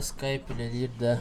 Skype ile de.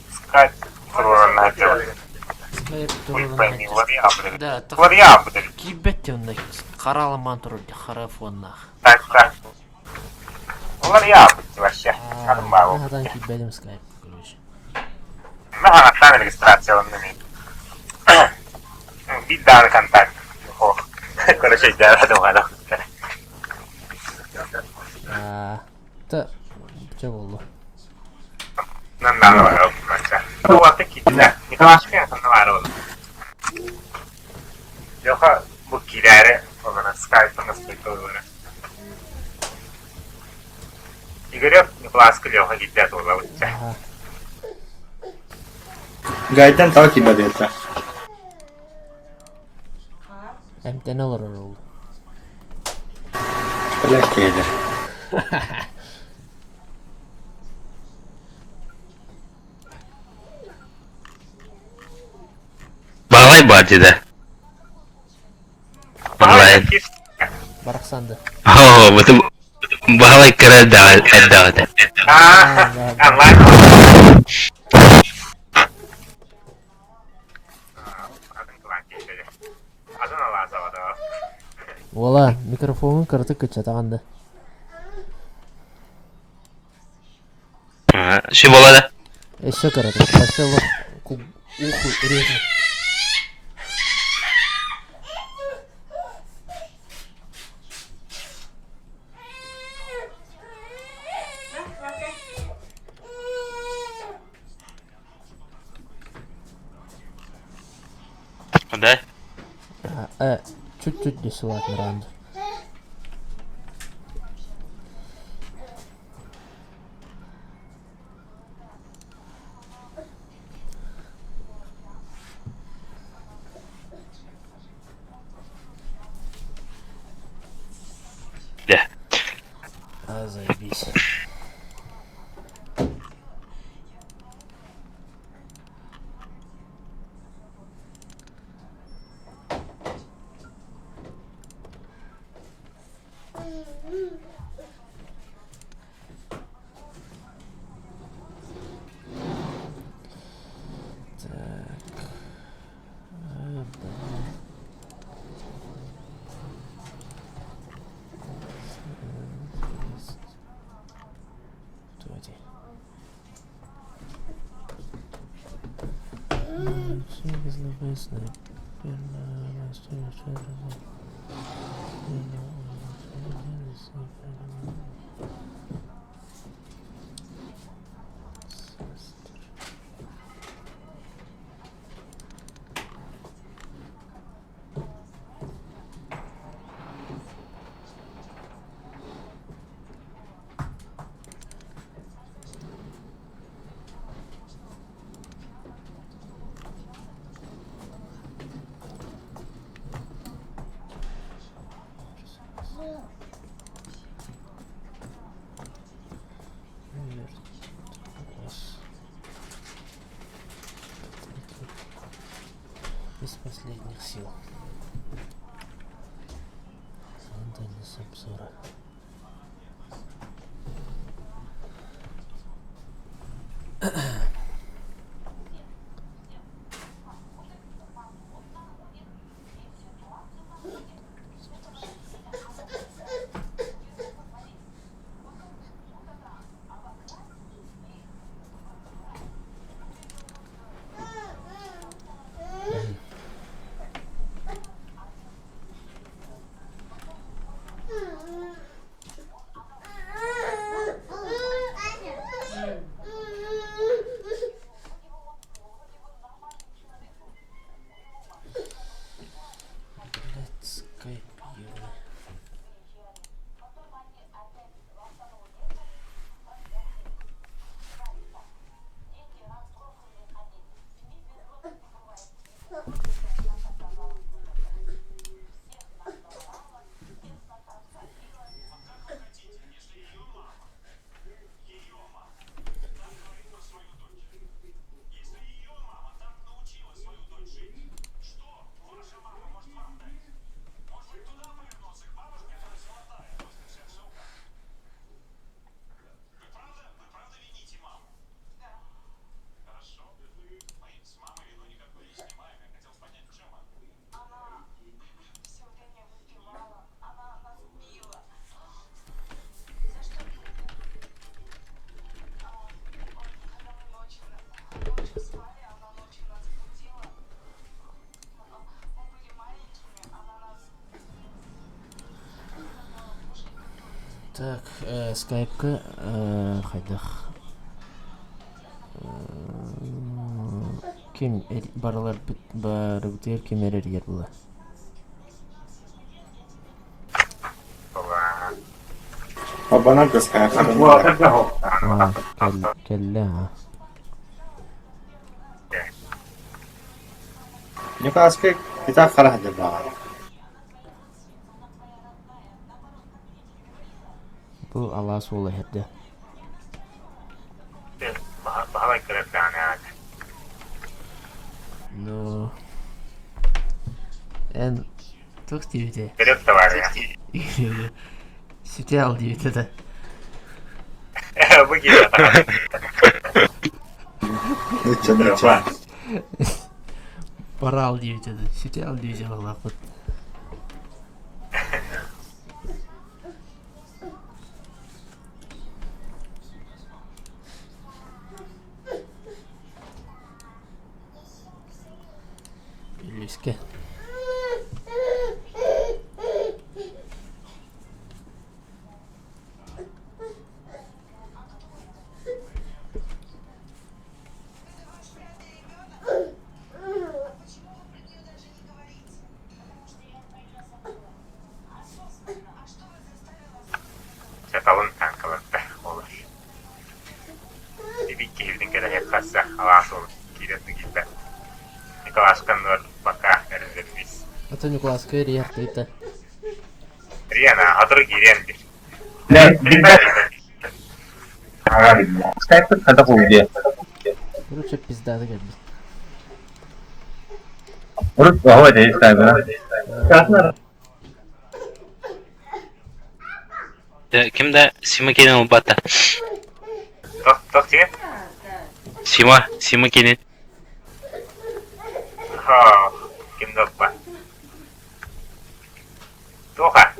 Искать турнадел. Вариабли. Да, Вариабли. кибетенный караламан турди харафоннах. Так. Вариабли вообще. Нормально. Нагадан кибетим Skype, короче. Нага там регистрация он нами. Видан контакт. Короче, да, думаю. Да, что было? Нормально, вообще. Ну вот такие, да. Не калашки, нормально. Joka bu kilere olan Skype'ın спектаторы. Игорек непласка Леха гидет уловить. Gayten takip ediyorsa. Hem olur oldu. Lekeydi. Bağlay bahçede. Bağlay. Baraksandı. Oh, betul. Bağlay keren dağıdı. Anlar. Adana lazavada. Valla mikrofonun kırtık kaçatağandı. Şu bolada. Eşe kırtık. Başlalı. Uhu üredi. Да? Чуть-чуть десылат Миранду. Да. Заебись. Давайте. Из последних сил. Создание обзора. Так, скайпка, хайдах. Ким баралар бітер ким эрер була. Бабанак да скайпа. Келле, Николаска китап харахды бага. Бұл алас олы херде. Бағалай кіріп дәне. Ну... En toch die Кіріп та бар ya. Sütü al diyor da. Bu geliyor. Ничего. Para al diyor da. Sütü al diyor Allah kut. Люська. Çatalın tankalıkta olur. Bir keyifden gelen yakasa alas olur. Kiretli gibi. Николашка ноль пока развернись. А то Николаска риер это. Риана, а другие ренги. Скайп когда будет? Короче, пизда как бы. Урут бага да скайп. Kimde? Sima kenin ol bata. Tok çiğin. Sima kenin. Ha, kim dokpa. Toha.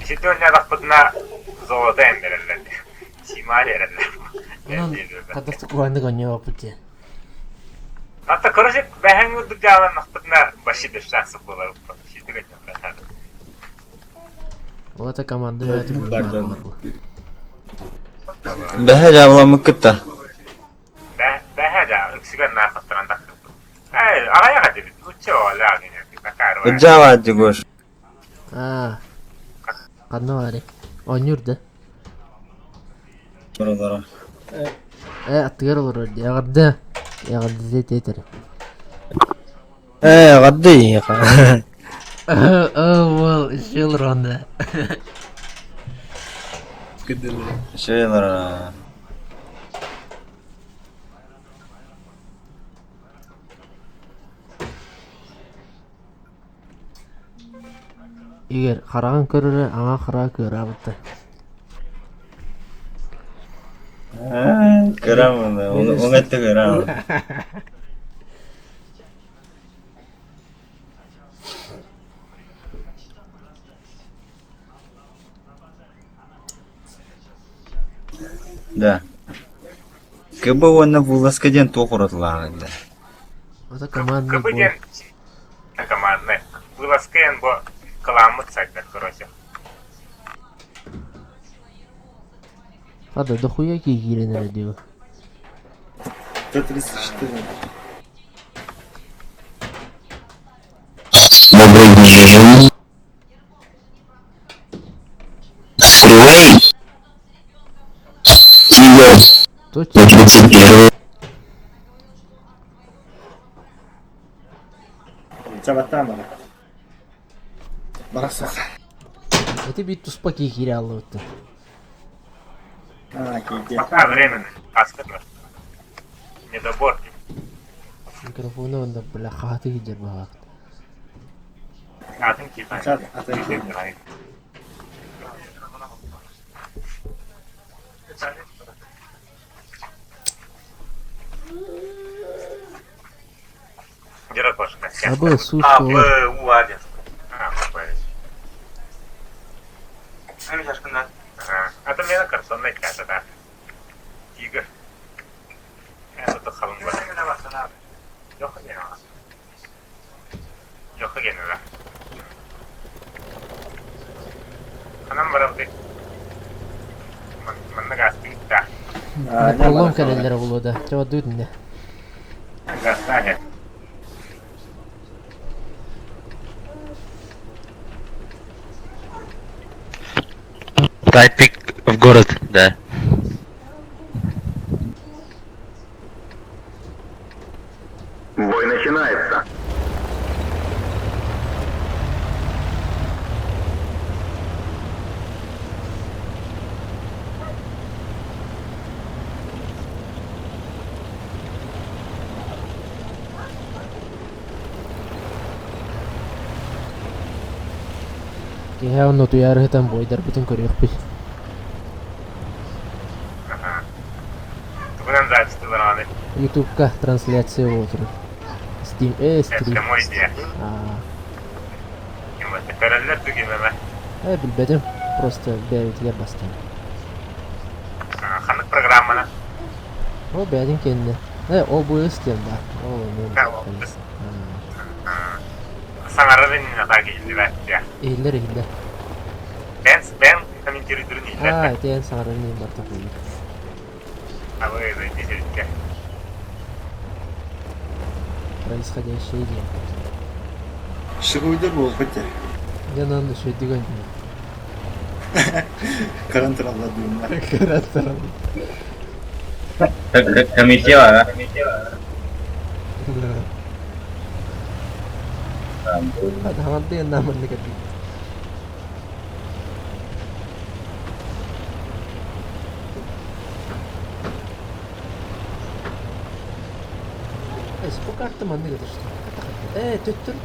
İşte oynadık buna zolda emberler. Simali erler. Унан кадастык уанды гонё опыте. Hatta karışık ben vurduk jalan naqtına başı da şansı bular. Şiti geçen. Вот эта команда это Pardon. Daha cevablamı kıtta. Ben hada öksügen nafaktan taktım. Ay, araya hadi bir uçu ola gene. Bakar var. Cevap diyor. А. Кадно ари. Онюр да. Buralara. Аттыгар олор. Ягырда. Ягырда зет етер. Гадди. Вол, ишел ронда. Şeyler. Егер караган көрөрө аңа караа көрө абытта. Göremem de. Onu ette göremem. Да. Кабы оны вуласкаден тоқыратылған да. Это командный Кабы бой. ден командный. Вылазкаен бо каламыт сайтар, короче. Хада дохуя кигиренер диyor. Тетрис 4. Точно. Чабатама. Барасах. Это бит туспа кигире алыбытты. Кейде. Пока временно. Аскарно. Недобор. Микрофоны онда бля хаты кидер багат. Атын китай. Атын. Герой башка. Абы сушка. Уаден. Это меня картонный касса, да. Тигр. Это то халун бар. Yok gene var. Yok gene var. Anam var abi. Manna gasti da. Пролом калелер булуда. Чего дуйдын да. Gasta he. Right pick в город, да. Бой начинается. Я он туяры там бойдар бүтүн көрөк бит. Бүгін запись тылырады. Ютубка трансляция отыр. Steam, стрим. Это мой идея. Көрәлер түгемеме. Билбедим. Просто бәритигә бастым. Ханық программаны. О, бәдин кенде. OBS тем да. О, Да, OBS. Саңарады нина таки илди бәттия. Эйлер. Ben комментирую durun illet. Тен сарыны бар такой. А вы это дизельке. Происходящее день. Шигуйда бол хотя. Я надо что диган. Карантинала дүймә. Караттар. Комитет, да? Hadi hamad diye namını kapı. Bu kartı mandı götürsün. Tüttür.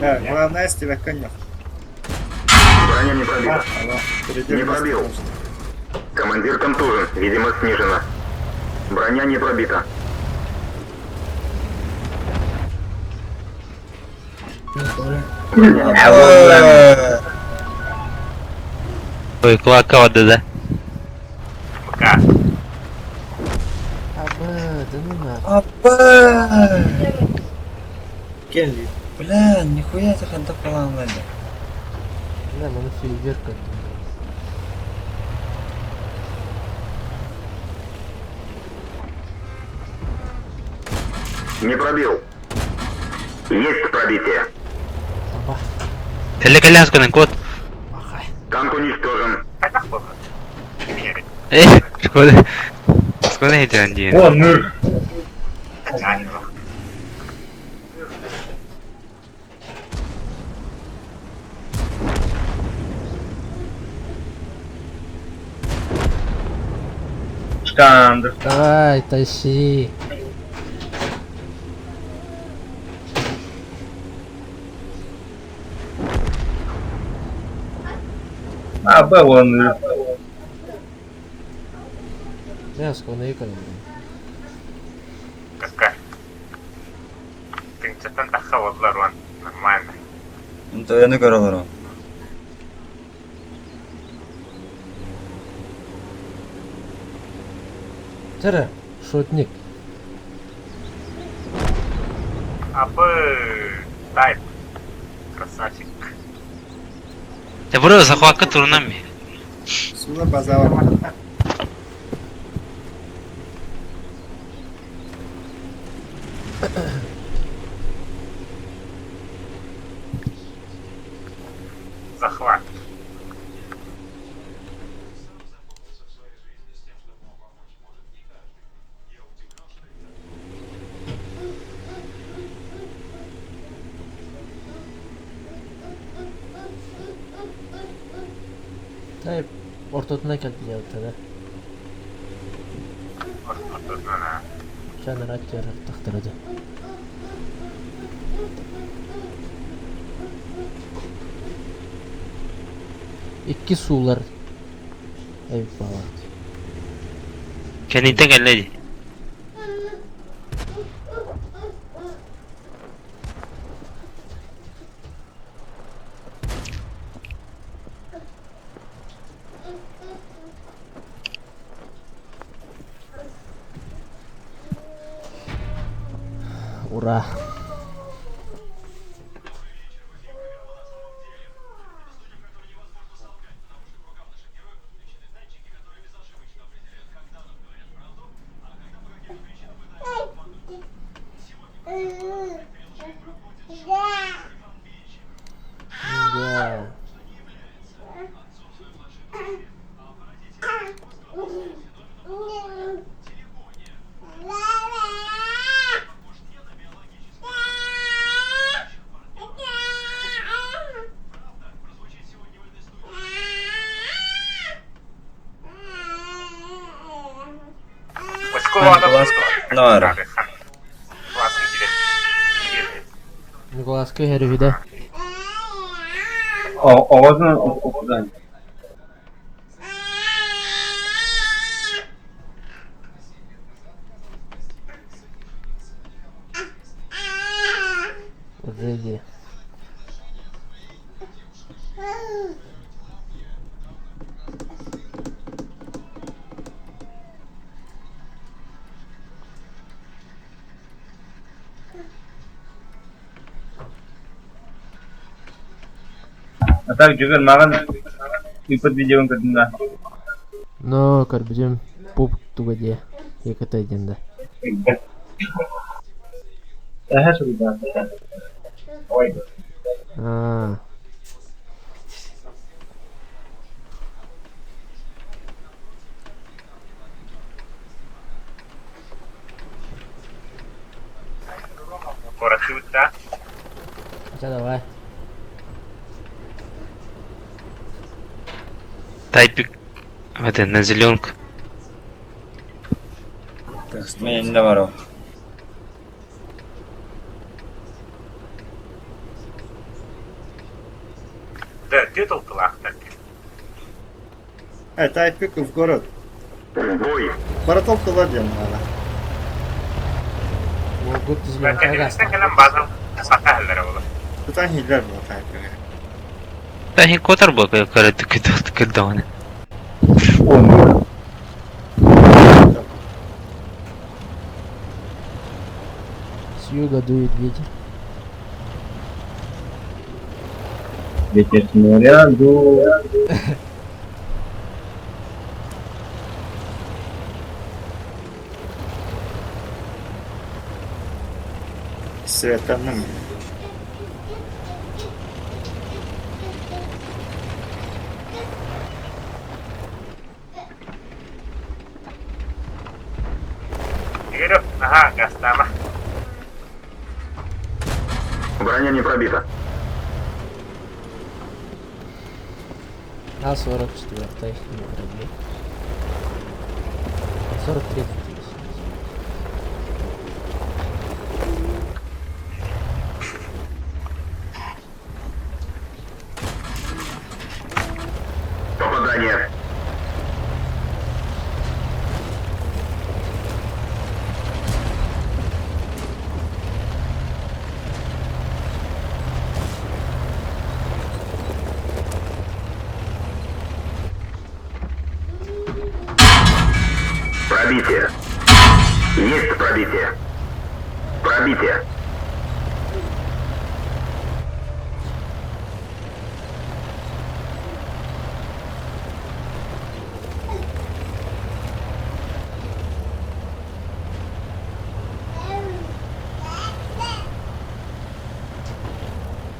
Главное с тебя конек. Броня не пробита. Перейди Не пробил. Командир контужен. Видимость снижена. Броня не пробита. Ой, кулака вот да. Пока. Аба, да ну нахуй. Апа! Келли, бля, нихуя ты ханта поломали. Да, мы фейерверк. Не пробил. Есть пробитие. Аба, Каля с код. махай. Танк уничтожен. Хотя плохо. Мерить. Шкода. Шкода эти один. Хотя не плохо. Давай, тащи. Я скоро икону. Какая? Ты что там так холодно, Рон? Нормально. Ну то я не королеру. Тера, шутник. Тайп. Красавчик. Ya bro, esa juega turnami. Сюда базар. Захват. Тайп ортотuna келди жабыта. Ортотuna. Чаны раттер тактырды. İki sular. Ey baba. Kendine gel. Ура. Да. Нора. Классный директор. Николаска herifide. Ağzını okudan. Ready. Так juga makan ikut video kedua. Но карбидем пуп тугаде. Яката иденде. Daha sudah. Ой. А. Город да? Сейчас давай. Тайпик. Это на зеленку. Меня не давару. Титул клахтак. Тайпик в город. В бой. Баратовка ладен, надо. Могут Mä изменить tiedän, агас. miten kellään basan satahelleri olla. Jotain hiljaa mulla Taipikin. Tähän kotarboa karettu kyllä on. С юга дует ветер. Ветер с моря дует. Светаным. Tiedä, aha, kästäämä. Броня не пробита. А-44, не пробил. 43. Попадание. Пробитие. Есть пробитие. Пробитие.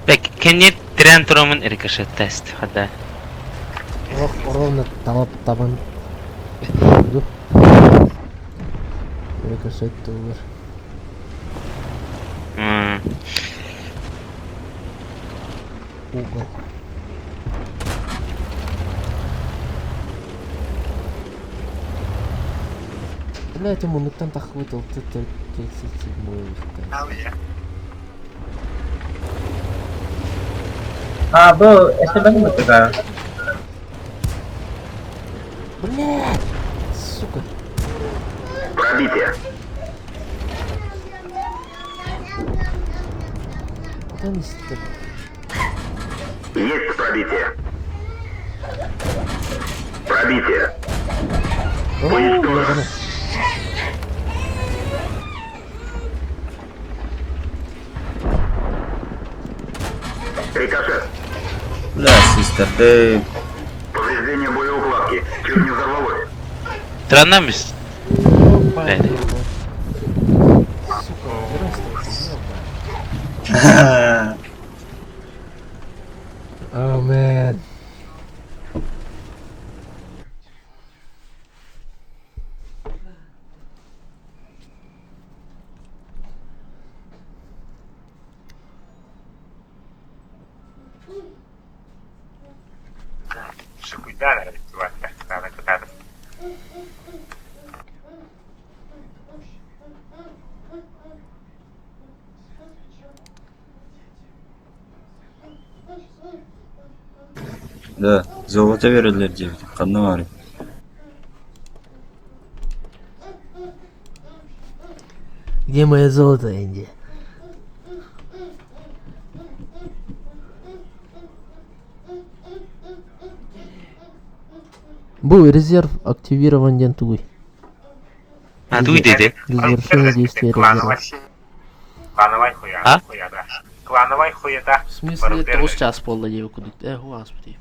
Так, кенет трен турамын рикошет тест. Хада. Ровно табан. Рикошет тулар. Угол. Блять, ему мутант охватил, ты 37-й. Alja. А, был, если бы мы тогда. Блять! Сука. Пробитие. Да не стоит. Есть пробитие. Пробитие. Уничтожен. Рикошет. Бля, систер, ты... Повреждение боеукладки. Чуть не взорвалось. Транамис. Блядь. Сука, здравствуйте, Oh man. Cuidado, tu vai ficar na cuidado. Да, золото verirler diye. Kanı var. Где мое золото, Энди? Был резерв активирован дентуй. А дуй dedi. Для завершения действия резерва. Клановай хуя. А? Хуяда. Клановай хуяда. В смысле, это сейчас полная девку. Господи.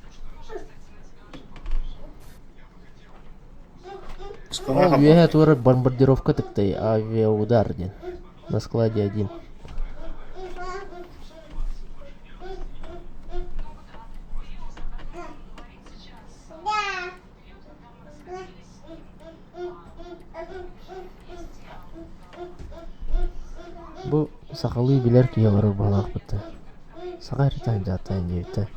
Авиатура бомбардировка такой авиаудар один. На складе один. Bu сакалы билер киялары балак бутты. Сагаритан жатан дейти.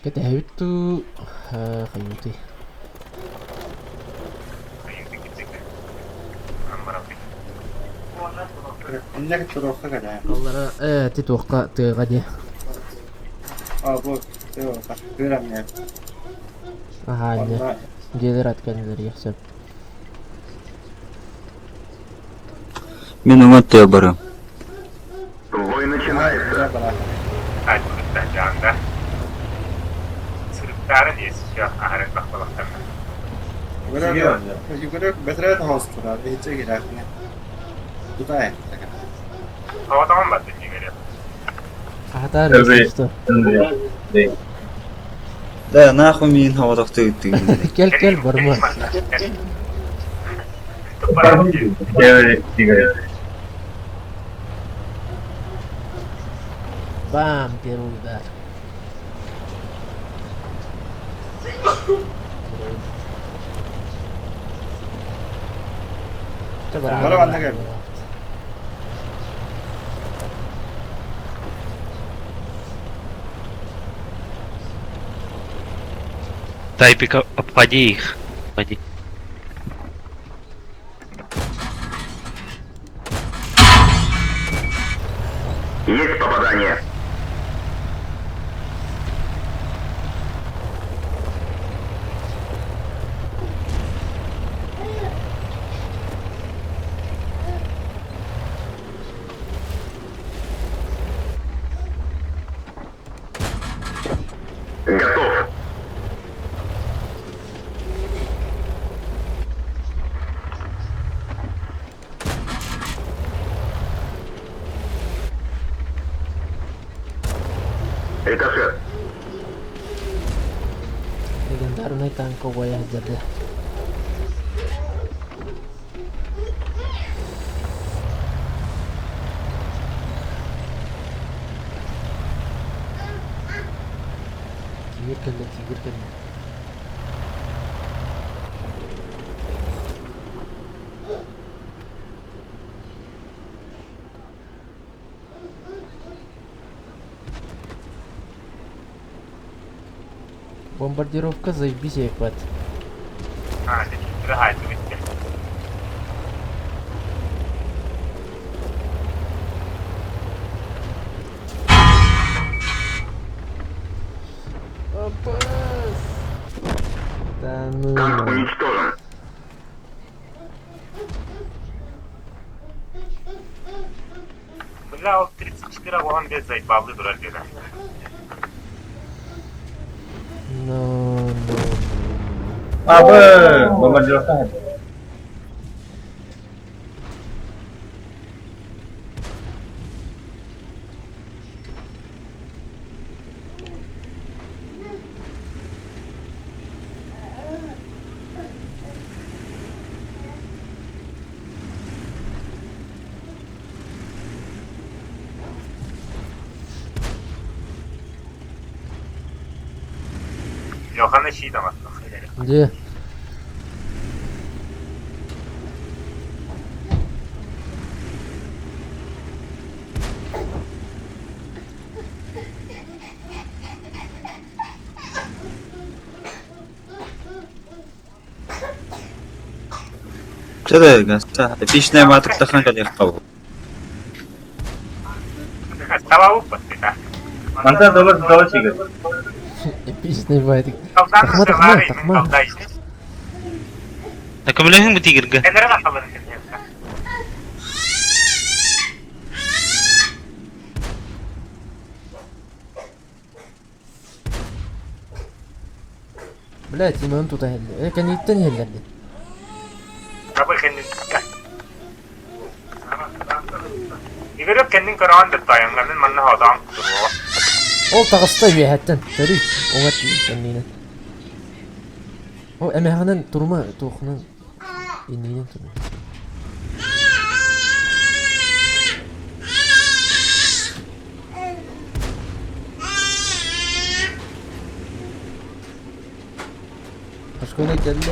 كتهبتو خيوتي Ayun, tigit-tigit. Ang marami. إنك تروح كذا. والله انا تتوقعت غادي بوك تروح كذا من هاني والله. جيدرات كان ذري يحسب Мен уматты барам. Бой начинается. Taajudda sırıkların yesişiyor. Ahiret bakmalıklarına. يقولك بتريد هوستر هذه تيجي لكن تطايح. Havada olmadı diye geliyor. حتى أبي. ريسيستو Да, нахуй мне инхавадах ты. كل برما بام بيرو دار مرة عندك إيه؟ Тайпика, обходи их. Обходи. Есть попадание. Готов. Рикошет. Легендарный танковый ядерный. Тигр кенде. Бомбардировка заебись, епат. Ригайся bitti. Да ну. Танк уничтожен. Bля, o 34 olan bir zayıfladı durar diye. No. бомбардировка. Yohan'ın şeyi de var. Где? Что это? Эпичная матка тахан как легко. Estaba upası da. Mantar dolar çıkıyor. Эпичный байтик. Kaldan Takma, takma, sevari, takma. kaldaydı. Nakabulahin mo tigir ka. Kenara bakalım. Блять, ما انتو تهل. كان يتنهي اللي. Kapı kendin. İgörüp kendin karavan da tayanlarının manna adam duruyor. Ол тагыстай бе хаттан. Тарих. Оңат кеннинен. О, эмеханан турма тухнан. Иннинен турма. Ашконе келди.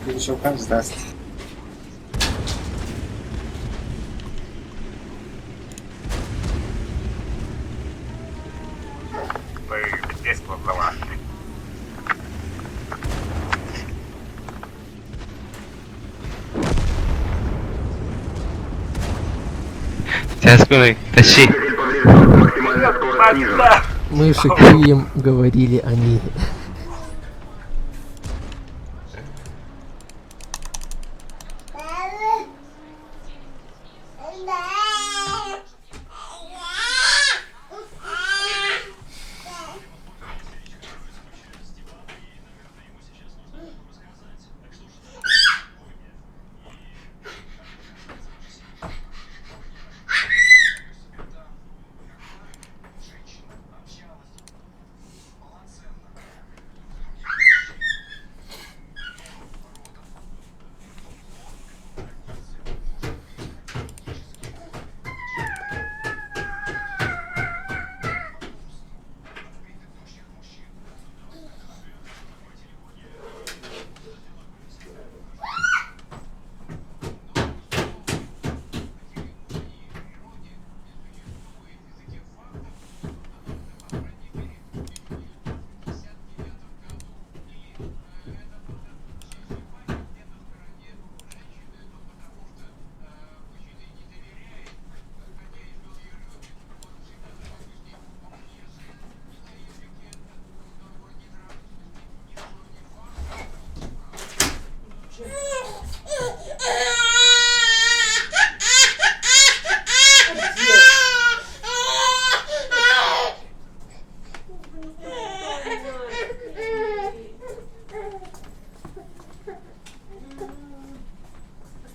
Перешелкан сдаст. Böyle bitti. есть плавала. Сейчас, Куны, тащи. Двигатель поврежден. Максимальная скорость снижена. Мы шикуем, говорили они.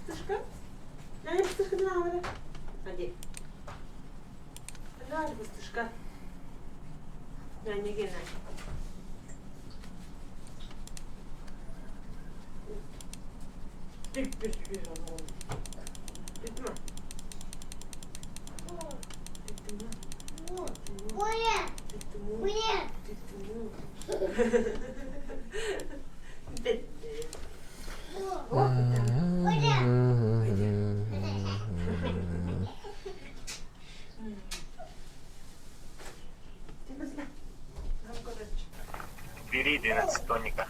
Пустышка? Дай пустышка на воду. Ходи. Давай, пустышка. Да, не гинай. Ты бежала. Ты тьма. Ты тьма. Бери 12 тоника.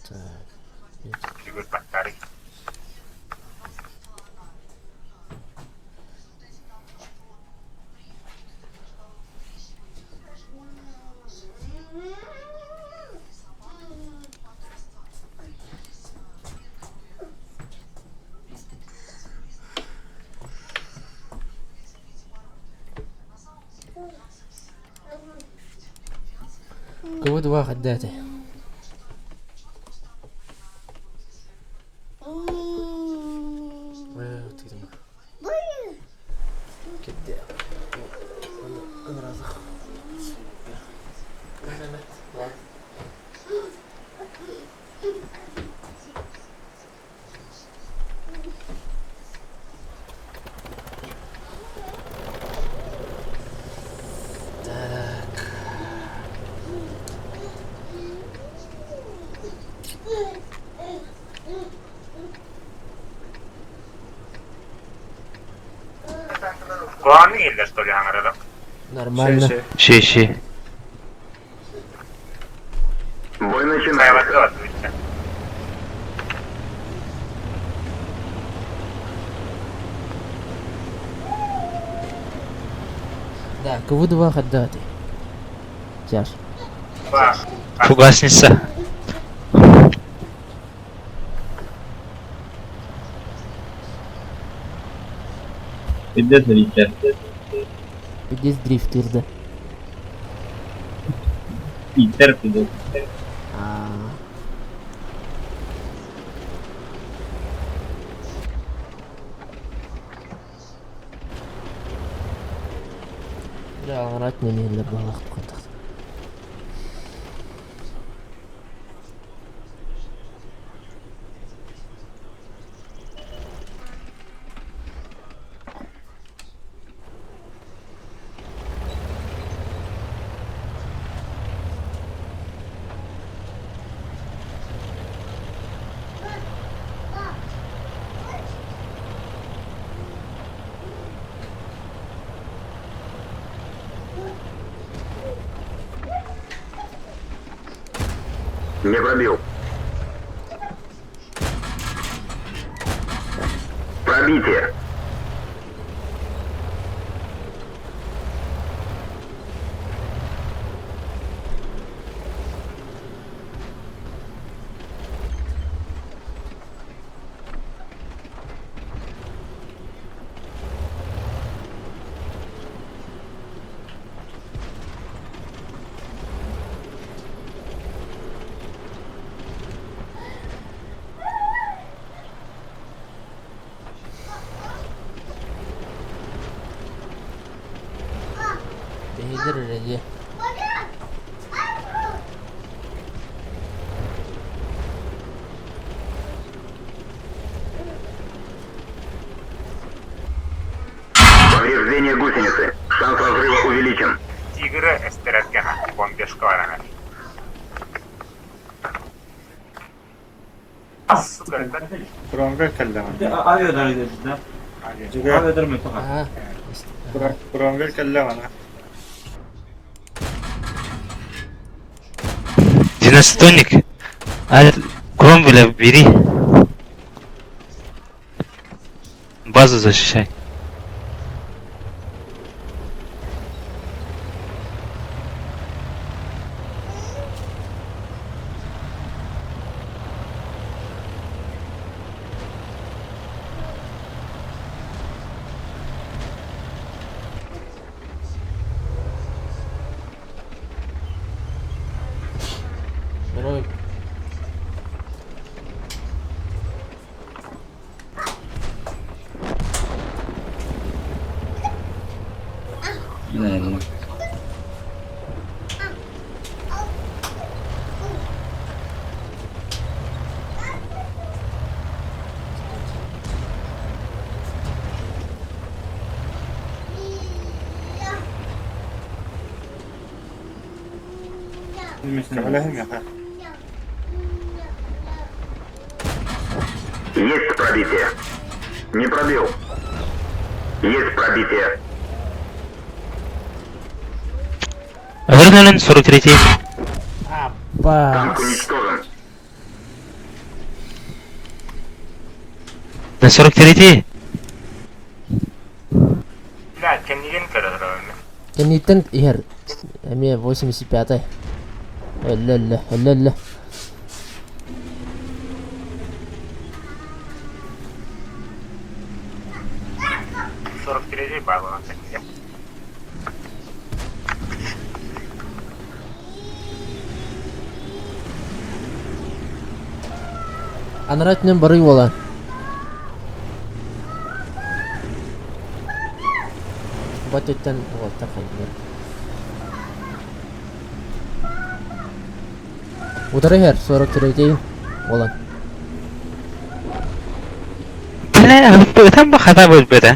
Так. Фигур старый. كود واحد ذاته. كده انا رازخ Планы или что ли, Анна, нормально. Щи. Бой да? начинается. Ответьте. Да, كود واحد ذاته. Тяж. Фугасница. Піде залітати. Здесь дрифтер, да. Пітер піде. Да, аңырат немелер балақ тұқындық. Не пробил. Пробитие. Değdir Recep. Повреждение гусеницы. Шанс разрыва увеличен. Тигры эстереткена, бомбежка варана. Сука, это Kuronga kallaman. Aviadan Juga aviadan mı tokat? Ha. kuronga kallaman. Династоник. А Кромвеля бери. Базу защищай. Герой. Наверное. Kamalahin ya ha. Есть пробитие. Не пробил. Есть пробитие. Вернулин 43. Ба. Танк уничтожен. На 43. блядь, каньон короче. Кенитен ихер. Эми 85-й. Ля. 43 балла на каньон. Анратнен барый бола. Батеттен вот такой. Удары хер 43 болан. Бля, там хата будет беда.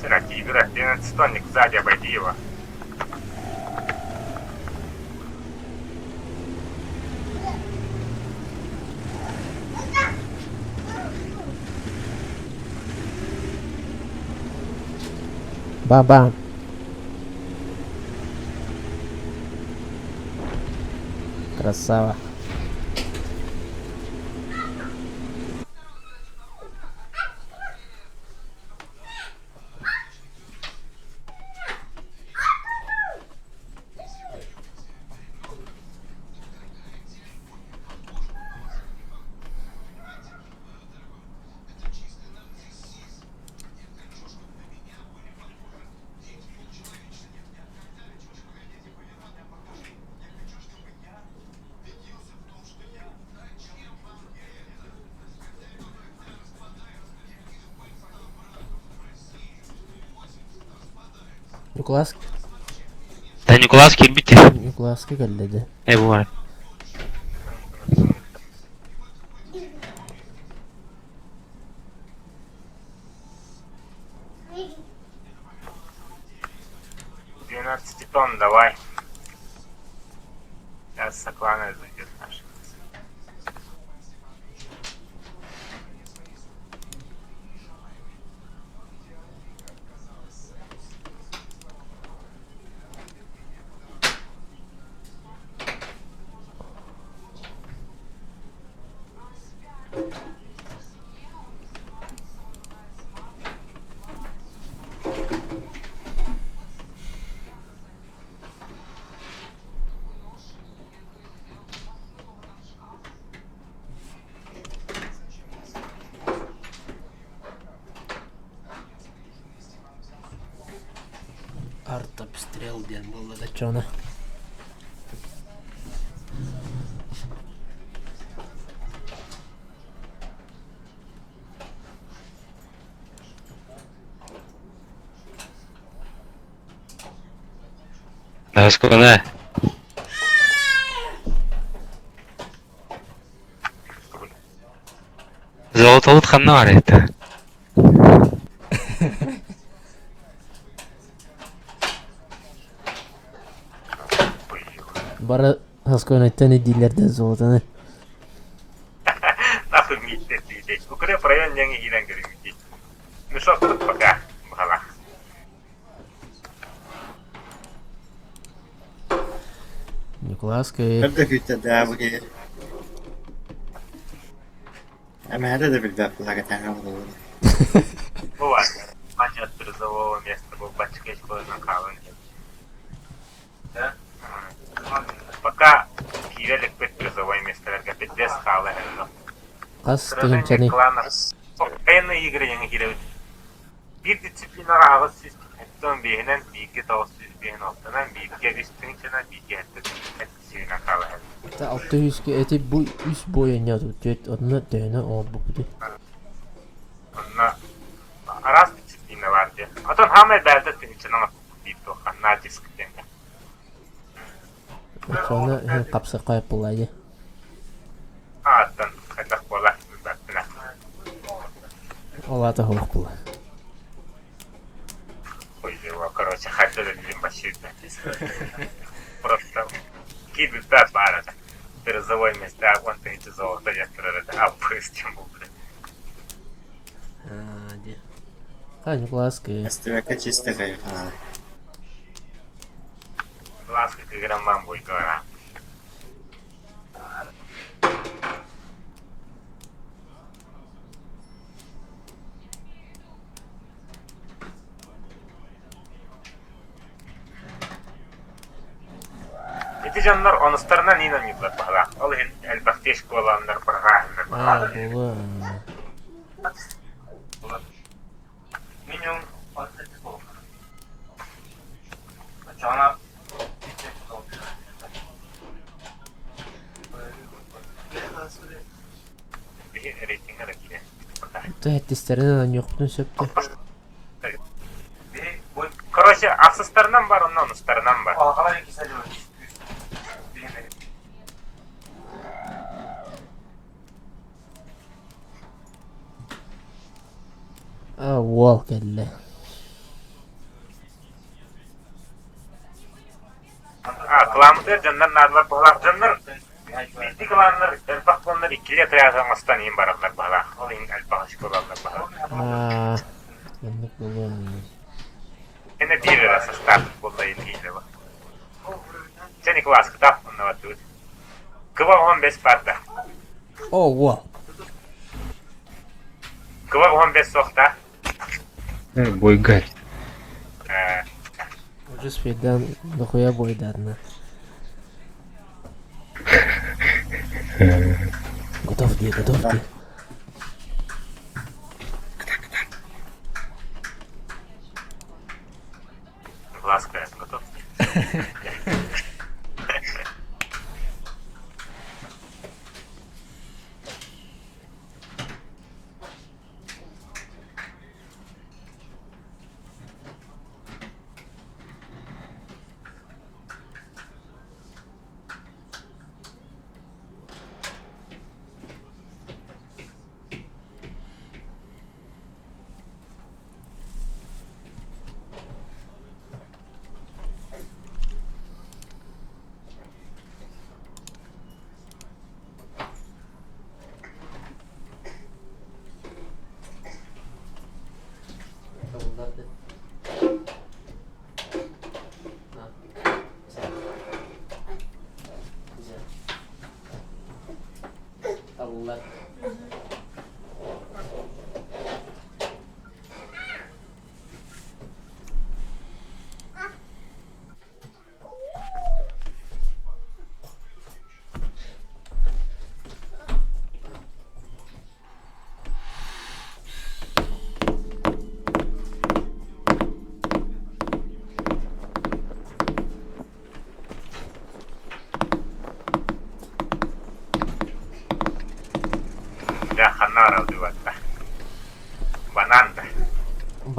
Сера, тигра, 12-тонник сзади, обойди его. Бам. Красава. Николас. Да Николас Кирбити. Николас geldi. Bu var. Тонн давай. Сейчас Соклана зайдет наш. Артобстрел ден болды да чона. Насколько? Золото утханна бар это. Бара хасконайтан идилерден золотаны. Нахуй миттет дейді. Укреп район жаңы гиден көрімді. Нұшақ тұт бақа. Бұғала. Николаевская. هبدأ في التداول. أما هذا بالباب حاجة تانية والله. Бува. Мача призового места был бачка школы на каван. Да? Пока кирелик пет призовое место, верга пет без хала. Қас тегенчаны. Қайны игры яңы кирелик. Bir disiplinara ağız siz ettiğin beyinen bilgi tavsiz beynin altından bilgi üstünçene bilgi ettiğin etkisine kalır. Та 600-ке эти бу үс бояня тут жет одна дэна ол букди. Onunla aras disiplini vardı. Atan hamle belde tinçene ama bir tokan nacisk denge. Sonra капса кайып булайды. Atan kadak bola berdine. Олата хох була. Ой, его, короче, хотели лимбашить. Просто кидают да бара. Призовое место, а вон ты золото, я это опустим. А, Николаевская. أستوى чисто غير. Ласка к играм будет говоря. Эти жандар оныстарынан нина мидлат бахла. Ол хин элбахтеш коландар баргандар А, бахла. була. Минимум 30 слов. Ачана рейтинг аракине. Та хеттистеринен жоқтун сөптү. Короче, асыстарынан бар, оннан устарынан бар. А, вол келле. Кыламытыр жандар надылар бағлақ жандар. Бейді кыланлар, әлбақ болынлар 2 лет аяғаңыстан ең баралар бағлақ. Ол ең әлбақ ашық болалар бағлақ. А, мендік була. Эне bir arası start bolda ilgili var. Seni klas kitap onunla tut. Kıva 15 parta. О, вол. Kıva 15 sohta. Бойгать. Уже спидан дохуя бойдарна. Готов ли, готов ли? Ласка, готов? Allah.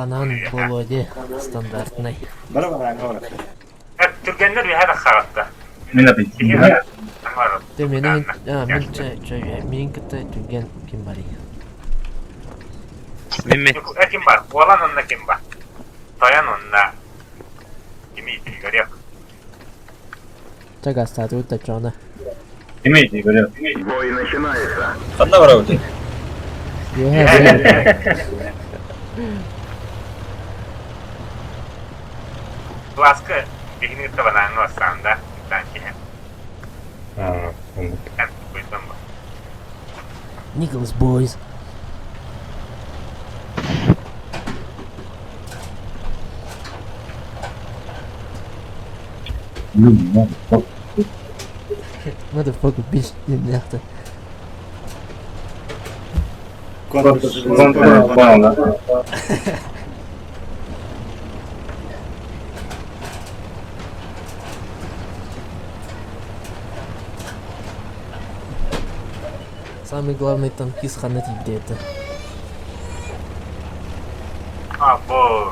банан болоде стандартный. Бара-бара аңа Түргенлер bir hada xaratda. Мен опять. Те менен мен чай мен китте түген ким бар екен. Мемет. Kim var? Olan onunla kim var? Toyan onunla. Kimi görüyor? Чага статут тачона. Имейте, говорю. Бой начинается. Одна вора у тебя. Laskı birini tabanağını olsanda. Sanki hem. Hem koydum bu. Nicholas boys. Motherfucker bitch нахта. Самый главный танкист Ханати где-то. Abo.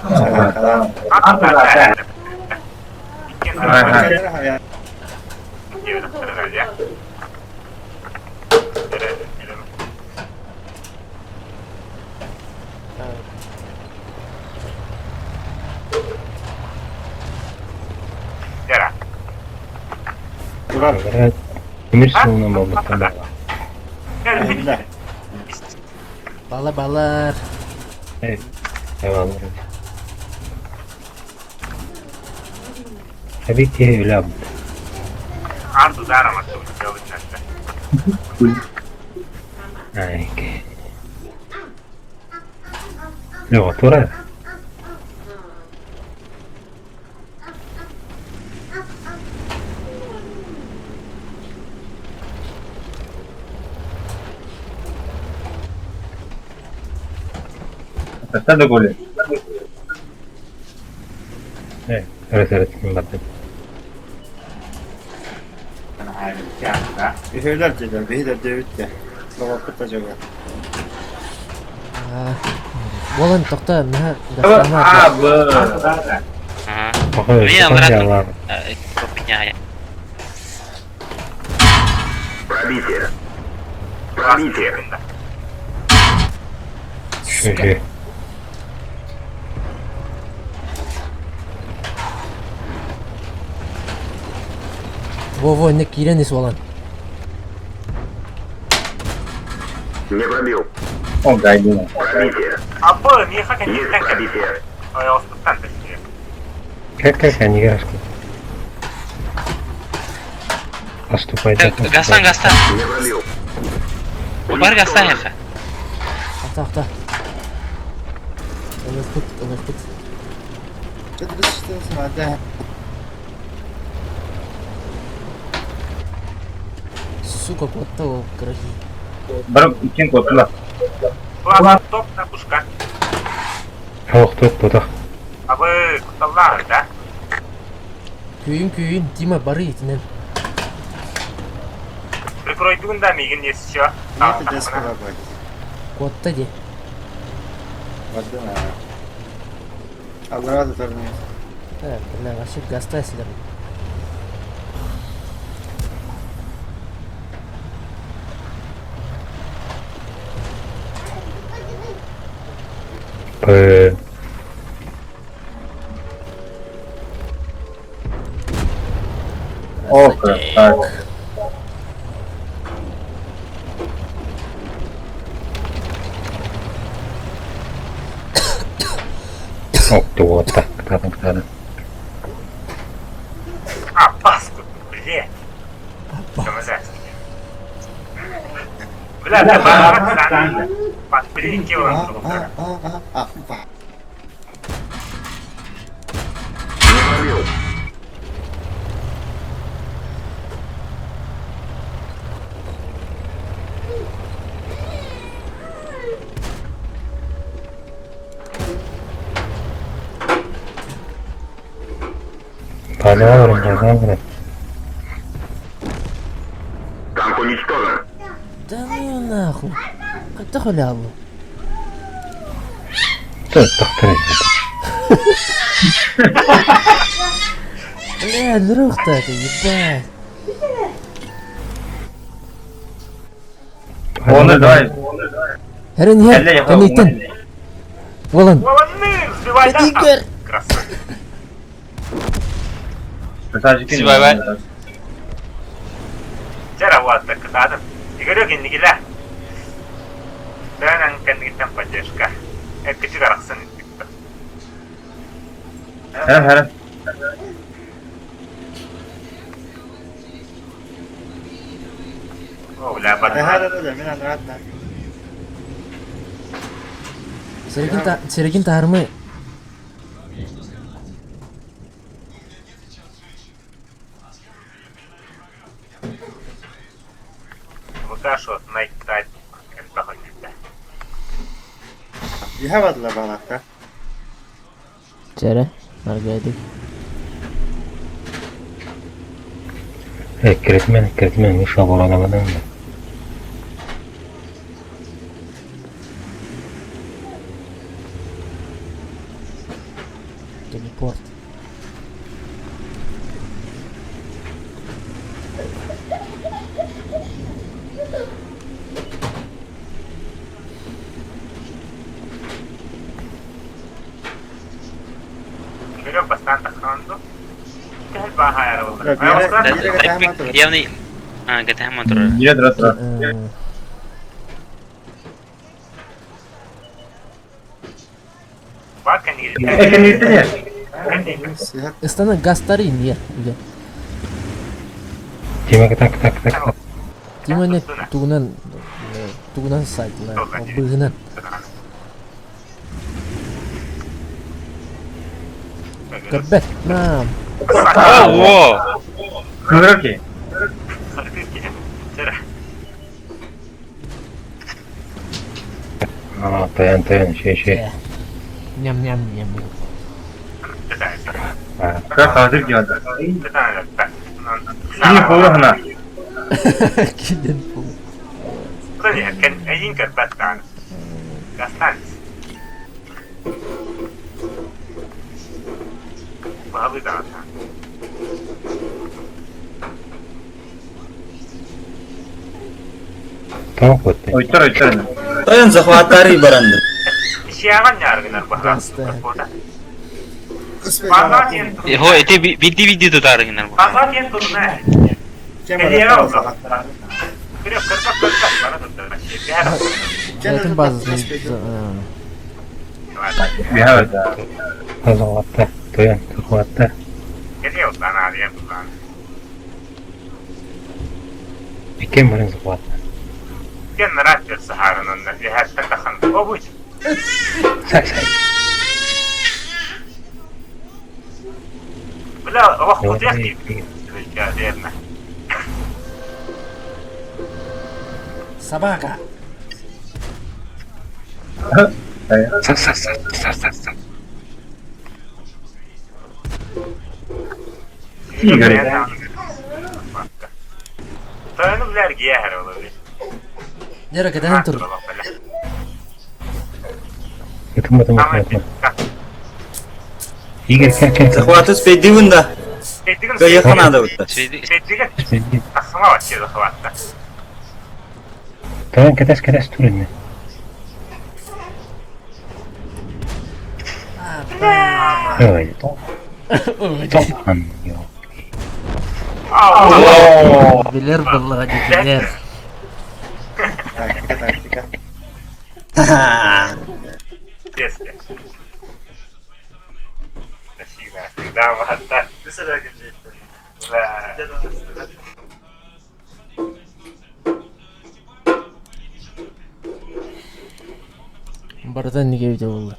Kalan. Hakikaten. İkinci Kadar hayal. Yürütürüz ya. Yara. Durar. Demir sınavına mı oldu? Tamam. Gel bir Billah. Balar. Evet. Eyvallah. Tabii ki öyle abi. Ardu zaramak yok neste. Ay. Luego, tú eres. Está de gole. Evet, anladım. Üheyler dediler. Beyler devlet de. Lavakıta cevap. Болан токта мына Ojo, Mira, ¿qué barato. pasa, Попеняя. Пробитие. Пробитие. Şöyle. Во, не киренис болан. Не пробил. O gaydın. Пробитие. Abo niye hakan Есть cidden пробитие. Ayağısızlıktan taşıyor. Как они играют? Поступайте. Гастан, гастан. Не пробил. Бар гастан яха. Ата. Олеспит. Hadi biz işte hadi. Сука, котта ол крахи. Бір кен қосыла. Bu top na kuşka. Халықтық бұдақ. Abi kutallar da. Күйін, Дима бары етінен. Прикройduğun da migin yesişiyor. Niyeti desko da koy. Котта де. Hadi na. Abra da tarmıyor. Бля, вообще гаста сидер. О, красавец. Ох ты, вот так. Кто-то. Баскут, блядь. Бля, да бара под перекивом. Bak. Не пробил. Пожалуйста. Танк уничтожен. Да ну нахуй. Котта халяву. Доктор. Бля, друг-то это, ебать. Оны давай. Херен хер, канитен. Волан. Волны, сбивай, да? Игорь. Красавчик. Сибай-бай. Жара вот так катадым. Игорёк енді келе. Дәнән кәндігіттен поддержка. Әткічі қарақсын етпекті. Хәрәм. О, бля, бадым. هذا ده من الراتنا Серегин тармы. Лукашо, найктать. Кәлбә ходите. يهبط لبنك Çere. Argaydık. Кретмен, ушла боранабадан. Телепорт. Игорёк бастан тахранду. Кәлбә хайры булды. Явный... А, GTA мотора. Yine de sıra. Bak kәндігіттен. Ekendiyse ya. سيهات Istana gastarin ya. Ya. Тимак так. Тима не тугунан сайтла. Обыгынан. Кырбет. Нам. О! Kıvırır ki. Жара. Таян, şey. Ням. Kıvır hazır ki vada. Бетана, так. İyi koru hana. Киден. Смотри, один кәрбәт таны. Gastanız. Bağlı da atan. Tamam kotte. Oytar. Dayan захватары баранды. İşeğen yargılar bakar. Gasta. Bazar yen tutun. Ho, ete video tutarıgınlar bu. Bazar yen tutun he. Kediye olsa. Kırıp bana tuttu. Bir her Zaten bazısını... Bir evet. Захватта. Таян, захватта. Kediye olsa ana diye tutan. Кем баран захватта. Ken rahat bir saharının da bir her takın. O bu. Сай. Bla o kudret değil. Diğerine. Собака. Са. Игорь. Tanrılar giyer olabilir. Nere kadar tur? Tamam. Игорь, как? Захваты спейдивында. Yakın adı burada. Şeydi... Asma var şey захватта. Таян, кадас турин. Ой, Топан, yok. Bilir vallahi bilir. تكتيكا Kesin. Спасибо. Да, hatta. Baradan niye video oldu?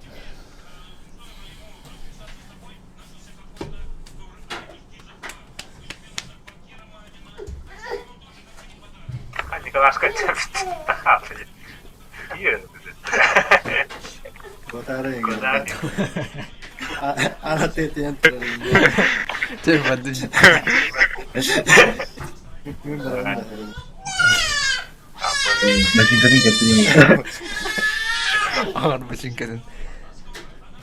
Николашка тебя тахапли. Куда Она ты Tüm hadi. Başın kadın getireyim. Ağır başın kadın.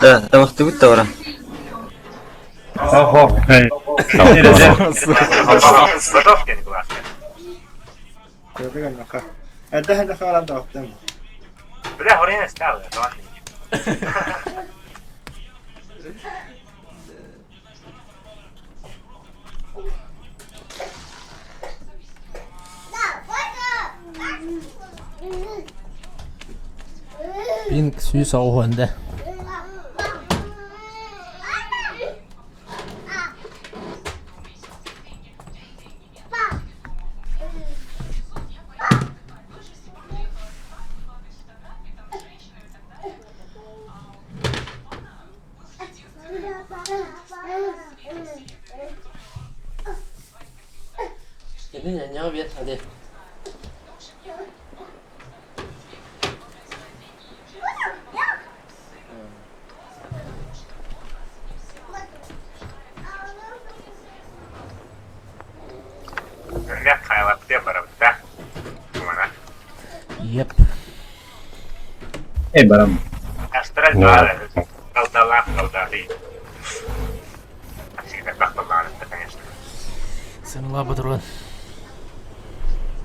Да, табақты бүт тавара. Ого, эй. Готовки классные. Gördük anlaka. Elde anlaka olan da baktım. Бля, время стало, это ладно. Pink suyu soğuk önde. Gidin yanına bir hadi. Меня Кайла Пебера, да? Mana? Yep. Baram. Astral No. Bala, колдала, колдали. Всегда колдала, это, конечно. Sen laba durun.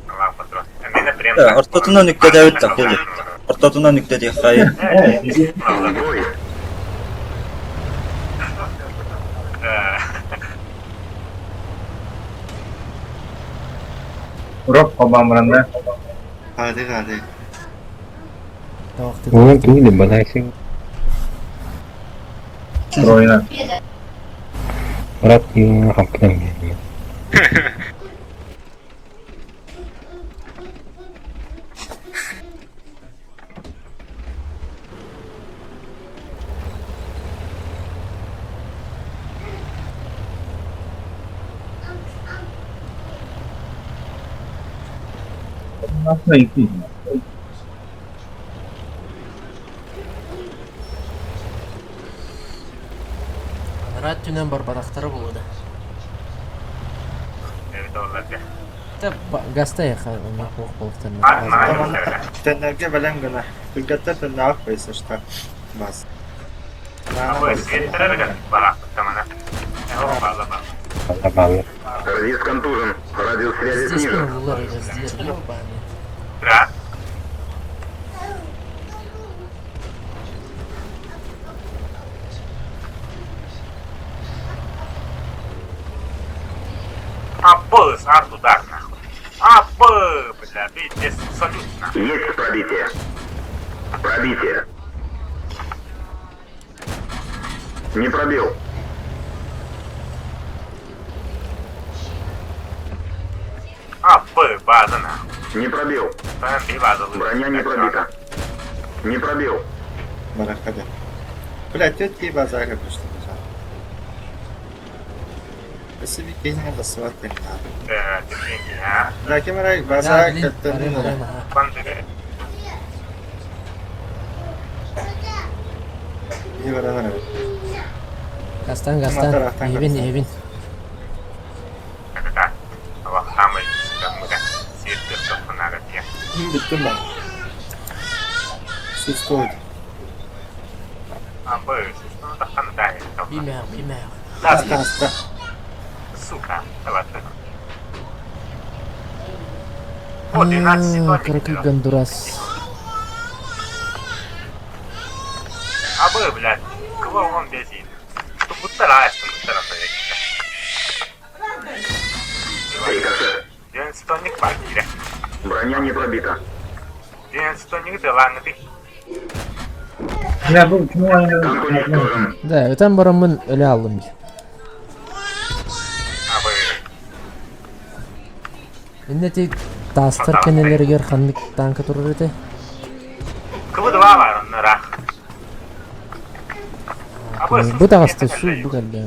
Allah патрон. Меня прям... Да, ортотунан yükledi evet de kolu. Ortotundan yükledi hayır. Бой. Urok pabamranda. Hadi hadi. Tavakta. Oo, tuh di balai sing. Royna. Berat yung kapten niya. Nasıl iki? Rahat tünen barbarakları buldu. Evet, oldu. Tabi gazete yakan ama korkmaktan. Mana öyle. Tenlerge belem gına. Bilgatta tenler akbaysa işte. Bas. Apa свитеры kan balak mana? Oh, balak. Allah Allah. Радист контужен. Радиус связи Здесь снижен. было раздел, ёбаный. Да. Абы, сразу удар нахуй. Абы, бля, пиздец, абсолютно. Есть пробитие. Пробитие. Не пробил. Абы, база нахуй. Не пробил. Ты база лучше. Броня не пробита. Не пробил. Bırak hadi. Bırak tütki bazaya düştü. Besi bir keyine de sıvat benim abi. Деньги, а? Belki merak Ya bazaya bilin, kattırdın arayın, mı? arayın, ha. Банды. İyi öğrenir. Gastan Ama gastan. taraftan Evin gastan. evin. Это Allah хамай, mudah. Сиртер, что надо тебе. Bittim ben. Sus koydu. Абы, ну так хандай. Bilmiyorum bilmiyorum. Hasta hasta. Сука, давай. Вот, 12 секунд. Кыркы Гондурас. Абы, блядь, кого он бесит? Что будто раз, Рикошет. 90-ник пакире. Броня не пробита. 90-ник дела ты. Ya bu kim oynuyor? Танк уничтожен. Da öten baramın öyle aldım. Абы, Inneti tastar keneleri gör kanlık tanka durur ete. кого два var onlara. Абы, Bu da hasta su bu geldi.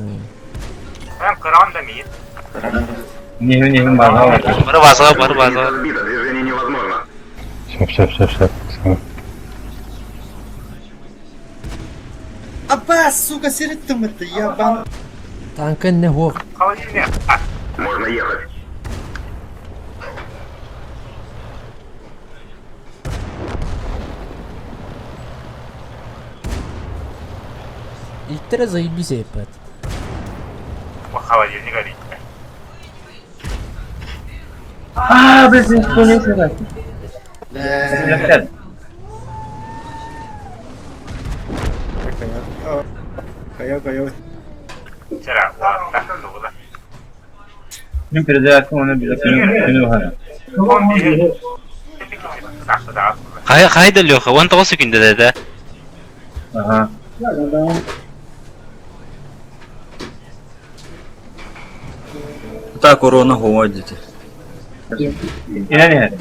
ben kıran mıyım? Niye bana var? Baru bazağa, baru Позиция bazağa. сбита. Движение невозможно. Şap. Abbas suka sirttim bitti ya ben. Tankın ne hok. Холодильник. А, Можно ехать. Ильтера заебись, епет. Холодильник горит. Без инструмента. Кайо. Вчера, ладно, было. Şimdi передача onu bize günü var. Он бегает. Саша, да. Хайда Леха, 19 секунды dedi. Aha. Так урона говодите. İleri.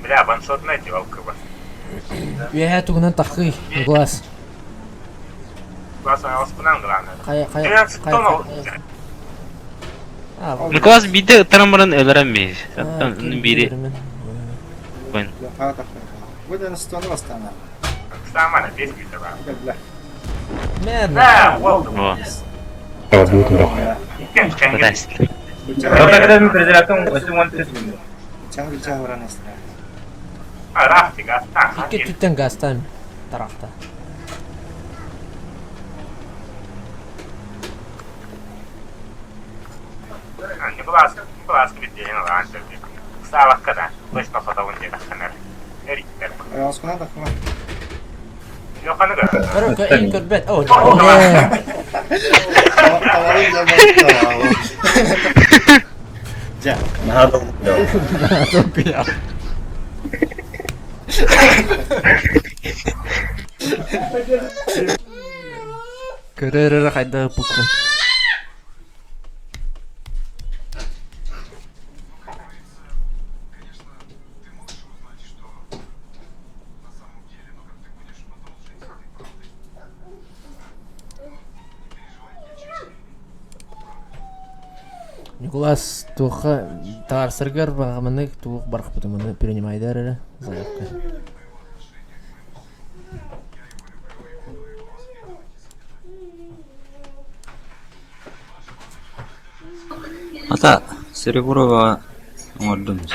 Бля, ваншот найти волкова. Веха тугнан тахы, Николас. Класс, она воспоминал, главное. 13 Кая. тонн. Николас bir de ıtıramırın öldüremeyiz. Hatta biri. Koyun. Лоха такой. Выдан 100 стана. Нормально, без битого. Бля. Мерно. Да, волк. О, Продукт легкий. fantastic. Когда когда мы передача он секунду. Чангил врана стана. А, рафтинг, астан. Икки түттен гастан тарақта. Николас видение на антер. Става когда? Точно фотовун не даханер. Эриктер. Яскuna takma. Йоханага. Барока ин көрбет. О, Alınca bakta. Ja. Надо. Көрөрөр хайда букун. Николас туха тарсыргар багаманы тух барх бутуманы принимайдар эле заявка. Ата, Сереброва ордымыз.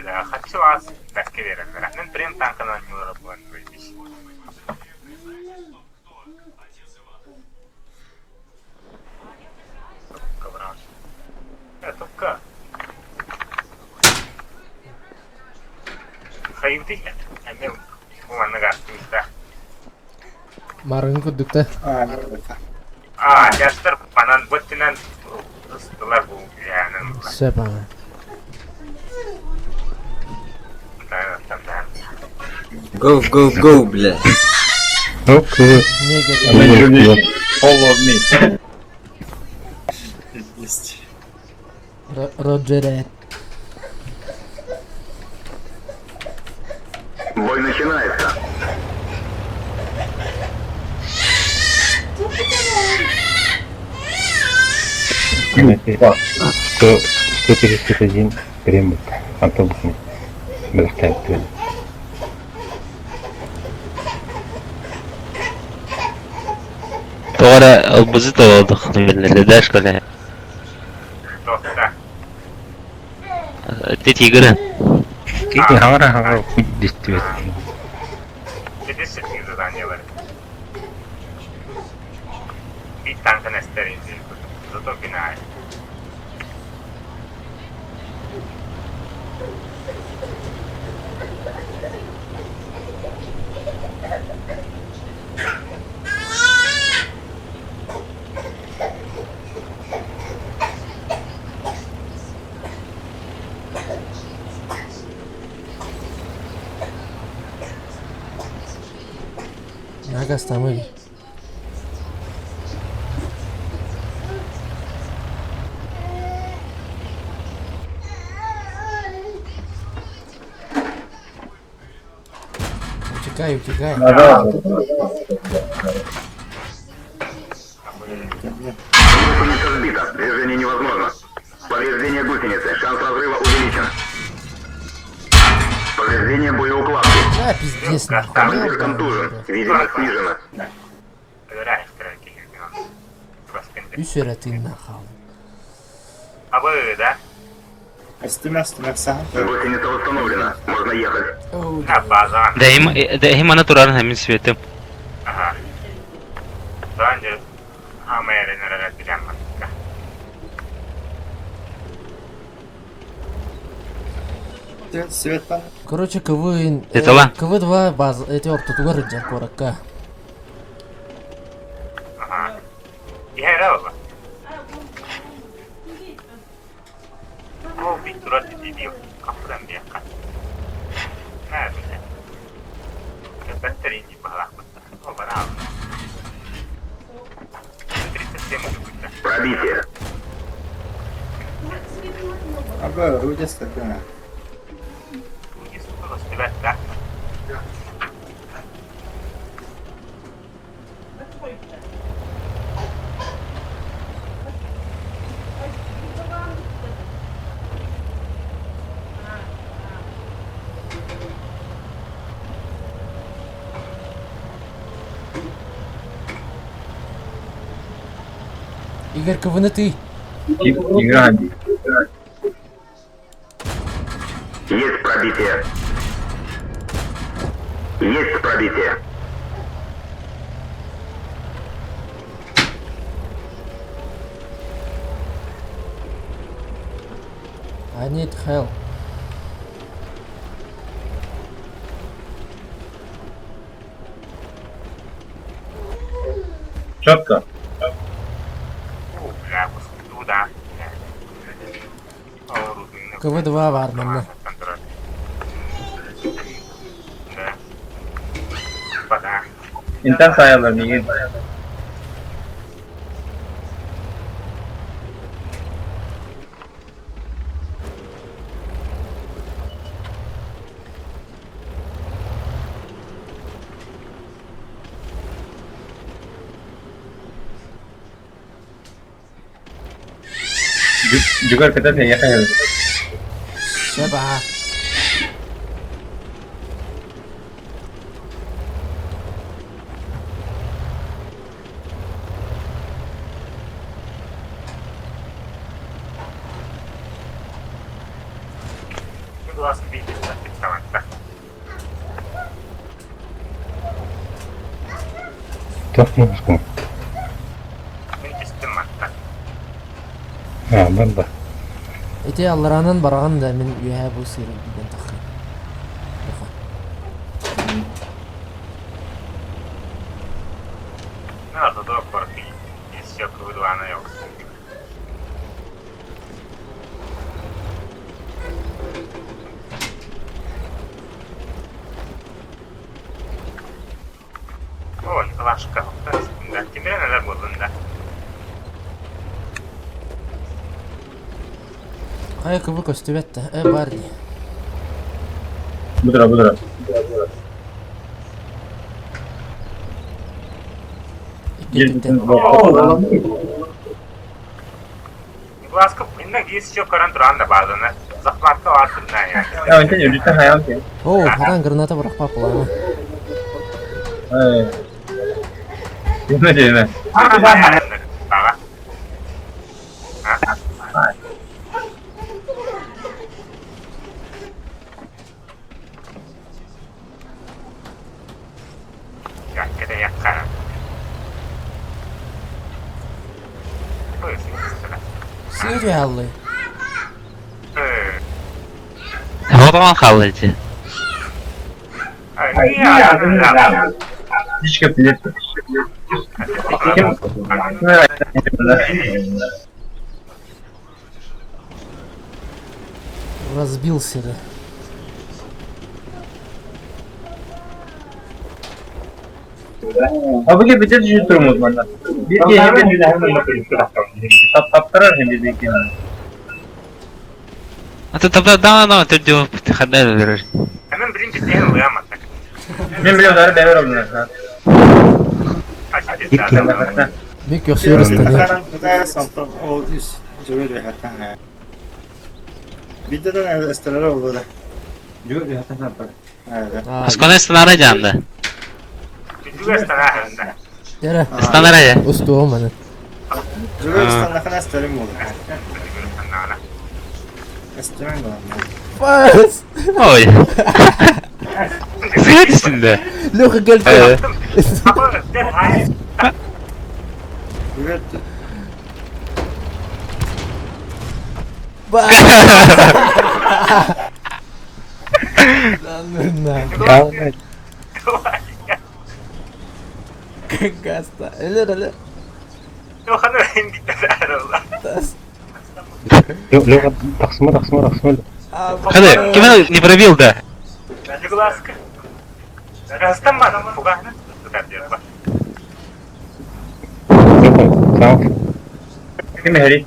Да, хочу вас таскивера. Мен прям танкана не работает. Это как? Хайвди? Мен уманага миста. Марын күрдүктө. Ястар панан боттинан ыстылар бу яның. Сепа. Go, бля. Окей. Неге Follow me. Есть. Роджерет. Бой начинается. Примете 131 прямой автобусный. Брехтает. Sonra opposite olduk. Neden şöyle? Тоста. Тигры. Какие хара хуй действительно. 50 задания var. Bir tanka nesterizi. Зато binaya. Acá está muy bien. Утекай. Гусеница сбита. Движение невозможно. Повреждение гусеницы. Шанс разрыва увеличен. Повреждение боеукладки. Да, пиздец. Командир контужен. Видимость снижена. Реально стройки. Üç öğretin nakal. А вы, да? Стимя, саха. Гостиница установлена. Можно ехать. Ha, ba'zan. Daim ana turarın hemin svetim. Aha. Daha önce ama yerine bilemem. Свет там. Короче, КВ... Это КВ-2 база... Эти ортотугар рыджар коракка. Aha. Yere oldu. O bir tura gidiyor. Kapıdan bir yakın. Nerede? Better inci bahala. O bana al. 37 будет. Пробитие. Або, руди стабильно. Не стало стрелять, да? Игорь, КВ ты. Игра. Есть пробитие. Есть пробитие. I need help. Четко. Бля, туда. КВ-2 var bende. Да. Вода. İnternet ayarlarını yeni. Juga kita ya kan. 7. Будь ласка, бійте на підставанця. Так, музыку. Бійте спинматта. Ben de. Эти алларанан барган да мен үйә бу сирен дигән тахы. Надо доктор, і все кругла на його. Ой, лашка. Да, тебе надо было, да. Ай КВ көстүбәттә. Барни. Будра. Икки Будь ласка, инна гис еще карантуранда базаны. Захватка артында yani. Ya önce yürüten hayal ki. О, хадан граната быракпа буланы. Yürüme diyeme. Ага. Yakka yakka. Сериалы. Havadan kallıcı. Hiç kapılı. Kim? Разбился, да. Abi bir de düşü durumuz var. Bir de bir de hemen bakayım. Taptarar hem de ki. Ata da tüdü hadar verir. Hemen birinci değil uyamasak. Ben biliyorum da dever oldular. Aşağıda. Бик яхшы станет. Карантина сантан о дис. Жөөр хатан. Бидден эстерер oldu da. Жөөр хатан бар. Evet. Askone stanara candı. Juga setengah rendah. Яра. Stanara ya. Устуом аны. Жөөр станахана эстерем oldu. Estimen главное. Bas! Oj. Ser üstünde. Luka geldi. Ama ben hayır. Evet. Bas! Lan. Ahmet. Gasta. Öyle. Yok hanım ben gittiler Allah. Tas. Лёха, тақсыма. Hadi, kime не пробил, да? Николаска. Растам мадам фугахна. Лёха, сам. Kim Harry?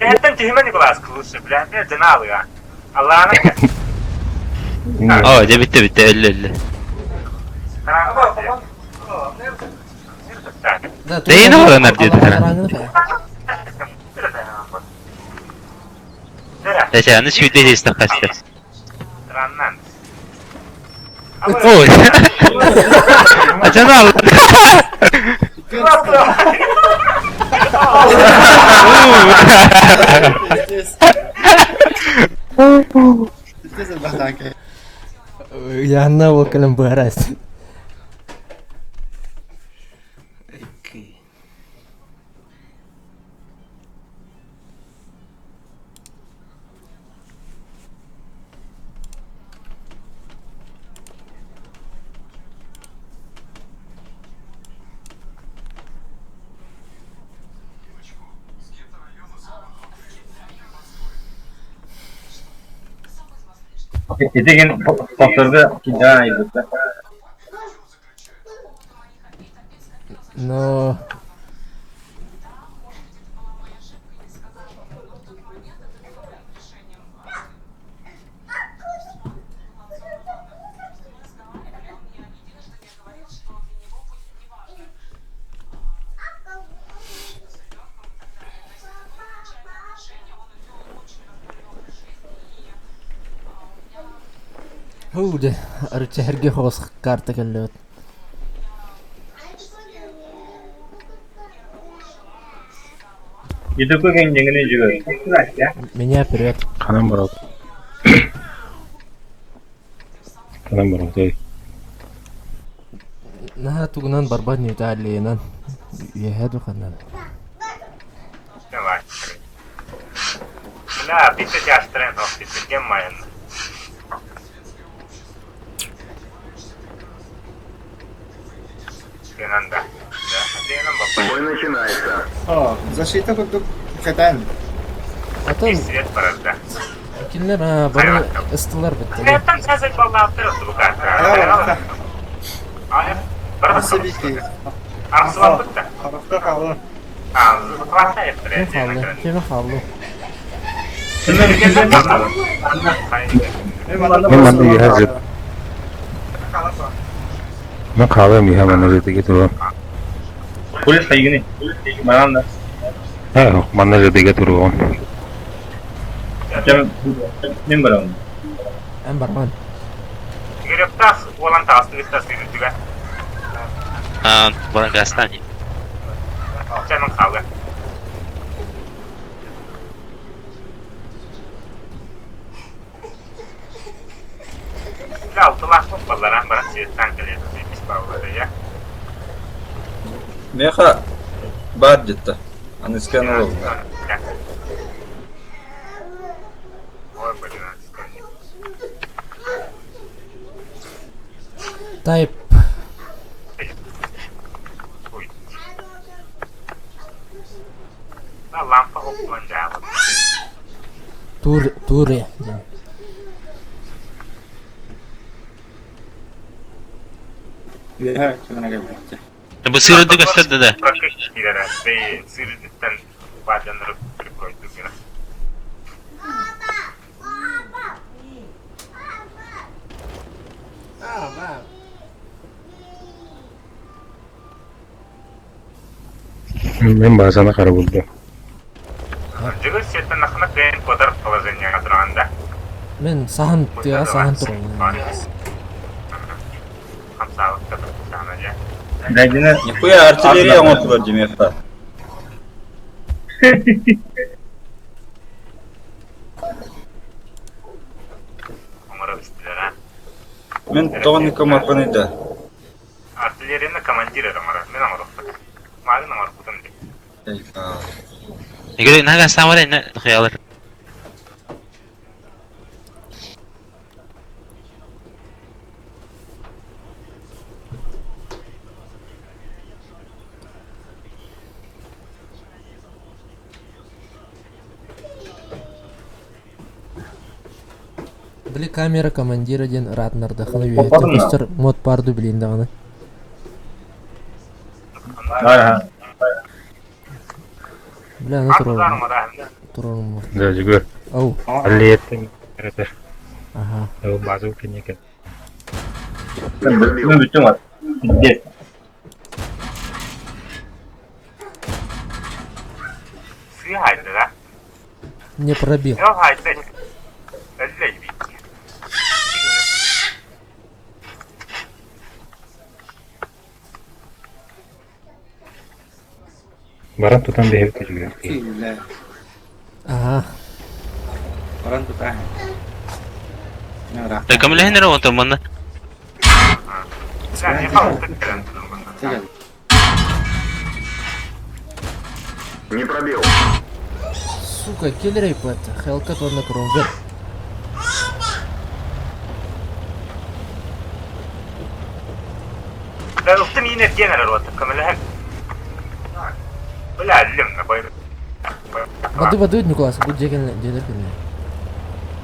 Hatta tihime Nikolaska lütfen bilen bir cenabı ya. Allah'ına Aa, bitti, öldü. Neyi ne var onlar diyordu sana? Yaşandı şimdi işte kaçtı. Rannan. Oy. Açan al. Здесь это атака. Yanına bakalım Baras. Edegin faktörde daha iyi. No. Houde, arutje herge hoos kaarten geluid. Yedekü kendini çıkıyor. Меня вперед. Қанам барады. Эй. На тугнан барбад не талиенан. Яхаду ханан. Давай. Бля, bitti yaştıran hospital gelmeyin. Genanda. Бой начинается. О, защита как-то хатан. Atan Свет порожда. kimler ha bana ıstılar bitti. Hayattan sen zek vallahi attırıldı bu kadar. Hayır. Nasıl bitti? Arası var da. Hafta kaldı. Varsa yaptırıyor. Kime kaldı? Мен қавем иха мана жердеге тұрам. Polis saygını. Bana da. Мана жердеге тұрам. Ben barım. En barman. Гребтах olan tasdik tasdik juga. Aa, bana gastani. Canım kavga. Altılar toplarlar bana siyaseten geliyor. Biz bağlıları ya. Меха баддетта. Аны сканировал. Ой, блин, скажи. Type. Ой. Да, лампа опlanacağım. Туре. Ya, kime geldi? Bu sırada gösterdi de. Praktik şeylere ve sırrıdan bacanları koyduk yine. Мен базаны қарап болдым. Juga setan nak kain kodar положение atranda. Men sahan diye sahan turun. Hamsalık da sana ya. Rajini. Нихуя артиллерия отылар Меха. Мен тоғын комапаны да. Артиллерияны командиры рамара. Мен амарықты. Мағын амарықтым де. يقول ناقة سامرين خيالك. Били камера командира ден Ратнарда ханы үйе. Мод барды ма? Тепестер мод барды билейін дағаны. Ага. Бля, аны Артылар тұрорым. мадахында. Тұрорым. Да, жүгір. Ау. Әлиеттің кірітір. Ага. Ол базу кенекен. Мен бүтін var. Пиздец. Сы хайды да. Не пробил. Yok haydi. Öyle gibi. Баран тутан бейбіт жүгір. Kille. Ага. Orang tuh tahan. Nah, كم اللي هنا وانت منا Sen yapalım tıktıran durumunda. Tinggal. Не пробил. Сука, киллерей пата. Хелкат он на кровь. Ben uçtum yine general oldum. Kamera Böyle allimle bayır. Воды, Николас, будь джекен дедер пилне.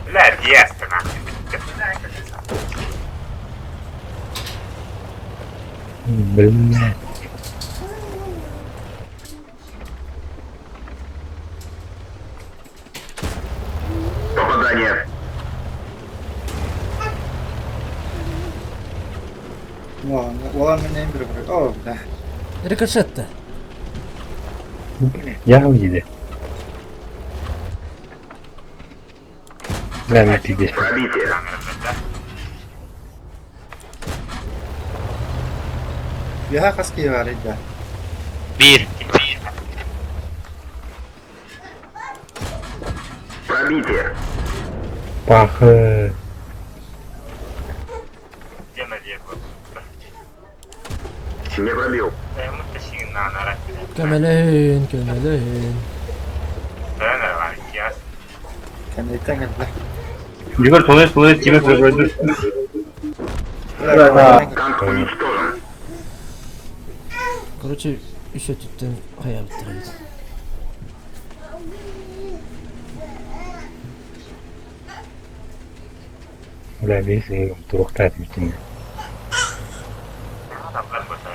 Böyle diyestin ha. Білме. Попадание. Ulan meneyim bir. Oh, dah. Рикошетта. Яғым жейді. Бәрі пиздес. Пробитие. Ya kaski var ya. بير Пробитие. Пахы. Gene diye bu. Не пробил. Ben muhteşin nanarak. Kömeleyin. Ben de var ki ya. Kendi tangan lah. Жүгір солай тебе пройду. Танк уничтожен. Короче, еще түттен қая бітірейді. Бля, бейсі тұрықтайды бітінде. Adamlar burada.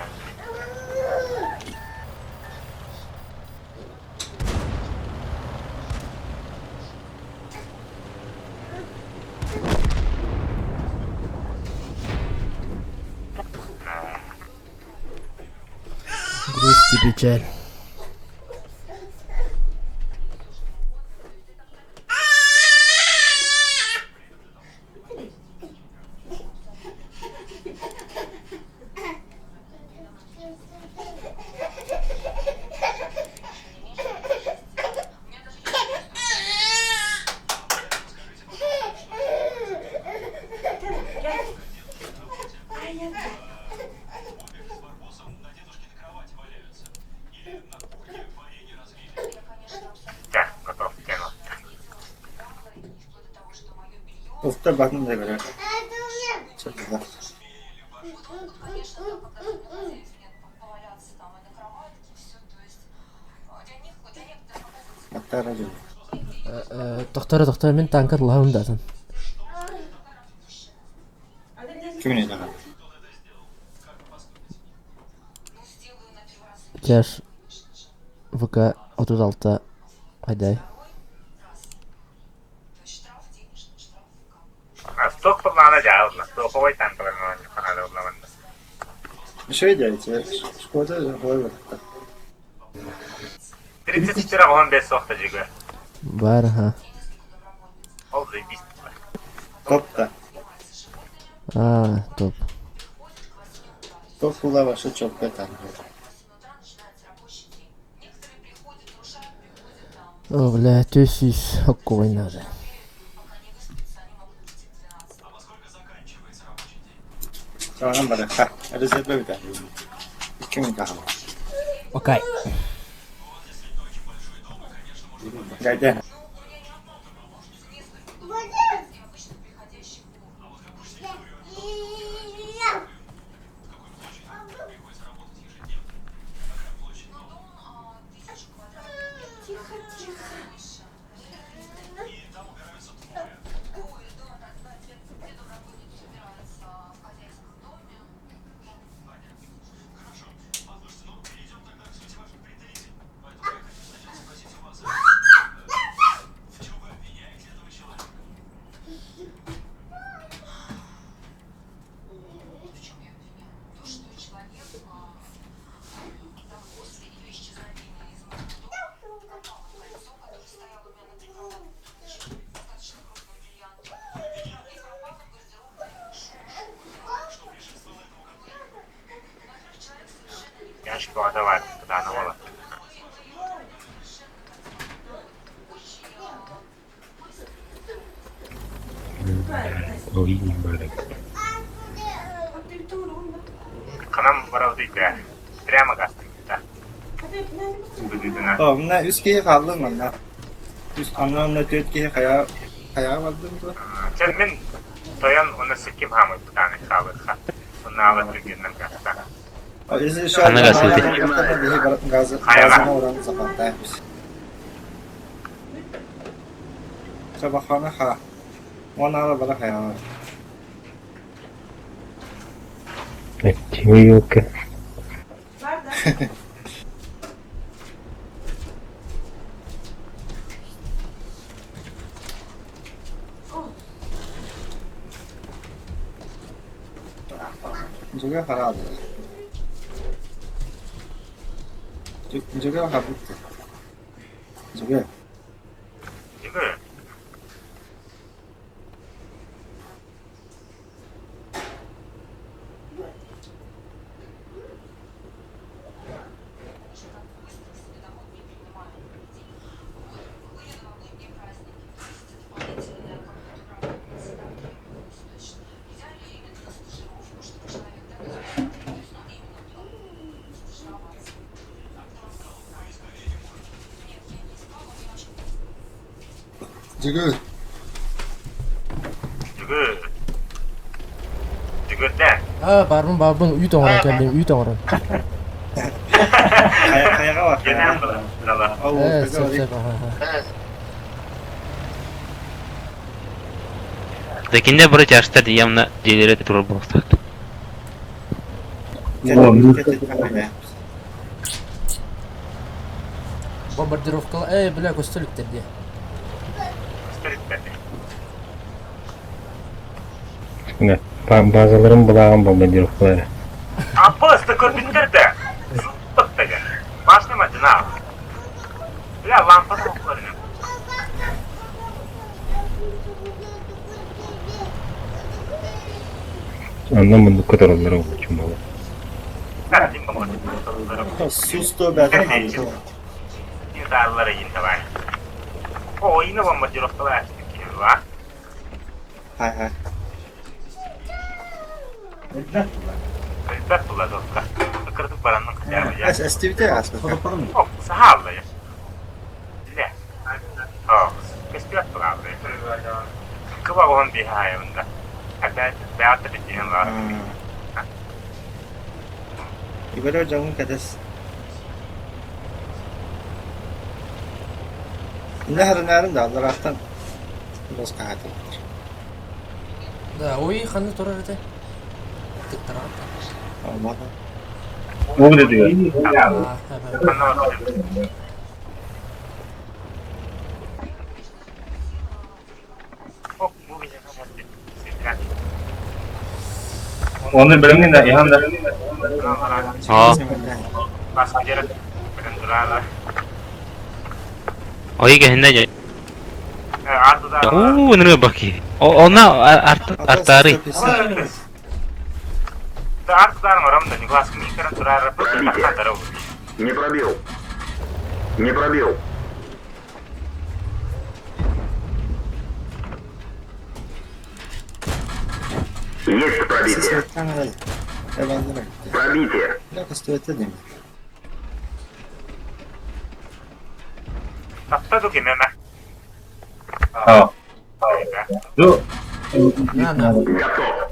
Грусти, печаль. Gel, готов. Gel. Ufta bakın da göre. Çok güzel. Hatta aracı. Тоқтар, мен танкар лауындасын. Kimin izleme? Кеш ВК 36 қайдай. Сток kullanacağız. Stokovay tanklarını kanalda kullanmadı. Şey diyeceğim. Skoda koy bak. 30 lira 15 sokta jigo. Бар, ага. Oldu biz. Top da. Топ. Top kula başı çok beter. О, бля, төсіз оқу ойнады. Sonra bana ha. Rezerve bir tane. 2000 kahve. Okey. Gel. Я ж подавати туди на волос. Ой, барык. Kanam varavdıydı. Прямо gastıydı. Bugüne. Tamam, bunlar 3 kişi kaldı mı lan? Üst anlamda 4 kişi kaya vardı mı? Sen men toyan onu sikim hamı bir tane kalırsa. Bunu alıp bir günden gasta. O yüzden şu Kanı gazete. Gazına oranı zapantaymış. Sabahana ha. Ona da bana kaya var. Чего елка? Nerede? Juga para aldı. Juga habis. Juga. Gibi. Juga. Juga de. Barbun uy to'g'ri ekan, uy to'g'ri. Kayaga bak. Gelen bulan. Lala. Sep. Dekinde biri jarishda deyamna jelere turib bo'lsa. Bombardirovka, bля, ko'stilik dedi. Ne? Bazaların bulağın bombardirovkaları. Просто көрдіңдерді. Зұлттық деген. Машинама жинап. Бля, лампасын көрінем. Anlamadım kadar очень мало. Кәдім болады. Susto bәтін алды. Интарлары енді бай. О, ині бомбардировкалар әштік кейін, ва? Hay. Рецепт болады оққа. Кірдік баранның қытябы, я. Estivite aslında. О, сағалды, я. Ле. О, кеспет бұғалды. Кыва оған бейхай онда. Әбәт, бәяты бітеген var. İbere hocamın kadesi. Ne harınarım da Allah raftan. Biraz kahatı. Da, uy qanday turar edi? Olmadı. Bu ne diyor? Onu bilmeyin de İlhan da. Ha, Başka yere durarlar. oyiga hinda. Ardıda. Nima baki. Ona artari. Ardıdan oramda Николас Микерен durarlar. Не пробил. Не пробил. Есть пробитие. Sesletten Hayvanlara gitti. Пробитие. Ya kastuvete değil mi? Tattadu kinena. اه ذو نعم. Готов.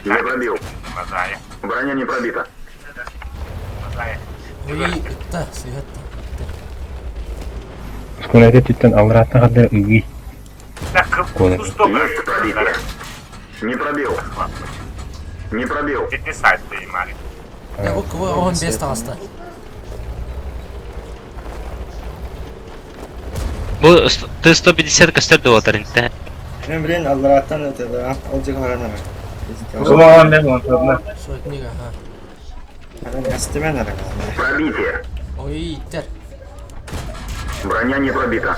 Не пробил. Мазая. Броня не пробита. Мазая. Ой, это, света. Сколько титтен алратна кадar ыгый. Так, Кола. Есть пробитие. Не пробил. Не пробил. 50 принимали. Ya o 15 tağısta. Bu ты 150 кастер деп отыр инде. Benim bilen Allah'tan ötede ha. Olacak harana bak. Ulan ben onu Soytniga ha. Ben kastime nere kaldı? Пробитие. Oy, iter. Броня не пробита.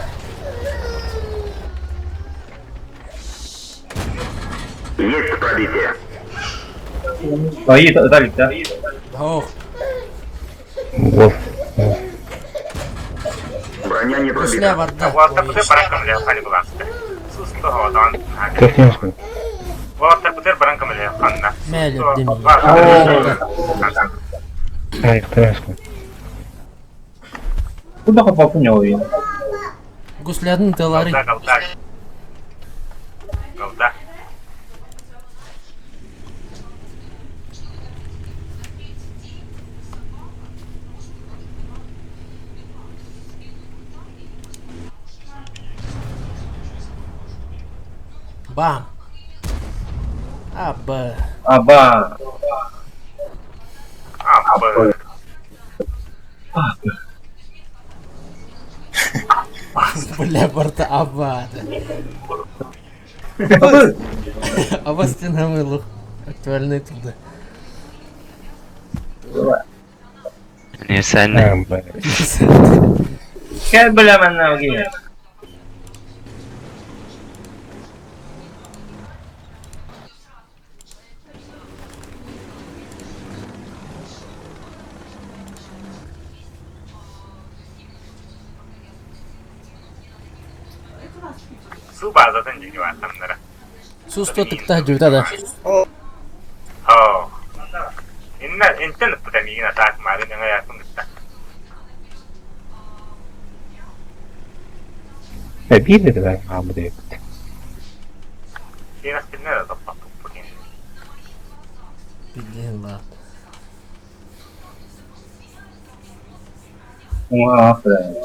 Есть пробитие. Dayı da gitti. Oh, Wolf. Броня не üsle пробита. vardı. Валта Oy, путер баранкамле хани буласты. Сусто хавадан. Технически. Валта путер баранкамле ханна. Mele demi. Hayır, технически. Bu da kapatın ya oyun. Gusladın tığları. Галда. Галда. Bam. Abba. Aba. Абы. Бля, борта абба. Абба стена мылу. Актуальный туда. Ne sen? Tamam, Gel bilemem ne oluyor. Su bazadan geliyor adamlara. Sus tutukta juda da. Oh. Internet putar yine takmadı ne yakınlıkta. bir dedi ben abi de. Yine spinner da patladı bugün. Bildiğin lan. Aferin.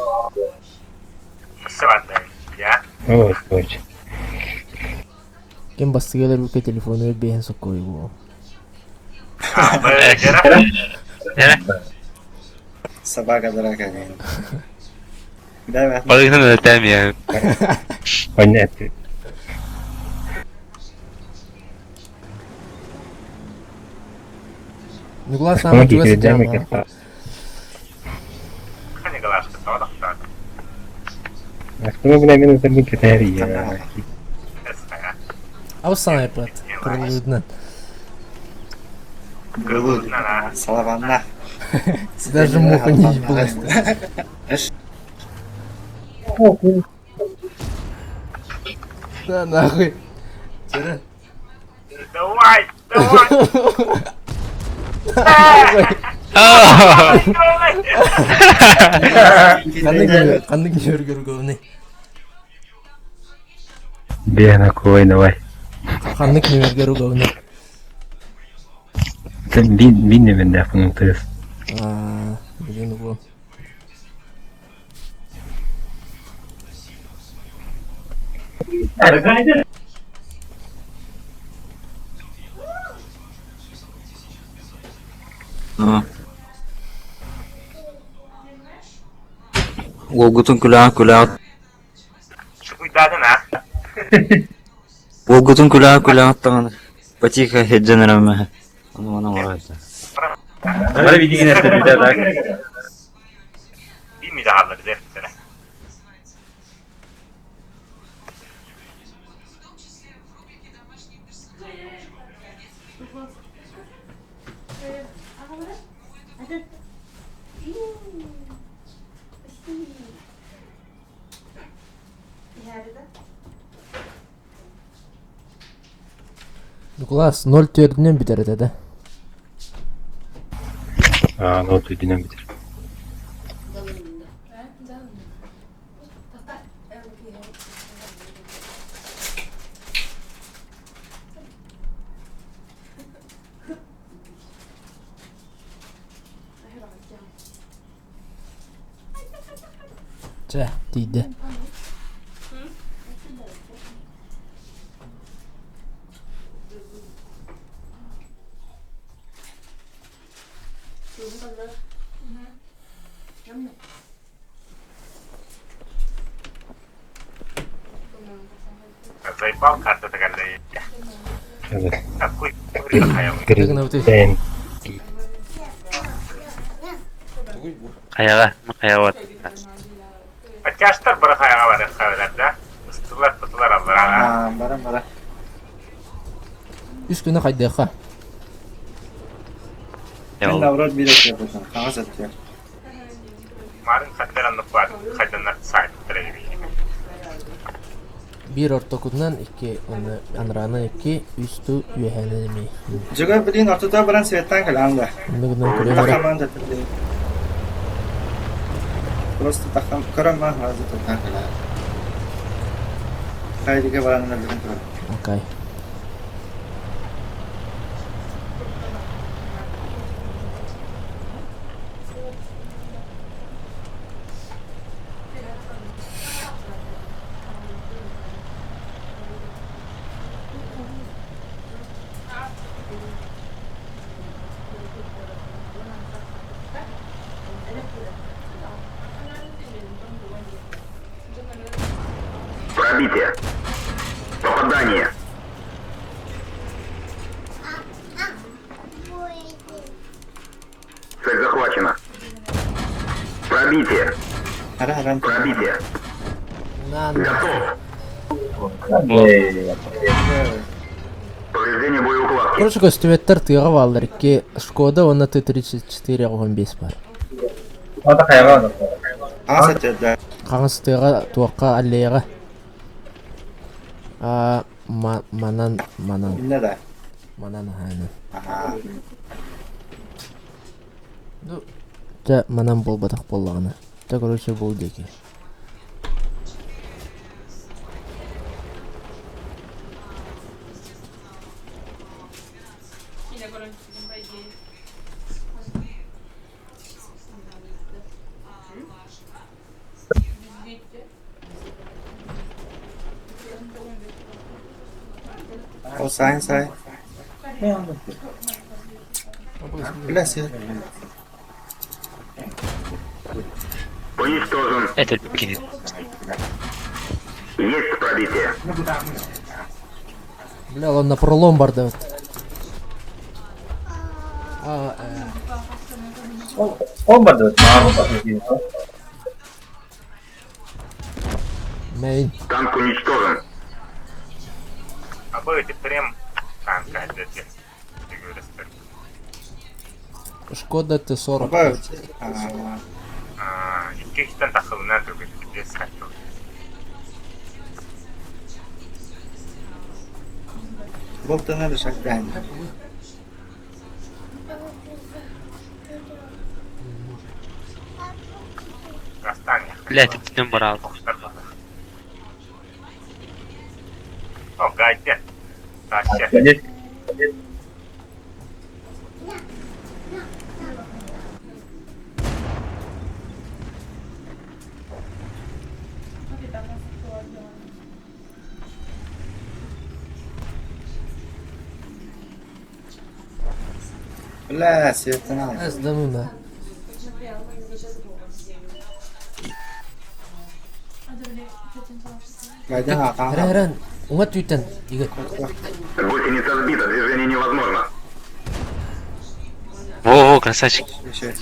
Sıvanda ya. Evet, evet. Kim bastı gelir bu telefonu ve beğen sokuyor bu. Abı gene. Ne? Sabaha kadar akademi. Değil mi? Balıktan ötem ya. Anne etti. Nikola Ona sana juda gideceğim sıcağım mi ha. kesta? Hani galaştı sağda sağda. Aslında bile benim tabii ki teri ya. Eska ya. Av sana yapat. Kırılığından. Kırılığına la. Salavanla. Даже муха не ебалась. Да нахуй. Тире. Давай, давай. Kandı gidiyor görgövne. Бена кой, давай. Kandı gidiyor görgövne. Sen bin de ben de bunun tız. Aaa. Bilin bu. Волгутун күләгә. Şu cuidado na. Волгутун күләгә аттан. Потихо хедженерәме. Аны морайта. Bana bir dinle de bir daha. Bir müdahale zerfere. Николас 0-4'den biter dedi. 아, 너도 니는 믿어. 자, 뒤de. Заебал карта такая. 그래서 Какой хаям. Кыргын өтөй. 땐 Каяга, каябат. Ачаштар бір хаяға бар хаваларда. Ыстылар пытылар аллар. Бара. Үс күнү кайдыка. Мен наврот билет yapacağım. Kanka satıyor. Марын хаттар анық бар. Хайданлар сайт тірегі. Bir ortakutdan 2 onu anrana 2 üstü üyehanemi. Juga bilin ortada baran sevetten kalanda. Bundan koyuyorum. Takaman da tabii. Просто takam karama hazır tutan kalanda. Kaydıga baranlar bilin kalanda. Okey. Пробитие. Попадание. Цель захвачена. Пробитие. Haran. Пробитие. Lan. Готов. 네. Повреждение боеукладки. Короче, көстүбеттер тыйга балдыр. 2 Шкода, оны Т-34 15 бар. Ата каяга. Kanka satıyor da. Каңыз тыйга туакка аллеяга. Манан. Binle de. Манан ханы. Aha. Та манан болбатак боллагына. Та короче бул деки. O say. Bilesi. Уничтожен. Это кинет. Есть пробитие. Бля, он на пролом бар да. Olmadı. Mağlup. Мейн. Танк уничтожен. А будет прям танка отдать. Шкода Т-40. Baba. İki kişiden takılına dövüldü. Bir saçma. Boltana da şak yani. Растание. Блять, это не брал. О, гайде. Тащи. Здесь. Bля, sevetten al. Az da mı? Gaydın ha kanka. Herен. Ona tüyten. Yiğit. Гусеница сбита, движение невозможно. Во, красавчик. Bir şey.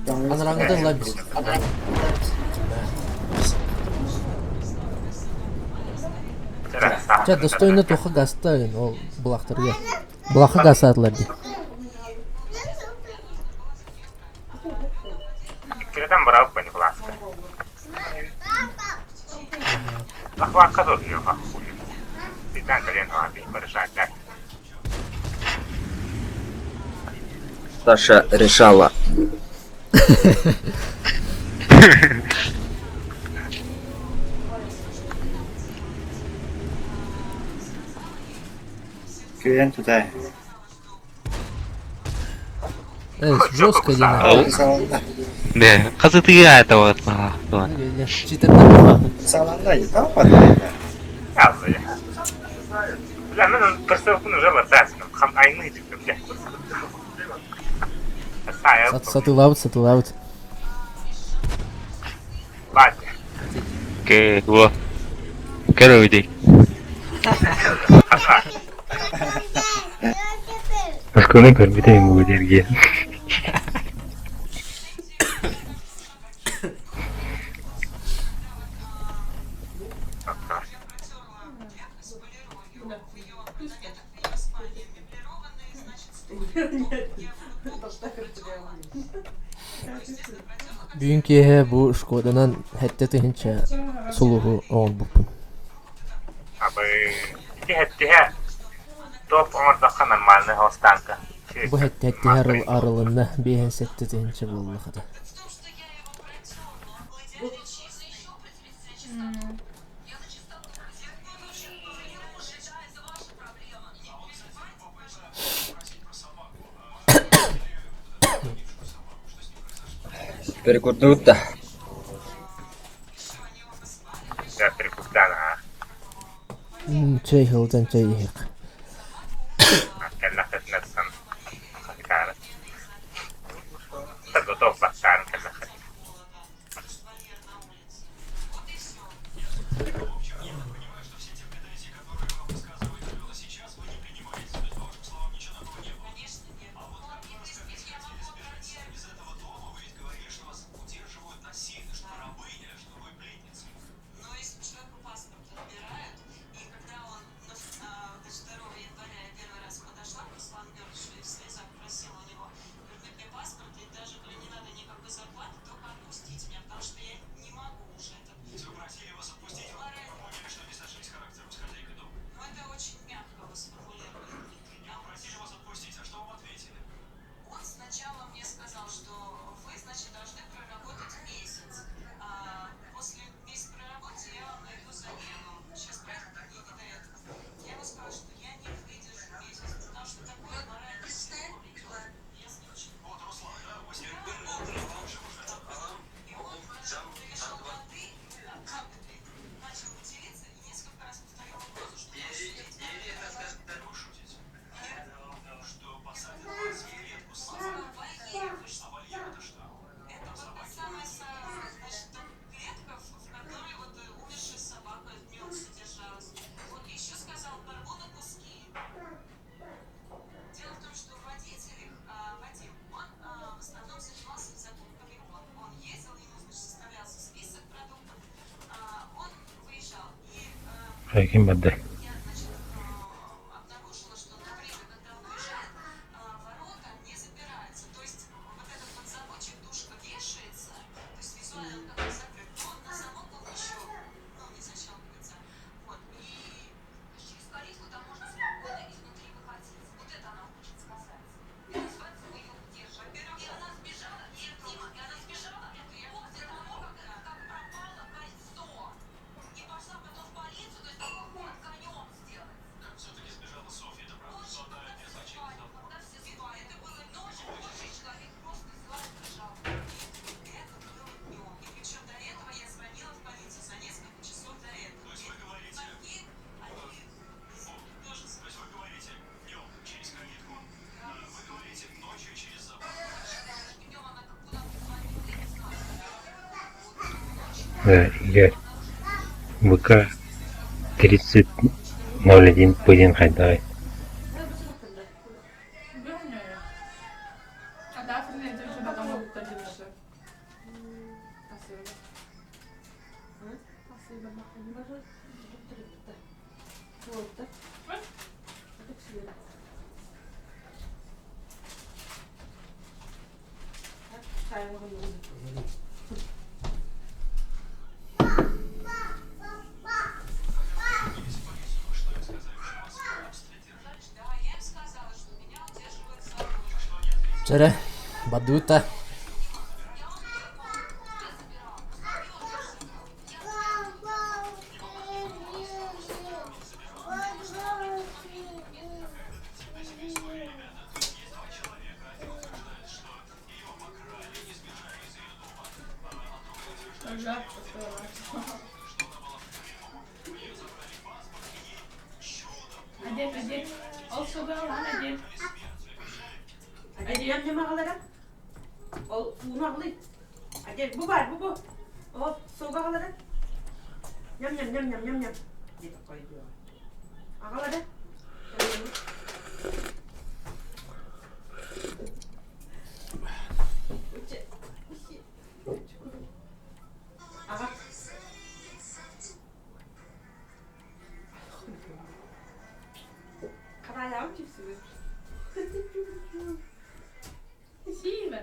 Anrangıdan lan biz. Ча, достойно тоха гаста, ол булактарга. Булакка газ атылар ди. Кирдан брал по не власка. Лахвака тоже ее хахули. Ты там колен ваби, порешать так. Саша решала. Клиент туда. Жестко Дина. Ау. Да, казытыга это вот. Читерна. Саланда yapmadı. Yazdı ya. Ulan ben kırsıvkını жаба тасным. Хам айны çıktım ya. Sayı. Сатылаут. Батя. Окей, вот. Короче. Askını görmedeyim bu dergiye. Bugünkü bu Şkodadan hette tehinçe suluğu oğul bupun. Abi. Dihe. Top orada kanalmanı hostanka. Bu hette her aralığında bir hensette tehinçe bulunmakta. Перекурнута. Ya perikutana. Çay hıldan çay yık. Kalla kısmetsen. Kakitara. Tago top baktan kalla kısmet. Каким бадда? Игорь. ВК 30.01 Пылин Хайдай. Çere, baduta. Hadi. Al soba lan hadi. Hadi yam yam ağlara. Al bunu ağlayın. Hadi bu var bu. Al soba ağlara. Yam. Hadi koy diyor. Ağlara. Aha. Caralho, onde isso? Em cima.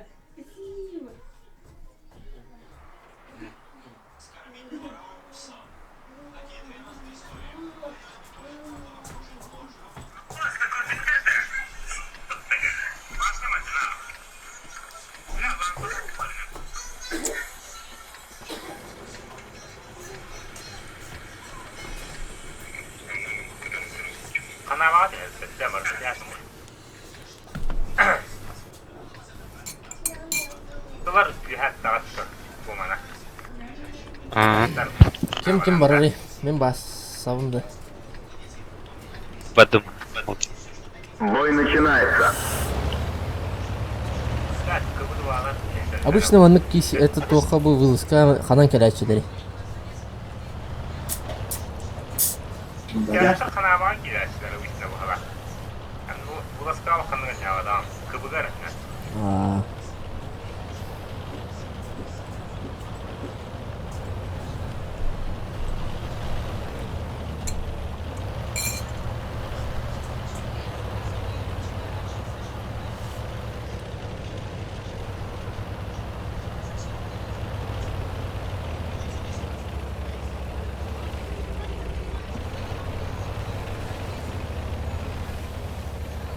Kanava da sistemar biliyorsun. Duvar lihat tavat bu mana. Kim barari? Men bas savundu. Badum. Бой начинается. Gel kıvır bağlar. Обычно ваннык киси это тоха бы вылазка ханан келячидери. Gerçekten kanava girerler o işte bu hava. Yani bu baskal kanına cevabdan kıvıgar ne? А,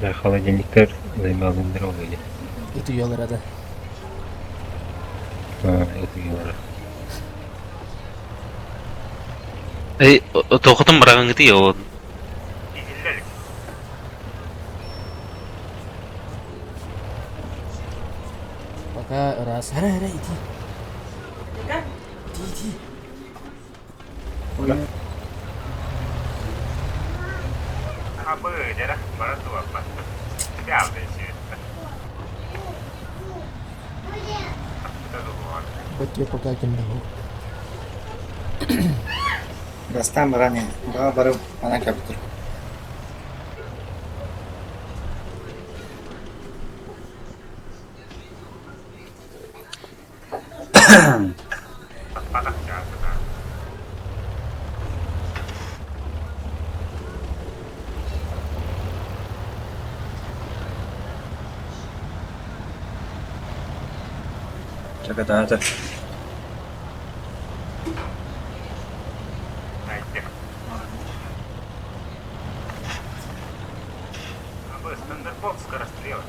Да, холодильниктер займалдыңдар ол еді. itu yollara da. Өтігелері. To'xtam bırakın gidiyor o. İzledik. Пока раз. Ара, иди. Как? Иди. Ha böyle de bana duvar bak. Bir aldı şey. Баке пока кендагу. Растам баране. Бага барып ана каптыр. Patak çağırdı. Чакатаата. Haydi. Bu standart box karıştırıyor.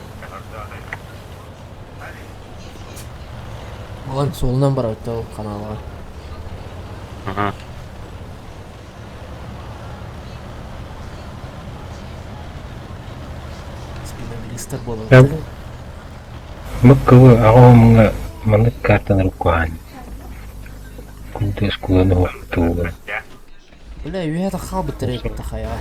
Маған солынан бар өтті ол каналға. Aha. Спидометр болып. Мыккывы ағуымыңа маңыз картаны рукуан. Күнтес куланы оқытуы. Бля, үйәді қал бітірек тақайға.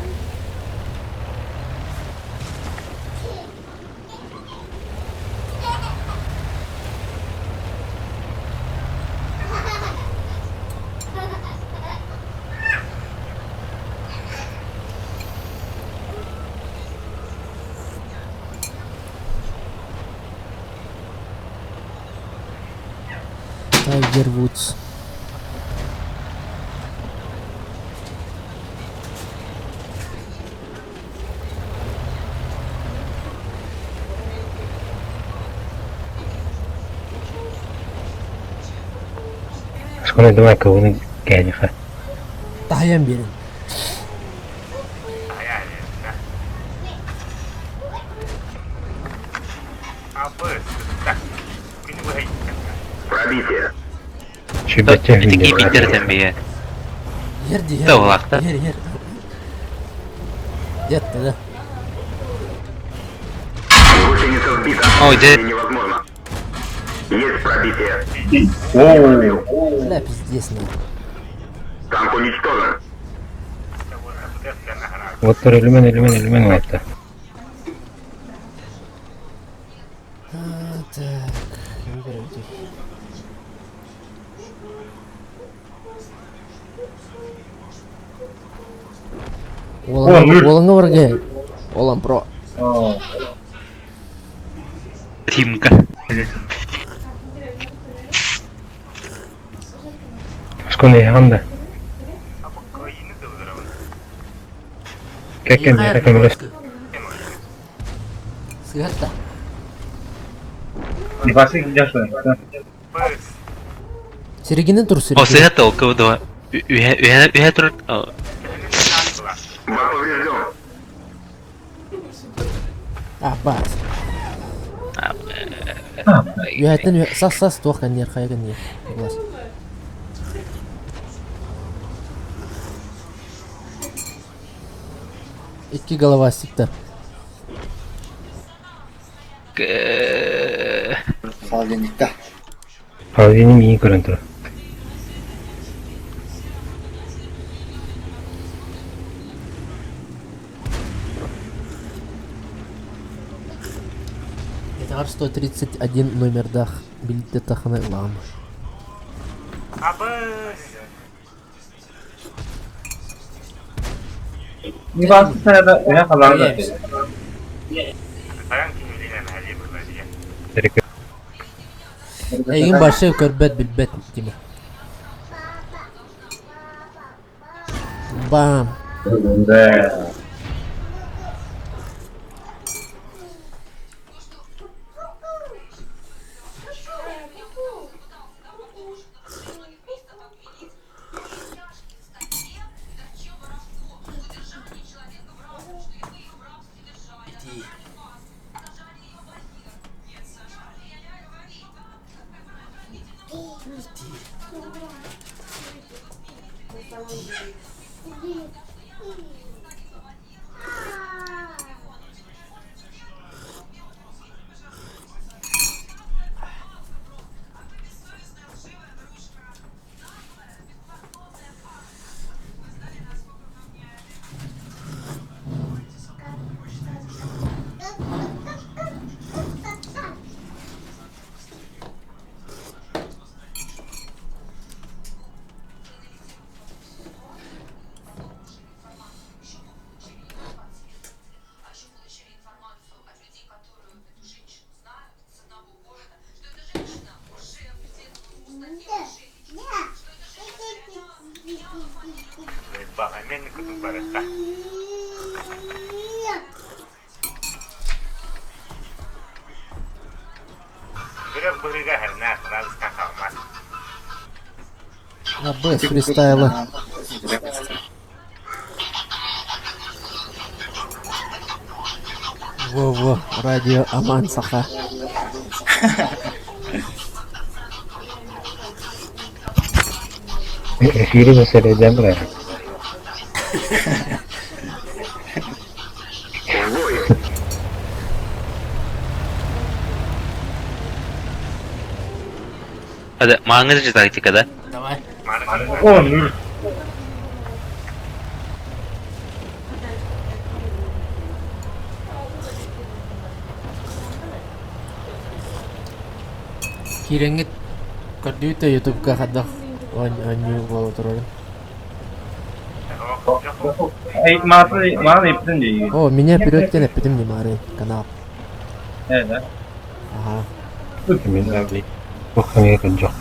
Tiger Woods. Скоро давай кого-нибудь гәнеха. Dayan берin. Абы, так, күні бұғай. Пробитие. Шибача Тики хилли. битерден бие. Ерді, Да, олақта. Ер. Детті, да. Гусеница сбита. Ой, да. Невозможно. Есть пробитие. Оoo. Бля, пиздец, ну. Танк уничтожен. Вот элемен лапта. Так, не берем тут. Олыңа бірге. Олам про. Тимка. Сколько еханда? Көйіні дұлдырауын. Каким лес? Сыгатта. Не пошли, где что? Быз, Серегинен тур, О, Серегинен. сыгат ол көвдө. Үе тур. Бак поврежден. А, бас. Үәттен сас туаққан нер, қайған нер. Глаз. Икки голова сикті. Холодильникта. Холодильник iyi көрінді. Этағар 131 номердақ билетті тақына ұлағым. абыз. Не пошли, да, я халал. Саян күйілден әлі бұлады. Егін башы көрбет білбет деме. Бам. Да. Бағамен күтім барыққа. Бірек бұғыға әріне разысқан қалмас. Абыз фристайлы. Во, радио аман саха. Эфири мәселеден бұрай. Hadi mangırcı taktikada. О, ну. Киреңгет көрдүйті ютубка қадақ аню болу тұрарын. Эй, мало ипten de. О, меня перейден әппедім не мары канал. Evet. Ага. Мен абли. Оққан екен жоқ.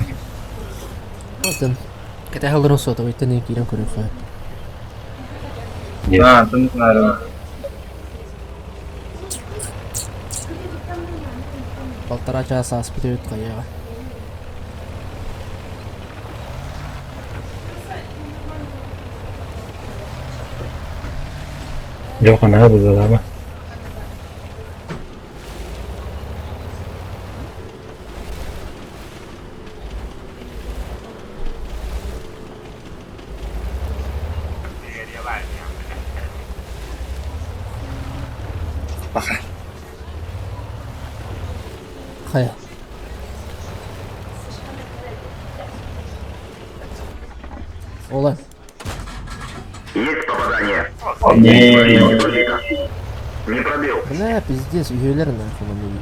Отын. Кәті қалдырын соты, өйттен ең кирен көрін қой. Ha, tanıtlar. Полтора часа аспыт өйт қайыға. Жоқ, ана бұл adamı. Баха. Хая. Ола. Есть попадание. Не. Пробито. Не пробил. Бля, пиздец, üyeler нахуй мені.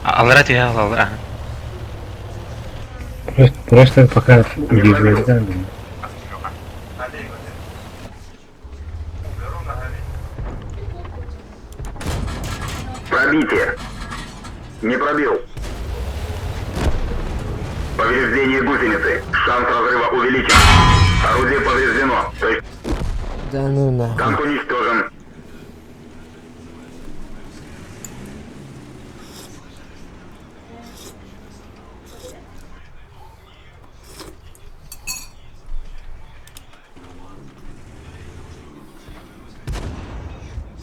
Алрат я алра. Просто пока вижу, да, блин. Пробитие. Не пробил. Повреждение гусеницы. Шанс разрыва увеличен. Орудие повреждено. То есть Да ну нахуй. танк уничтожен.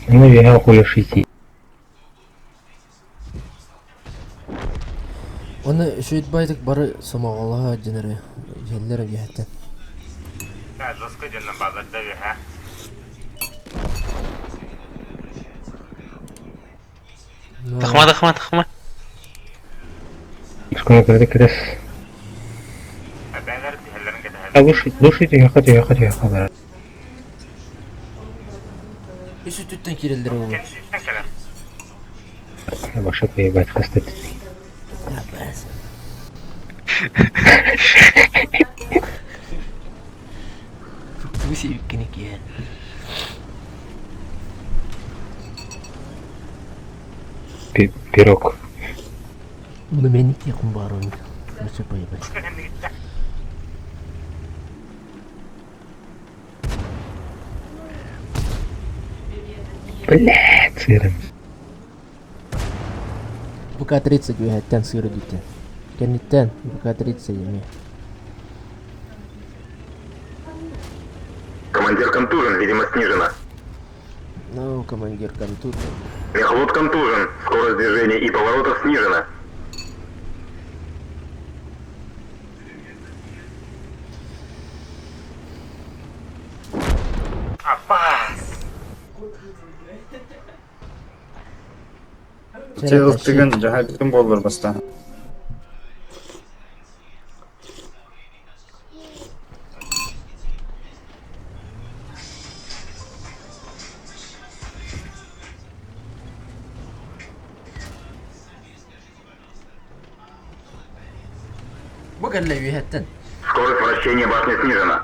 Ну, я хуя 6. Оны шөйтбайдык бары самоғалаға денері. Желлер әгәттен. Да, жестко денно базарда веха. Тахма. Сколько когда крес? Бәңгәр тиһәлләрен китә. Луши, тихо, брат. Үсі түттен керелдері ол. Кенситтен келем. Я башы поебать, хастет. Я бәз. Үсі үккенек е. Пирог. Bunu ben ilk yakın var onu. Nasıl paylaşım? Кенемди китте. Блядь, сырым. БК-30 gühetten sığırı gitti. Kenditten БК-30 yemeği. Командир контужен, видимо, снижена. Ну, командир контур. Мехвод контужен. Скорость движения и поворотов снижена. Апас. Теғыз деген жахаттың болыр баста. Bu galle gühetten. Скорость вращения башни снижена.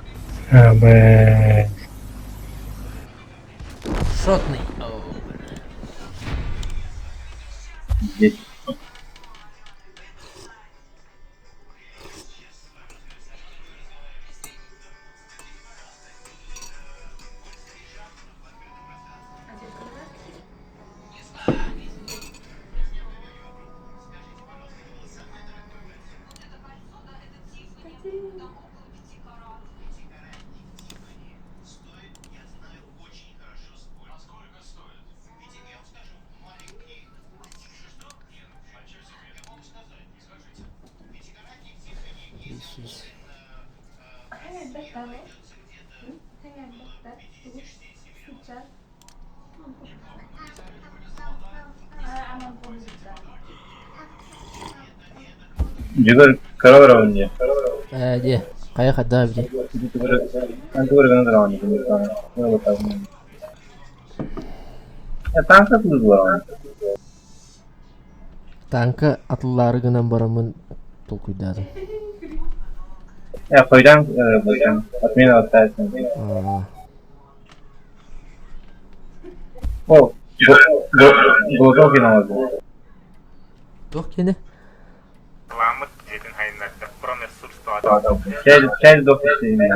Блядь. Шотный. Jigar karar avunca. Hadi. Kaya kadar bir. Antu bergana rawan itu. Ya betul. Ya tangkap dulu lawan. Tanka atlıları gınan baramın tokuydadım. Ya koydan koydan. Atmayın atarsın. Oh. Go final. Tok yine. Ламыт жетин хайнарда промерсурство адам. Чай до пустыни.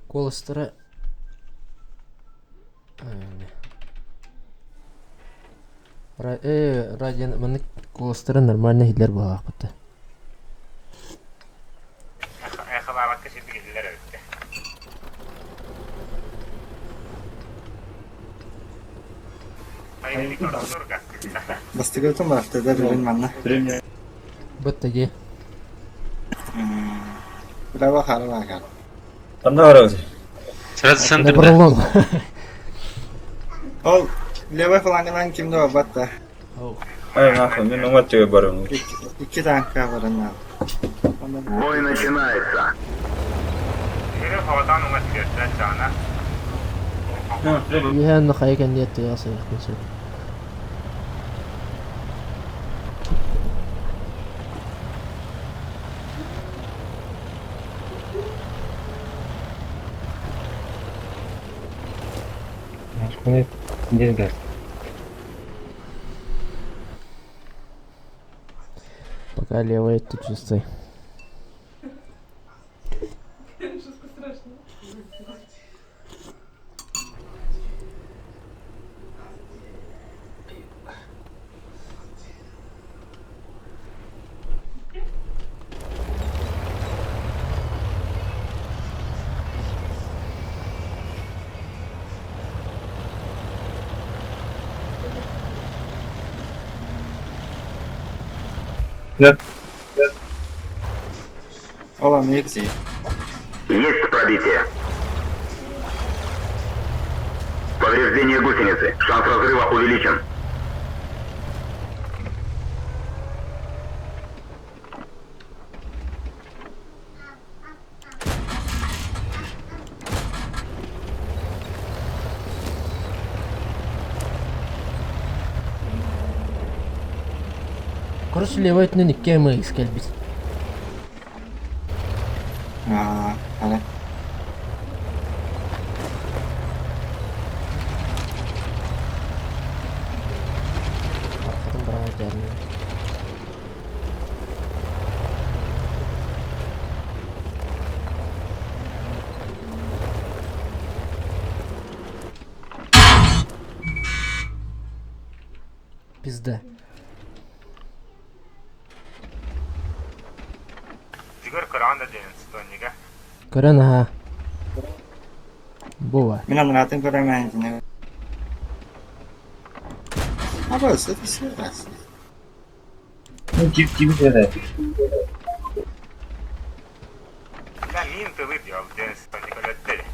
Колостары. Радио мені колостары нормально хидлер болақ бұтты. Эхалабакка шидди келдилер өтті. Егелік ордурга. Бастыгытым бақты да білін манна. Бөттеге. Бұлаға қары бағар. Қанда қарауыз? Сразу сындырды. Бұрылын. Ол левой флангынан кімді бар батта? Ай, нахуй, мен оңат жөге барым. İki tanka var onlar. Бой начинается. Егелік хавадан оңа тігерді жана. Yihen xaygan niyetli yasa yaxın söz. Машкуны дезгаз. Пока левая тут чистой. Olan eksi. Есть пробитие. Повреждение гусеницы. Шанс разрыва увеличен. Короче, левая это не кем и скальбит. Hala. Arkadan brava gelmiyor. Пизда. Зигар кыран да денен стонига. Көрен ha. Boa. Мен анратын көрәмән жіне. Аба, сөт ісі рас. Кип жеді. Да, мин ты выпьел денен стонига леттели.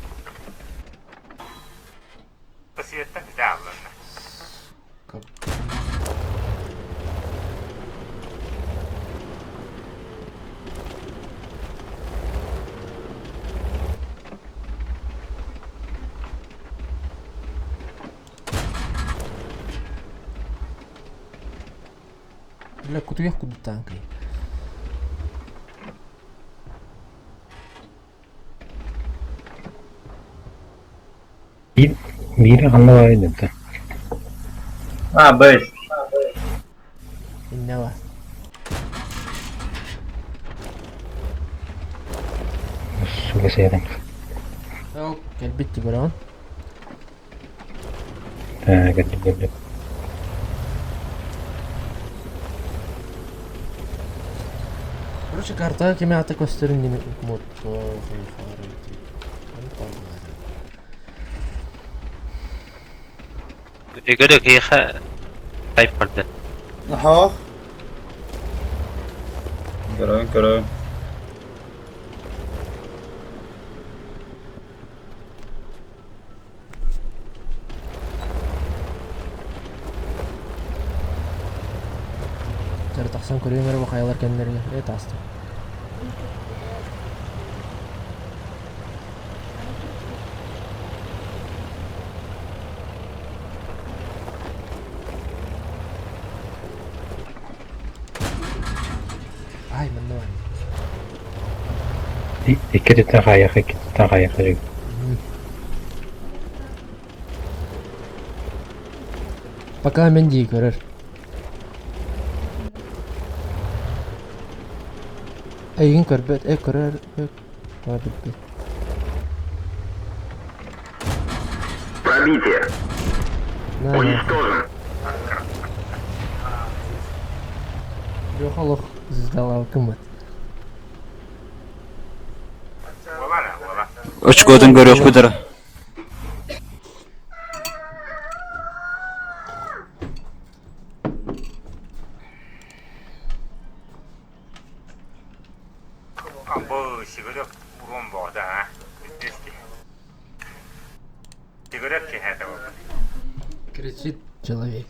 Посвета взявлена. Бля, куда я куда танкой? Biri anlamaydı da. Ha, base. Ne var? Suga seyredin. Yok, gel bitti buran. Geldi. Короче, карта кеме атак өстерін неме мод. يقولك هي خايف فرد. Aha. Görün. Жары тақсан көреймер бұл қаялар кәндерге. Тасты. Ай, мында бар. İki de kayak. Пока мен дей көрер. Эйгін көрбет, көрер. Бітті. Пробитие. Уничтожен. Жоқ алох здала кымет. Вола. Очкодан görüyor bu tara. Говорят, что это вот. Кричит человек.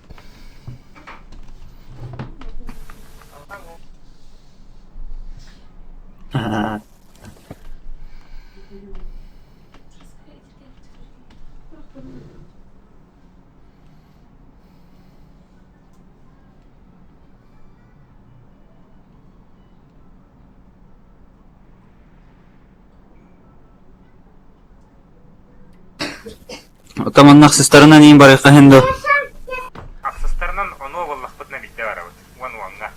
Командных со стороны не барыха хенду. А со стороны он овал лохпотна битте бар вот. Вон-вонга.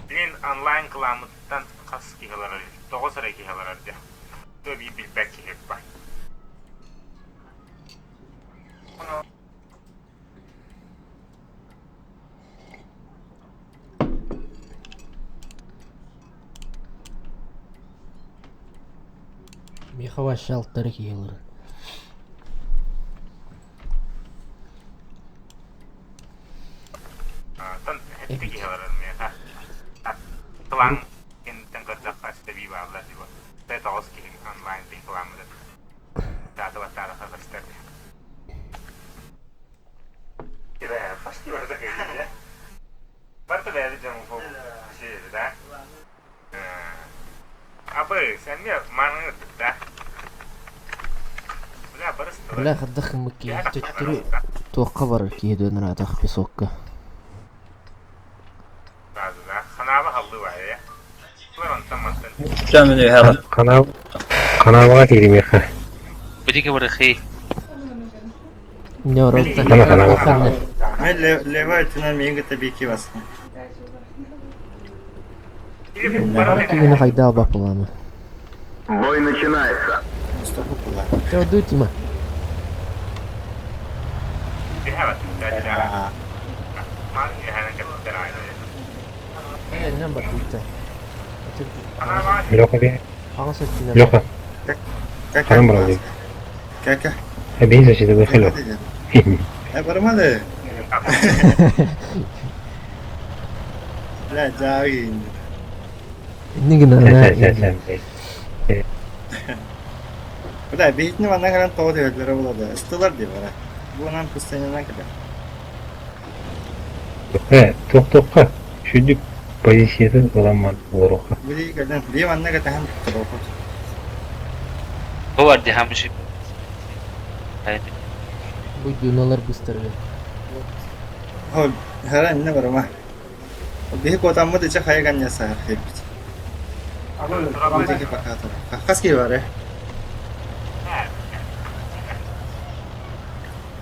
Блин, онлайн кыламыттан кас кигалар. 9 ара кигалар да. То би билбек килеп бар. Михава шалтары киелер. Тан хеппи кигалар меха. План ин тангат хаста би бабла диво. Тета оски онлайн би кыламыт. Тата ватара хазырстар. Кира фасти варда кайда. Барта бәді жаму фу шейді да. Абы, сен не маңын өттік да. Бля, барысты. Бля, хаддах мыки. Төттүрү тоққа барыр киеден радах песокка. Разы да. Ханабы халды бар я. Бұлар онтан мастын. Жамиле хала. Канавага тигримеха. بديك برخي Не оралта. Хана. Мен левайтынан мен гыта беки басым. Кигени хайда албап буламы. Бой начинается. Стопу кула. Жауду тима. Бихават, да. Маңын ехәнен кәттер айды. Ням бар бутта. Ханабы Лёха бе. Аңса тина. Лёха. Как Канам брали. Как? Бейза шиде бехело. Бармады. Бля, жагин. Нигна на. Бля, бейтни ванна каран тоғы тегелері болады. Истылар деп бара. Бұнан пустынынан кәді. Тоқ-тоққа. Шүдік позициясы оламан олароқа. Бұлі кәден. Бей ванна кәтәхін тұр оқыт. هو دي همشي Bu dunalar gösteriyor. Хол, herhalde ne var ama. Bir kotamı da çak haygan ya sahip hep. Bu tek pakat. Kas ki var ya.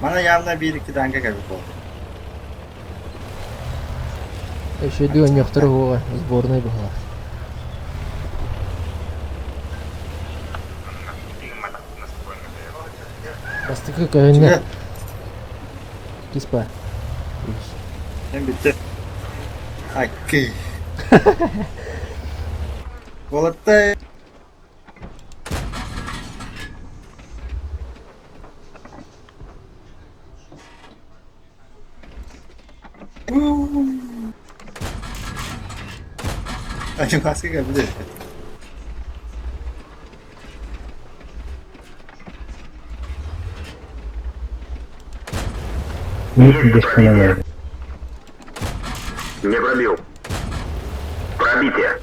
Bana yanına bir iki tane gibi oldu. Еще дио некоторого сборной была. Бастыкы кöyüne. Киспа. Hem bitti. Hakkı. Volatta. Acı maske geldi. Здесь понимаю. Не пробил. Пробитие.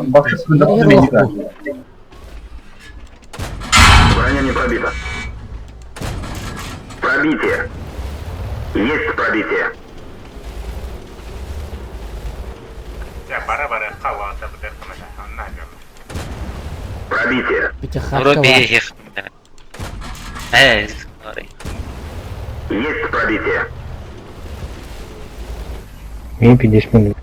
Bak şu sıkıntı beni kaldı. Броня не пробита. Пробитие. Есть пробитие. Ya bara kalan da bu dertme de. Ondan görme. Пробитие. Пятихатка وربي var. هيك ايه سوري Есть пробитие. Мен 50 минут.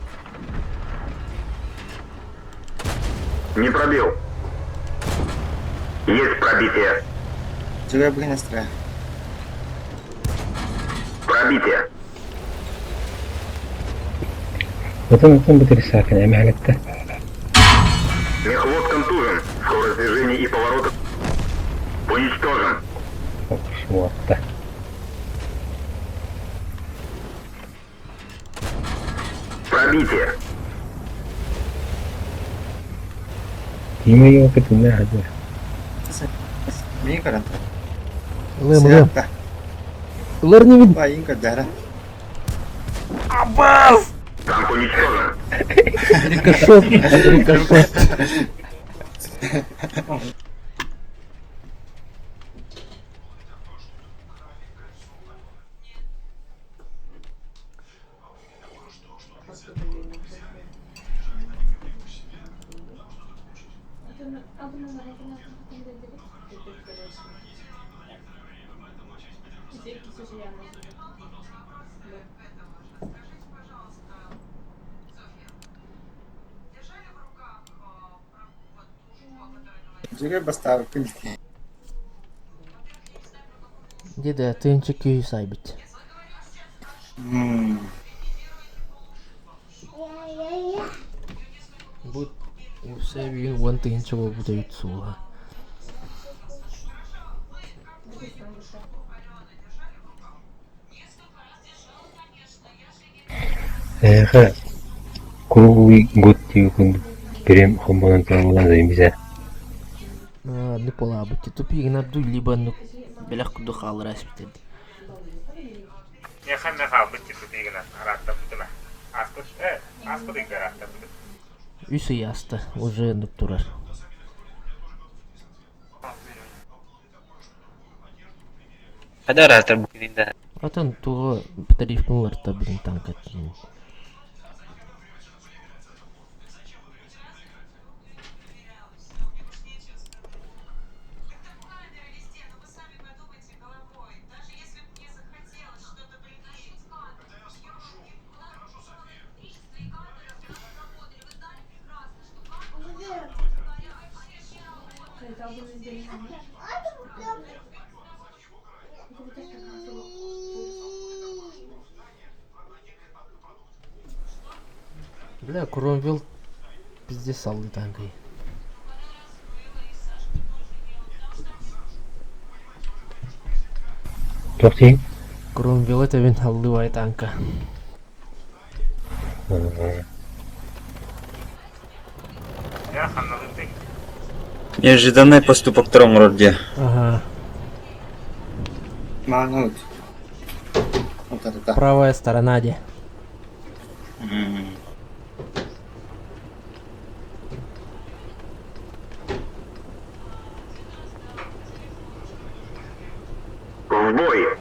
Не пробил. Есть пробитие. Juga begini setelah. Пробитие. Потом потрясака, я мягко. Мехвод контужен. Скорость движения и поворотов уничтожен. Вот так. Пробитие. Тимей опыт не хадя. Мин каран. Ылым. Сиапта. Ылар не вин. Байин кадара. Танк уничтожен. Рикошет. Juga бастав пилки. Деда, тынчы күй сайбит. Бут усе вин вон тынчы болбут өйт сууга. Ха. Круглый год тиюкун берем хомбонан таңылан займбизе. Не полабыт. Тупи набду либо ну белах куду хал распитед. Я ханна хал битти тутигна аратта бутма. Аскут играратта бут. Үсі ясты, уже нуктурар. Hada rastır bu gidinde. Атын туға тарифнулар та білін танк аттын. Бля, Кромвелл пиздец салды танкой. Тохти. Кромвелл это вин халдывай танка. Я ханна лутик. Неожиданный поступок в втором роде. Ага. Манут. Вот это. Правая сторона де. В бой.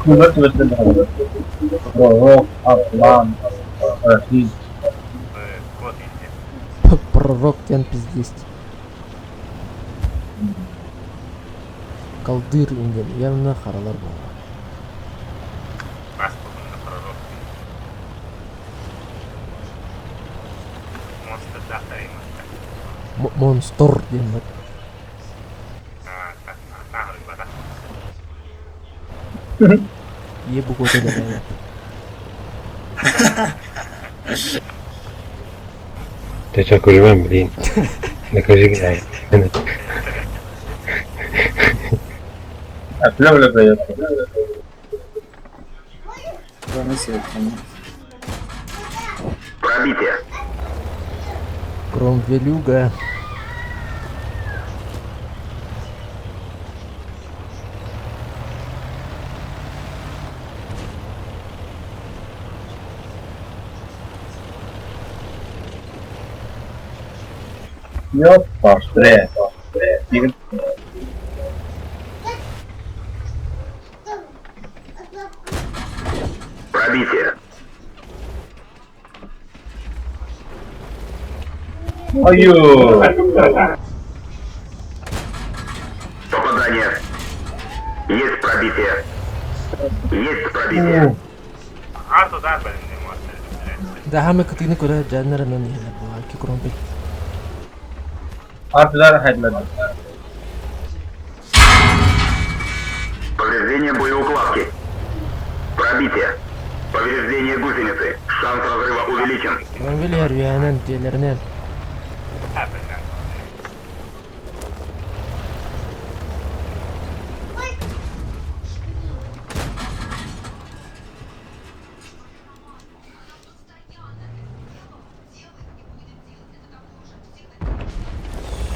Kuvvet üretimi. Prorok, Atlan, Рахим. Вот инде. Пророк тян пиздец. Калдыр инген, явно харалар бол. Паспортный пророк. Монстр дахтари монстр. Монстр демек. Нахуй бада. Ебу коте да. Ты чё, кужевам, блин. Накажи гнай. Öyle böyle. Кроме сетки. Пробитие. Кромвелюга. Yok, başlıyor. Bir Пробитие. ayı. Попадание. Есть пробитие. Есть пробитие. А туда, блин, не монстр. Да хаме катini кора жаннара нани bu ki Кромвелл. Artılar hedledi. Повреждение боеукладки. Пробитие. Повреждение гусеницы. Шанс разрыва увеличен. Кромвелл yer rüyanen diğerlerinden. Ha ben.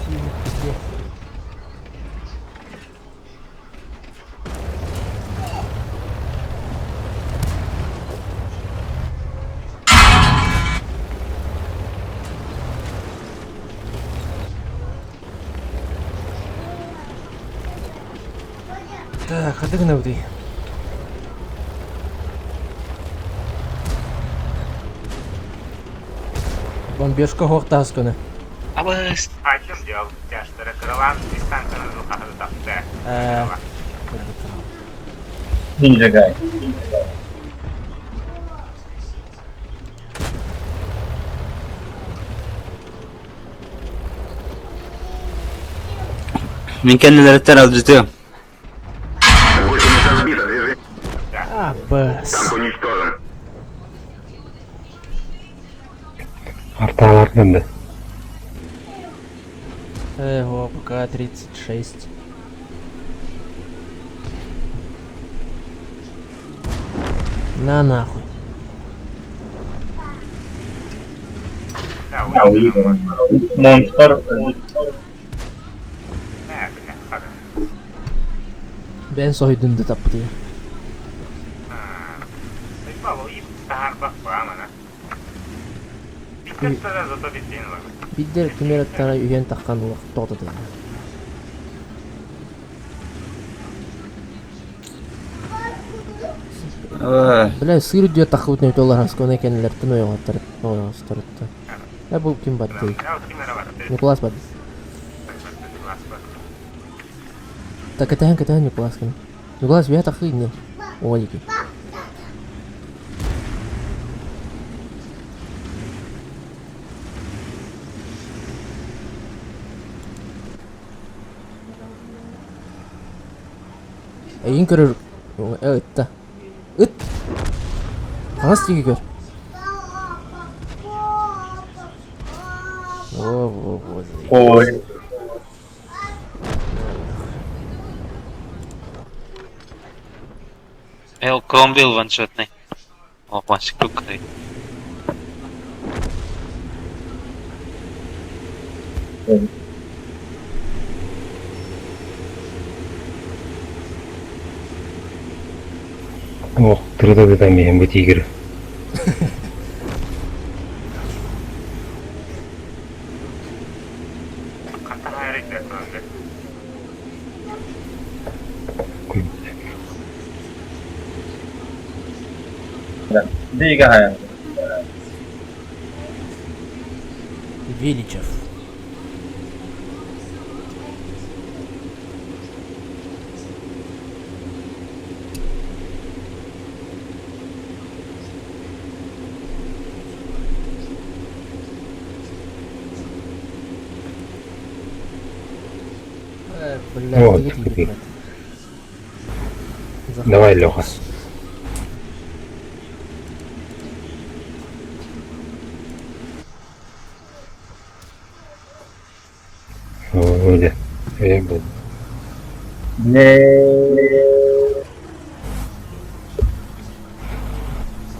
противник везде. Так, ходи на води. Бомбежка гортаскана. Абас. А в чем дело? У тебя что, рекордован дистанция на звуках это так, да. Ninja guy. Min kendileri terörist. Гусеница сбита, движение. Абас. Танк уничтожен. Арталар döndü. Ого, ПК-36. На нахуй. Да, Ya uyuyorum. Monster. бля, хага. Ben soydum da taptı. Ты Павел, и тарба фамана. Диккатта да зато битин var. Биддер кемераттара үйен таккан уақыт тоқтады. Бля, сыр диyor takıp ne diyorlar haskone kendiler tüm oynattırıp oynattırıp. Ya bu kim battı? Я вот Кимера var. Николас battı. Так катахан Николас kan. Николас я takı ne? Олики. Eyin körür. Evet da. It. Kangas tiki kör. Oo. Ой. Evo, kombil ваншотный. Опа, шкрукай. Ох, тырды да мен bu тигр. Каттага әрекет етті. Дига hayal. Величев. Бля, Вот, тыгы смотри. тигр. Давай, Леха. Öyle. Öyle bu. Ne?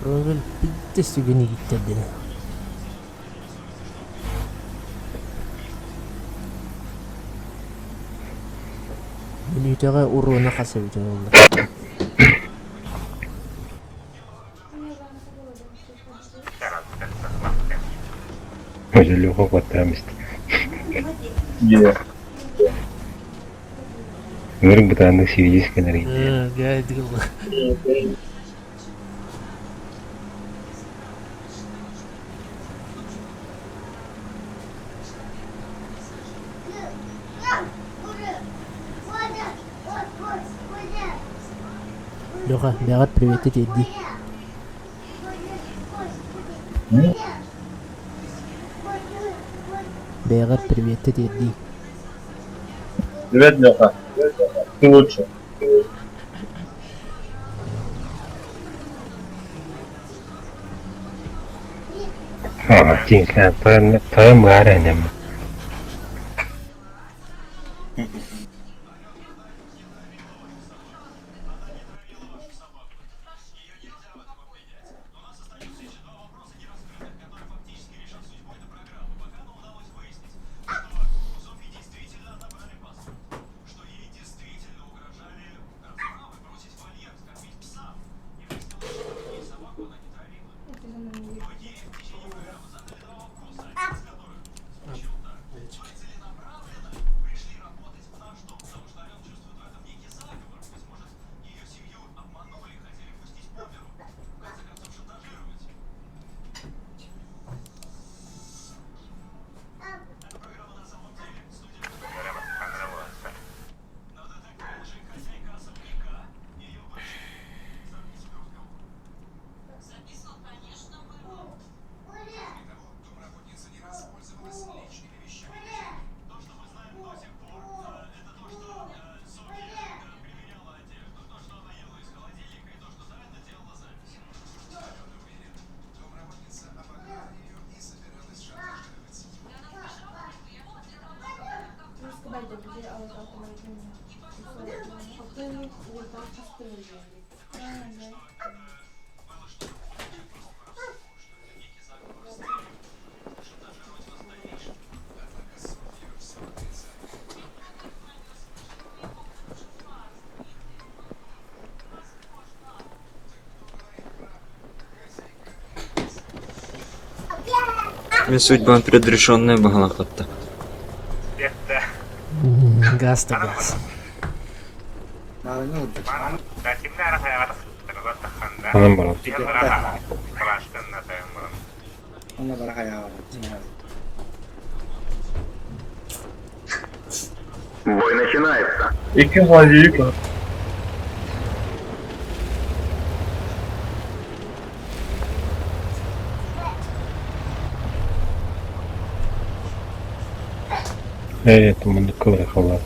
Кровель пиздец не гиттерди. Лютера урона хасып жүрөм. Öyle Lеха kotarmış. Где? Говорим, будто она физическая энергия. Гадил. Леха, бягат привет иди. Бягат привет иди. Привет, Леха. Ты лучше.จริงครับเพิ่มมืออะไรเนี่ย Мен судьбам предрешенная бағана қатты. Бетте. Газ та газ. Narını oldu. Mana takimler hayata sıkıntı takhanda. Anam bana. Yanlara kalaştığında dayanmam. Ona bara kaya var. Бой начинается. 2 hali yük var. Evet, bunu kıvır falan.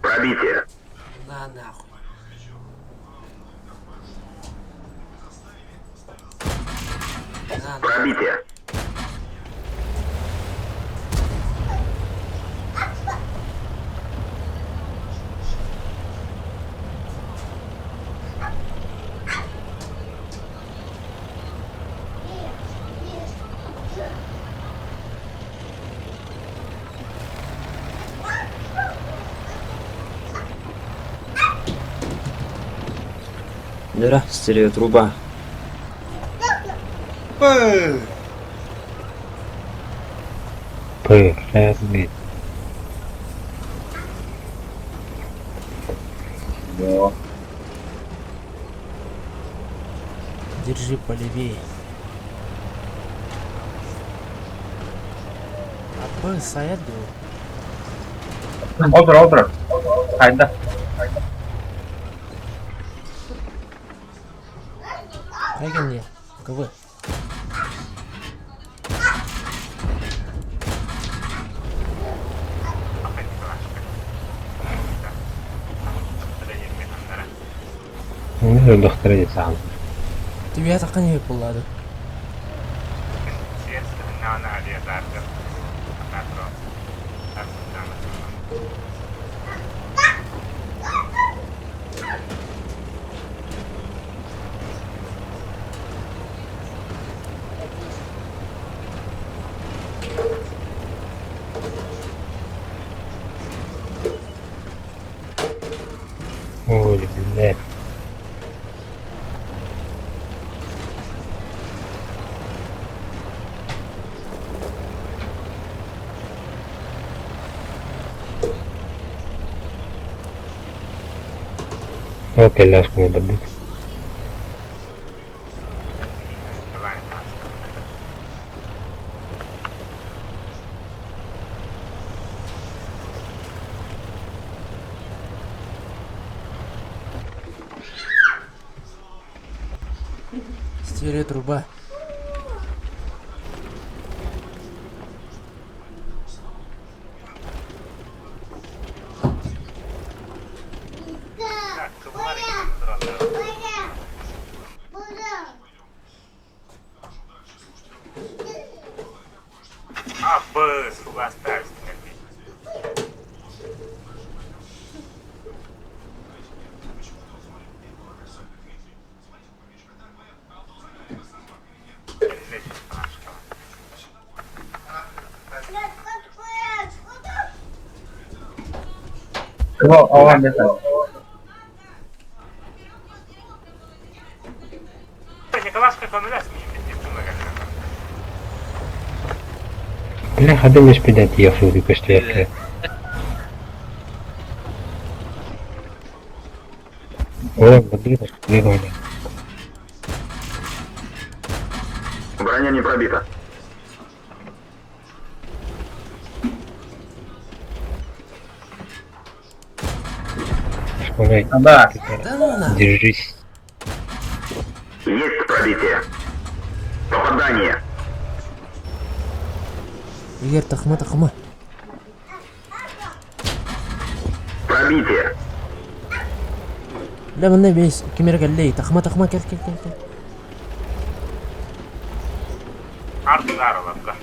Пробитие. На нахуй. На нахуй. Пробитие. Лера, стереотруба. Pır, evet. Держи полевее. Абы саят diyor. Otur. Hayda. Дай ко мне. КВ. Ne doktora gitsen. Тебе такан еп болады. Ой, блядь. Окей, ляжку не добыть. Стереотруба. Абы, суга оставить. Kıva alan yeter. Николашка понуля с ним, безумно Бля, хады меш пидать ехал, выпустили. О, подвигай, двигай. Броня не пробита. Шпагай. Да. Да ну на. Держись. Есть пробитие. Попадание. Егер тахма. Пробитие. لا من بيس كاميرا قال لي تخما كل Zarolapka.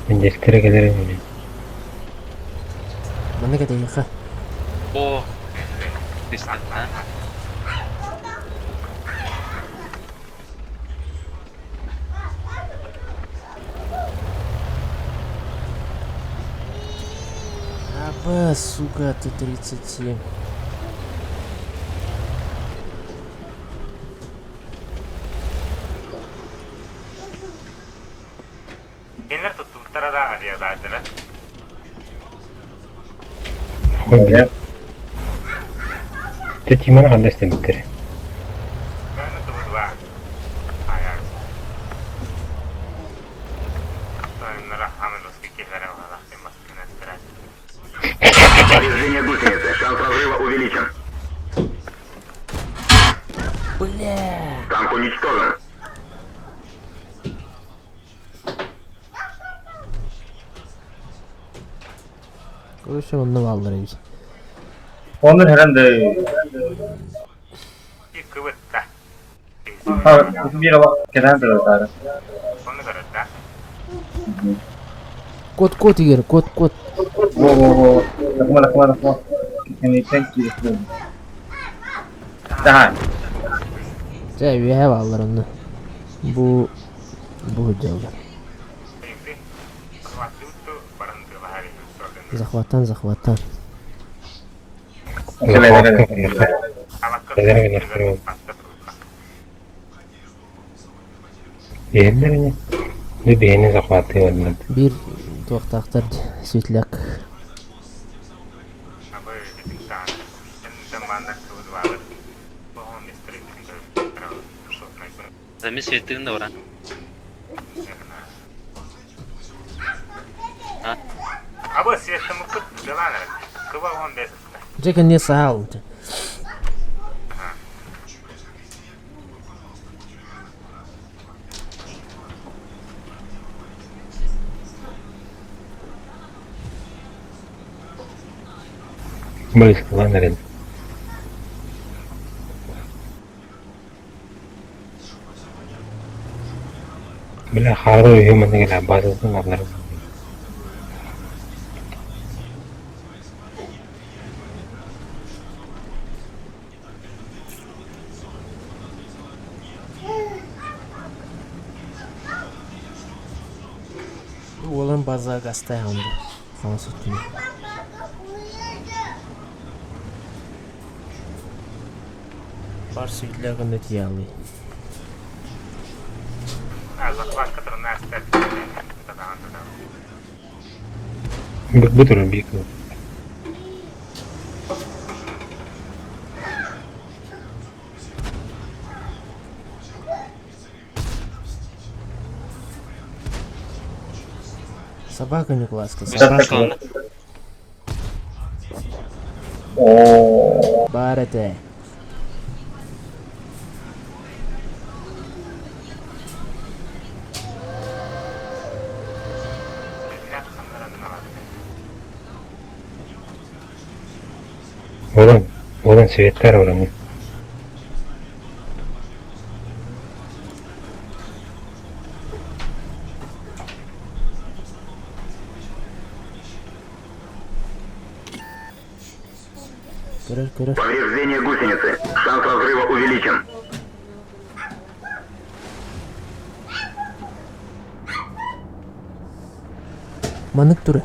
Ben deftere gelirim öyle. Mana ka daqiiqa. Oh. Distant, ha? Аба, сука, Т-37. Kenler tuttu tarada araya zaten. Öyle. Tetimana kaldı istemekleri. Ben tuttu var. Hayır. Sonra hamle uskikilere var. Maskine stres. Повреждение гусеницы. Шанс разрыва увеличен. Танк уничтожен. Görüşüm onu kaldırayız. Onun herhalde Bir kıvırtta. bir bak gelen de var. Onu kıvırtta. Kod yer, kod. Wo. Lakma. Yani tank gibi. Daha. Seviye hevallar onu. Bu hüccalar. Şimdi kıvırtı barındı bahari. Захватан. Yerlerine. Bir beğeni zakvatı vardı. Bir to'xtaqtar svetляк. Zami svetligin de oran. Ha? Aba siyasi mukut jalan ya. Kıva on beş. Jeka не сахал. Близко, ладно, рядом. Бля, хару ее манегela базасын алар. Olan baza gastayandı. Hansutun. Бар светляк на тиялы. Захват, который нас так. Бутыры бику. Собака не класска. Собака. Oo. Барете. Oradan svetler oranı. Görür. Повреждение гусеницы. Шанс разрыва увеличен. Manık duru.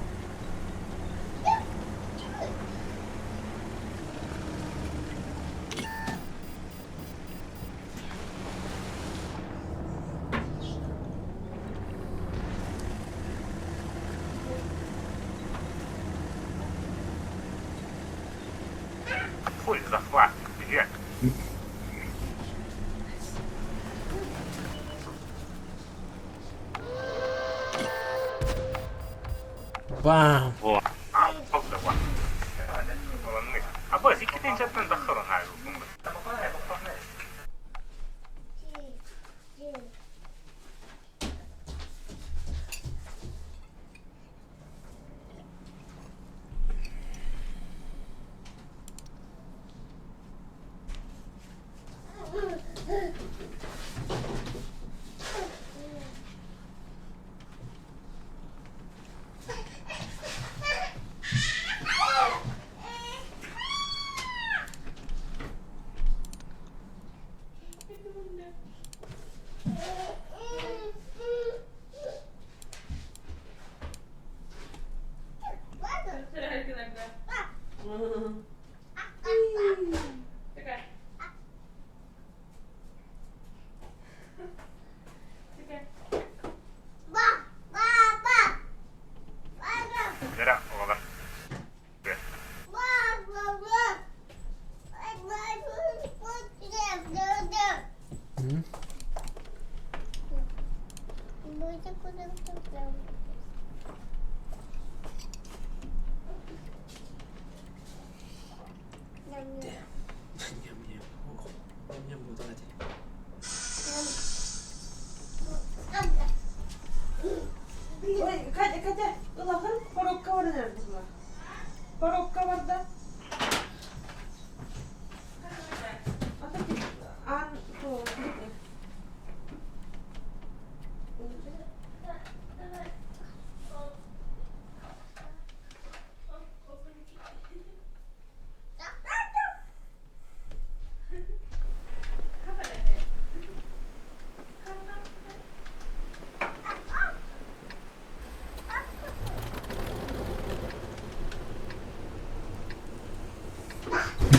Фуль, захват. Где? Bam. Oldu bu. Aba sikketin chatten dakharın hayır.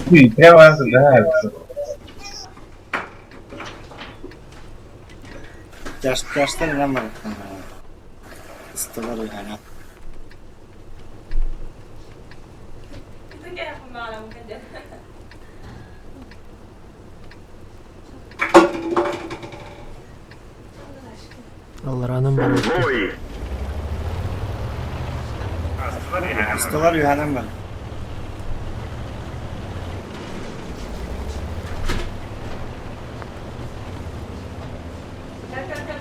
Прямо нравится. Yaşlar ne var? İstiyorlar yani. Allah anam bana. Бой! İstiyorlar yani ben. Gel gel gel.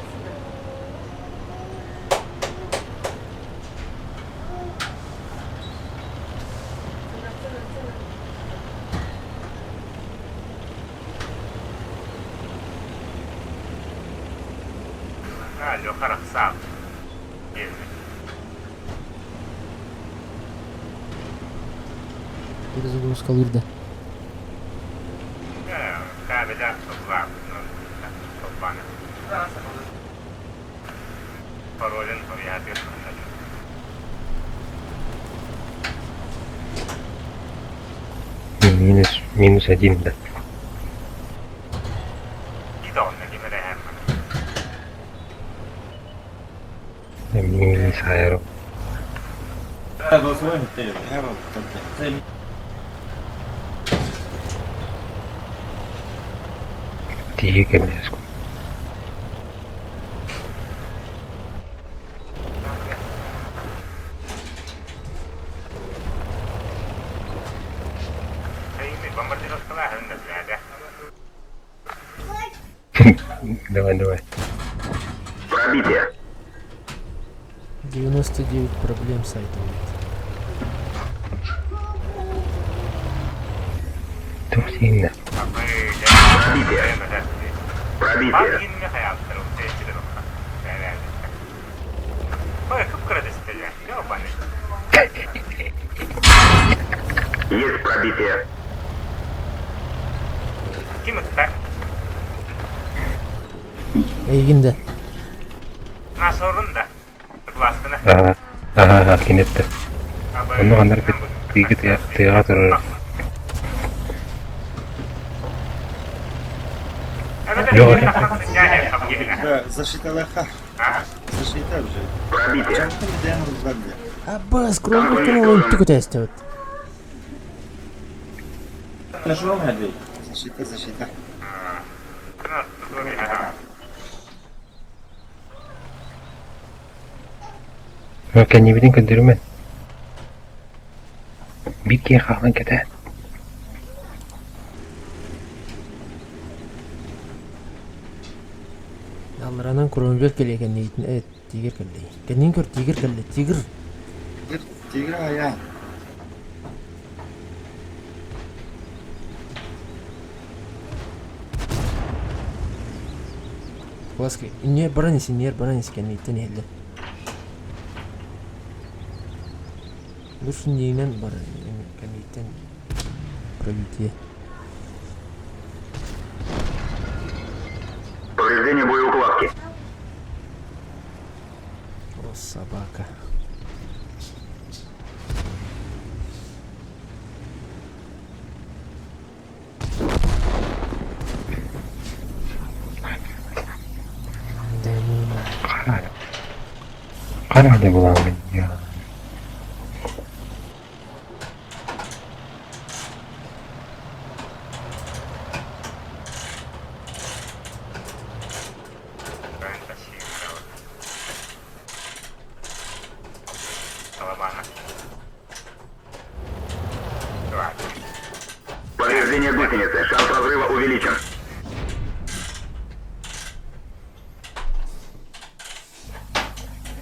Allo, خرق صعب. Bir загрузка kalırdı. Kahveden toplar. Toplanı. Parolün oraya atıyorsun. Минус один, да. Git onunla gibi de hemen. Минус аэро. Evet tabii. Тихо, конечно. Бомбардировка лагерна, блядь. Давай, давай. Пробитие. 99 проблем с сайтом. Çok сильно. Пробитие. Yine hayatlarım tehlikeli olsa. Ой, кыпкыры дестеле. Ёбаный. Есть пробитие. Kim ıkta? Eyginde. Nasıl orun da? Tıklasını. Ага, кинетті. Onu anlar bir tiyatro. Yok. Да, защита лоха. Защита уже. Пробитие. Чем ты где он сзади? Abbas kronku kronku tıkı test evet. Защита. Kan не видим көндөрүмөн. Битке калган кете. Alranın kronbek kelegen neytin evet tiger kelli. Kenin kör tiger kelli tiger. Тигра я. Класки. Не бранisi kendi neytin helle. Dursun yayından kendi neytin pробитие. Повреждение боеукладки. О, собака. Karada bulandım ya. Повреждение гусеницы. Шанс разрыва увеличен.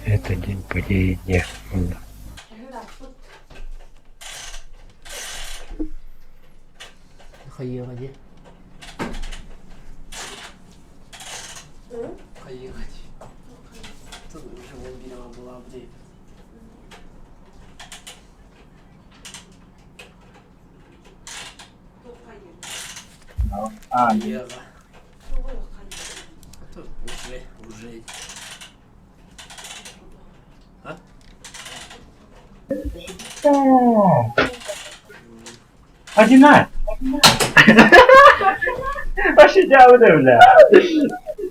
Это день падения. Hayır hadi. Hayır hadi. Tabii уже вон бирова была апдейт. Нет. Уже. А? Одинарь! Başı cevabı da öyle.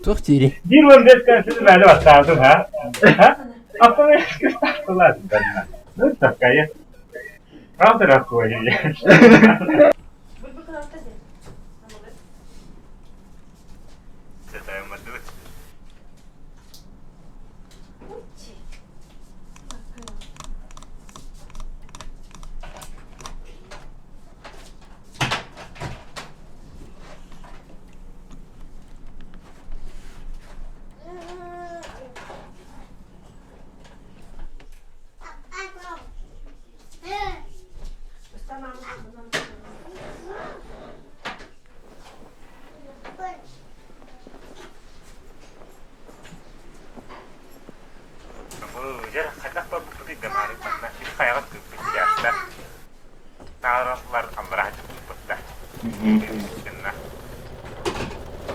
Çok diri. Bir vurdet karşısında böyle batardım ha. Aklıma eskisi taktılar. Ne takayı? Kaldır aklıma geliyor. Bu tarafta değil. Dayanmadı. Tamam. Bu yer kadak bak bu değil demek. Bak hiç hayat kıpkı yaşta. Naraflar amrah tuttu. Dinle.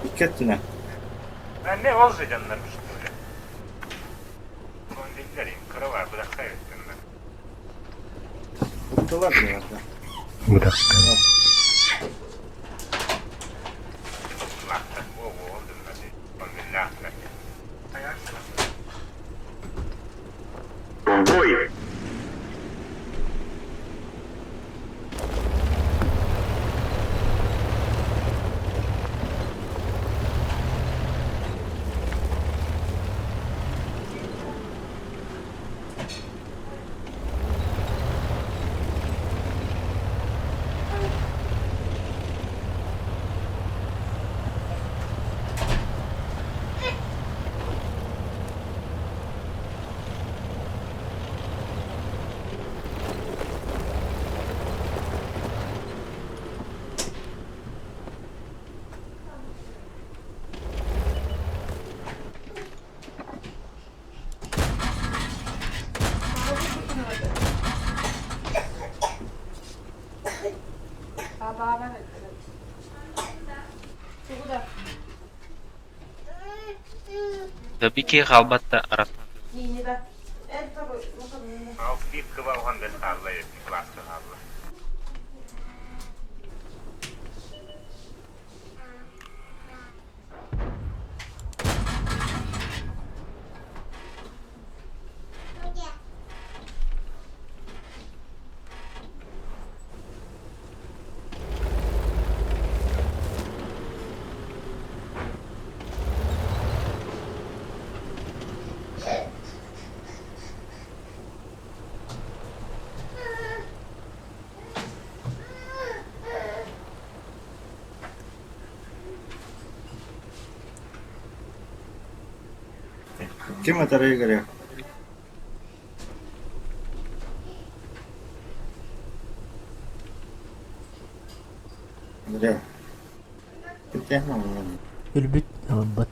Dikkatine. Ben ne olsa canlarım işte böyle. Kondiklerim kara var bırak hayatım ben. Buradalar mı ya? Bu da. Lahta bu oldu hadi. Kondikler. Hayatım. В бой! Baba. Bu da. Tabii ki kalbatta arasında. Yine de. En tabi. Bakalım. Auf bir kıva olan da sağlayıp klasın Allah. Kim ataraya göre? Göre. Bitti mi oğlum? Ülbüt. Hambat.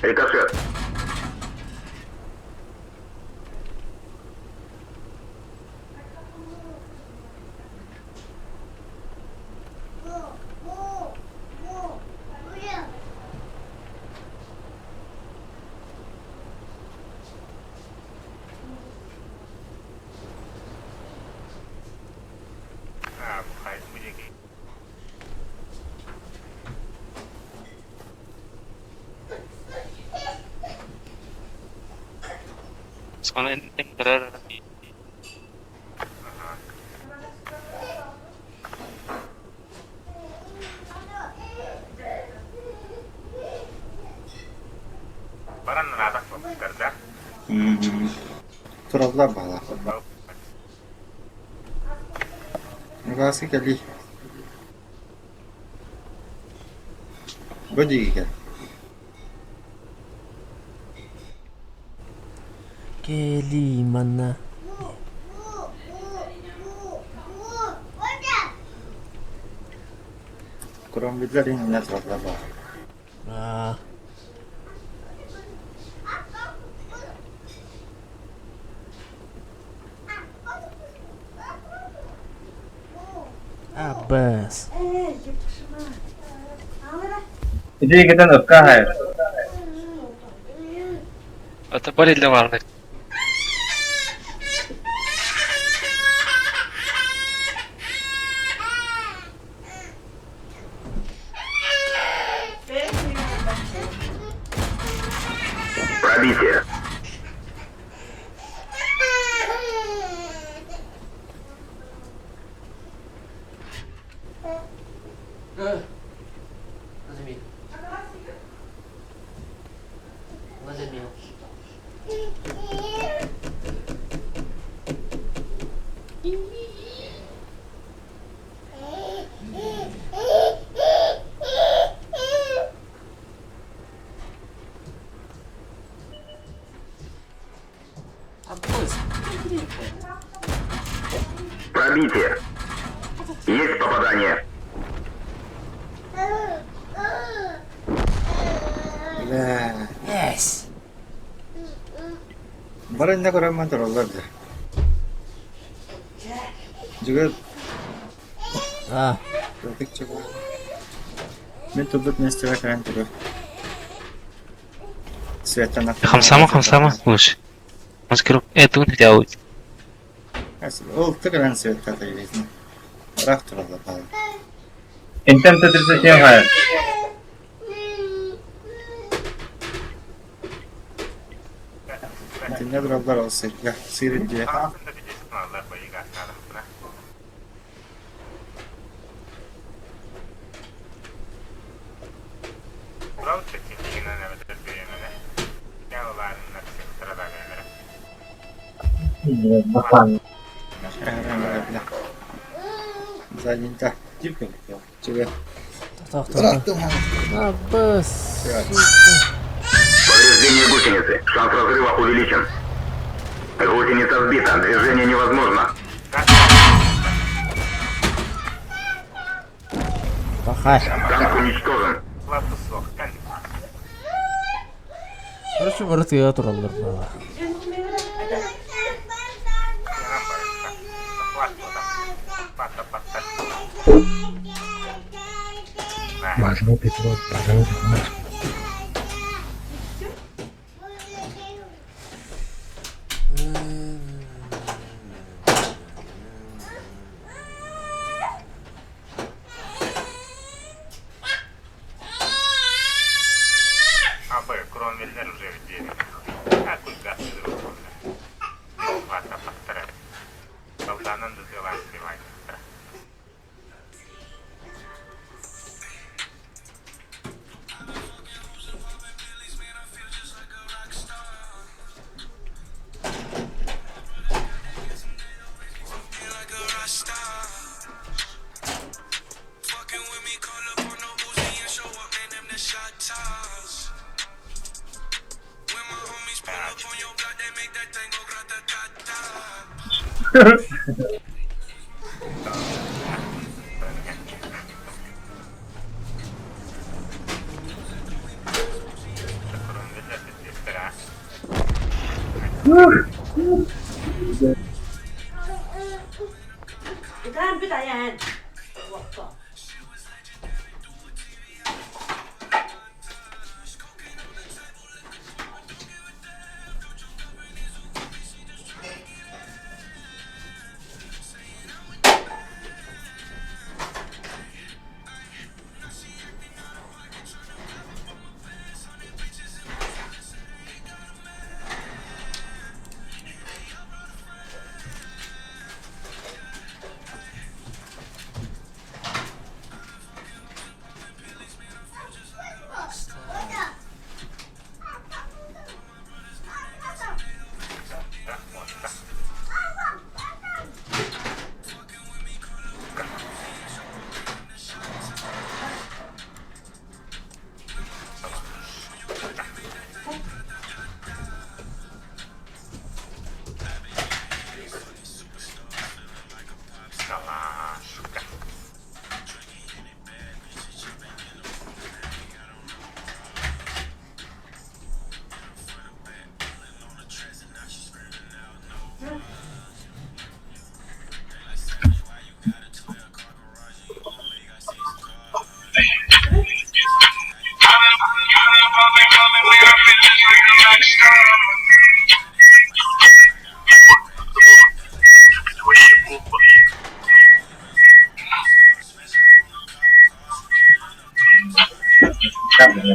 Рикошет. Ha bu kayıt mı çekeyim? Sonra tekrar Paranın adak bakmışlar da. Turallar bağlar. Negasi kali. Bodi gel. Geli mana. Kurang bizler yine turallar bağlar. Ah. Abbas. Иди кетен өпкә хәй. Ata bari ile varlık. Пробитие. Пробитие. Есть попадание. Yes. Baranda koraman torollardı. Juga Ah. Protek coba. Ben tubut nestera keren turu. Светана. Хамсама, лучше. Маскировку эту делать. Ол тыгран свет катай везне. Рах туралла калды. Интем тетирсең хәй. Dinle durallar olsa. Ya sirit diye. Altında bir cesim alırlar bayı gaslarımızına. Bravo çekildiğine ne vedir büyümene. Gel olayın naksi sırada gelmere. Zalinta. Дивка. Juga. Tak. Abbas. Повреждение гусеницы. Шанс разрыва увеличен. Гусеница сбита. Движение невозможно. Bakay. Танк уничтожен. Lafı sok. Gel. Burası barut ya turallar bana. Yanan barışta. Patla. Patla. Важно Петров, пожалуйста. Абы, кронвельдер уже в деле. А тут газ из рук. Хвата подтарать. Колданан дозывать сбивать. Кронвельдер дистера. Kan bir dayan. Waktu. О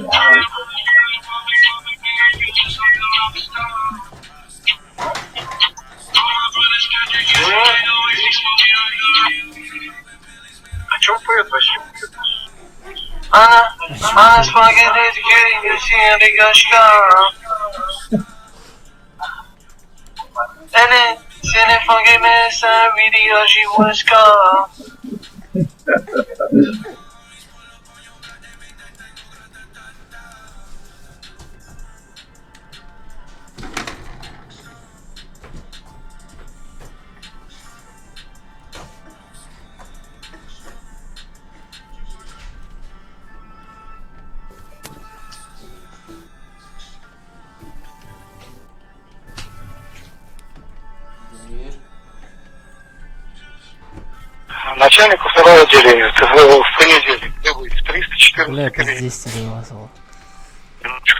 чем поет вообще? Она спагетти Начальнику второго отделения в понедельник требуется 314 Бля, кабинет. пиздец тебе лазало.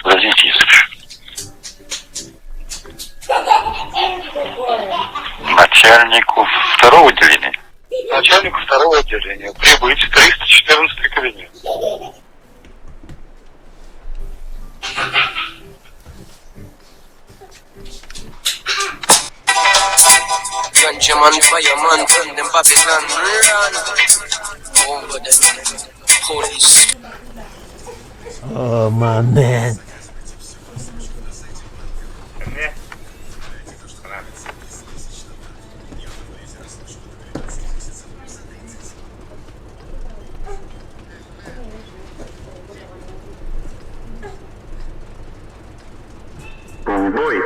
Подождите, я слышу. Начальнику второго отделения? Начальнику второго отделения прибыть в 314 кабинет. Ganja man, fireman, turn them Babylon, run over the police. Oh my man. Не. В бой.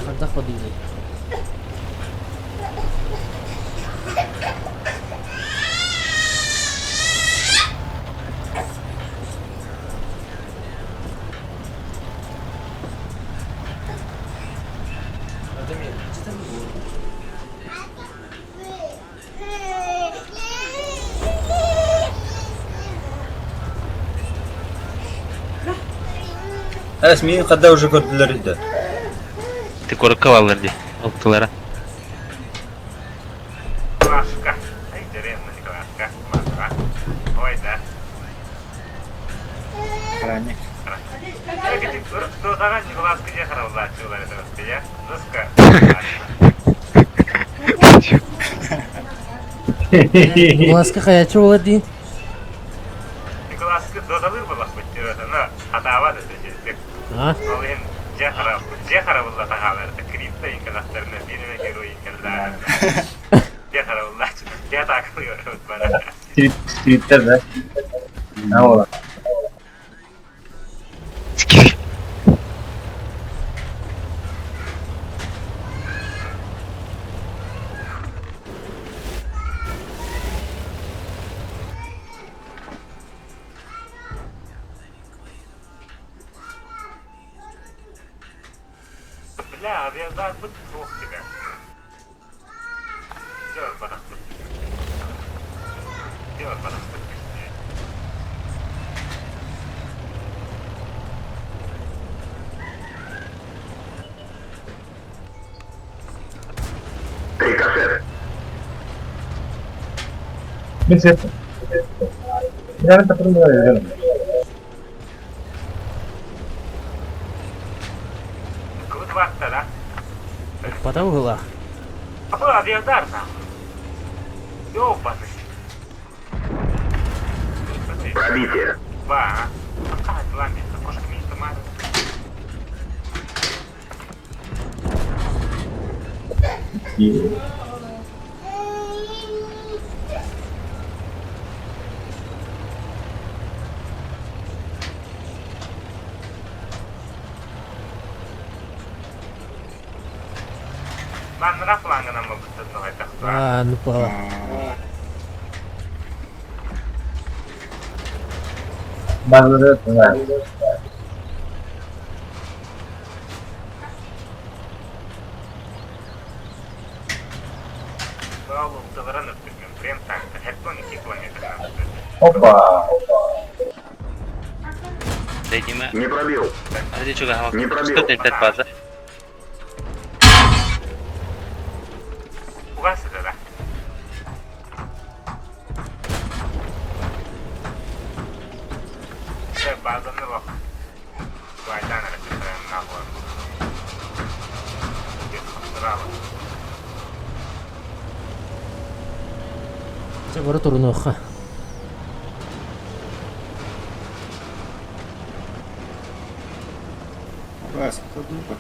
Ханта ходили. Мені кадда уже көрділер еді. Ти коротко алырды. Алттылара. Класска. Интересная класска. Мазра. Ой, да. Охранник. Как эти заранее глазка где храбла отсюда этого спия? Доска. Глазка хаячу води. И глазка додалыр была хоть это, но хатава да здесь. А? Олин Джехара была тагала, это крипто, и когда стороны фильма герои когда. Джехара была, я так говорю, бара. Твиттер, да? А вот. Бля, авиазар будет плохо тебя. Сделай параход. Сделай параход. Рикошет. Без этого. Я это понимаю, Квадварта, да? Потом была. Какой авиадар нахуй? Ёбаный. Пробитие. Два, а? Пока, ладно, кошка меня снимает. Ладно, на фланга нам могут создавать, так что. А, ну пала. Базары, да. Балу, товарана, прям так, хектоники километров. Опа. Дайте мы. Не пробил. Смотри, что Не пробил. 135 база. Burası da da. İşte bazen de bak. Baydan hareketlerin ne yapalım. Bravo. Це турнуха. Вася, тут ну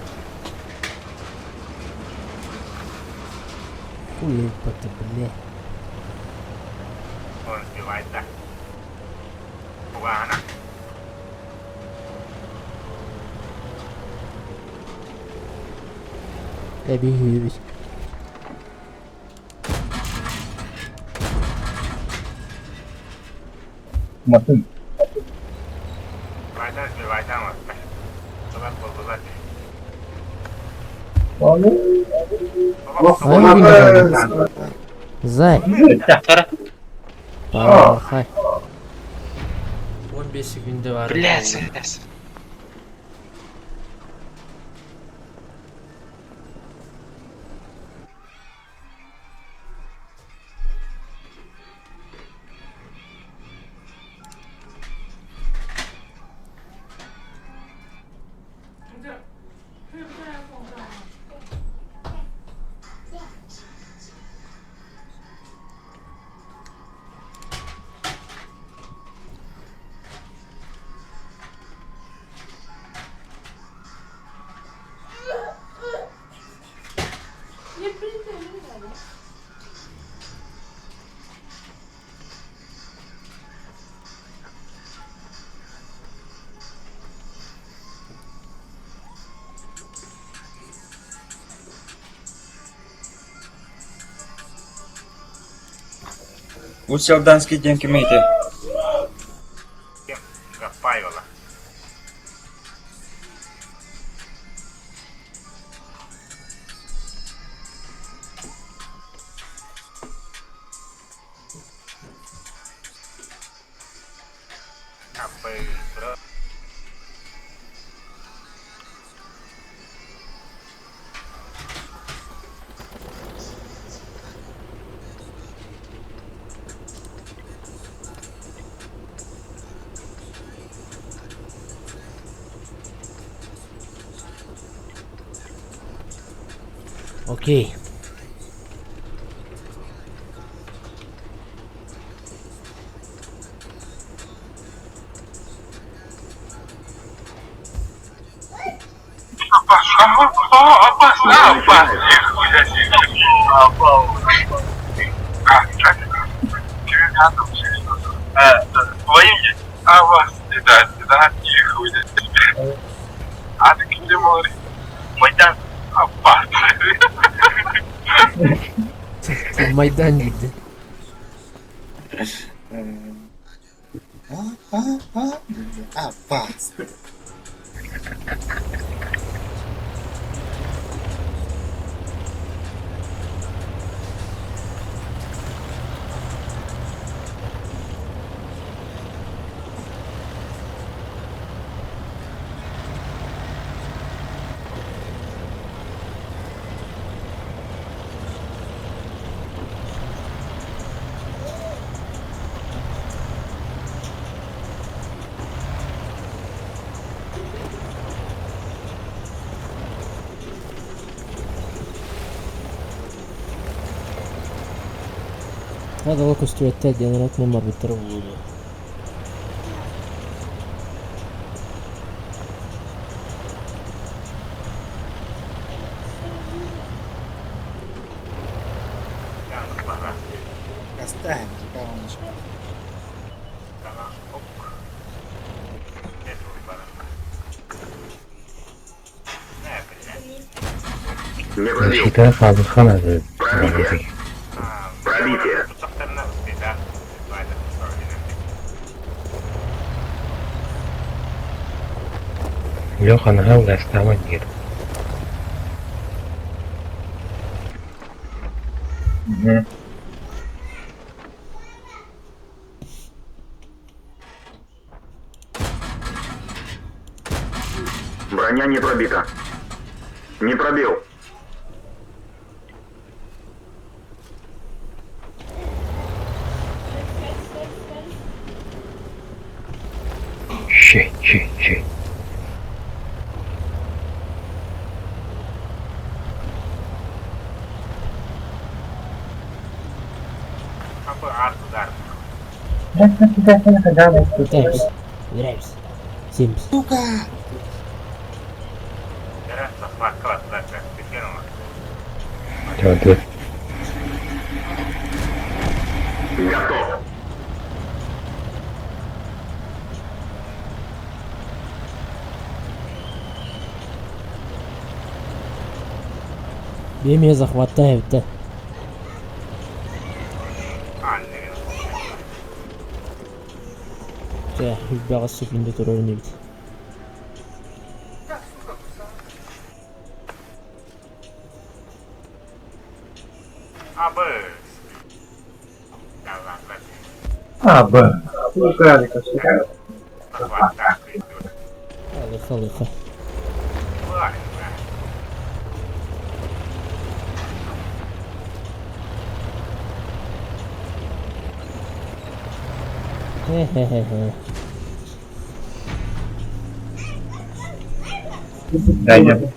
Уебать, бля. Он сбивает, да. Ладно. Я бегаю ведь. Matın. Baydan sbivает, там вот. Туда ползать. Ай, Зай. Tara. Hay. 15 günde var. Блядь. Лучше алданские деньги имейте. Запаивала. Окей. Майдан gitti. Abbas. هذا هو كوستو التالي انا لا مرة بالترول. Кастань, Kita fabrika nerede? Пробитие. Леха, нахуй доставать нет. Броня не пробита. Не пробил. Şey. Kapı artılar. Thanks. Graves. Sims. Biraz da farklı atlar. Bütün ama. Hadi. Меня захватают-то. Annenin. Так, ребята, супер, это роль Abi. Yalan ben. Abi. Bu kadar kaçıyor. Sakvattan kıyıyor. Лыха. Var mı? Хе-хе-хе-хе. Dayım.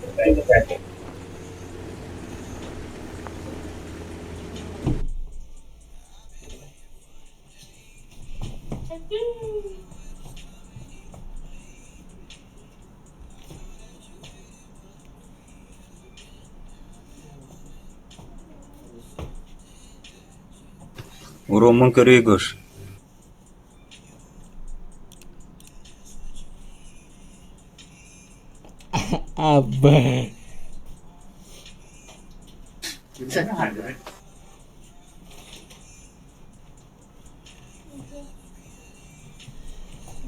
Uromun körüygöş. Абы.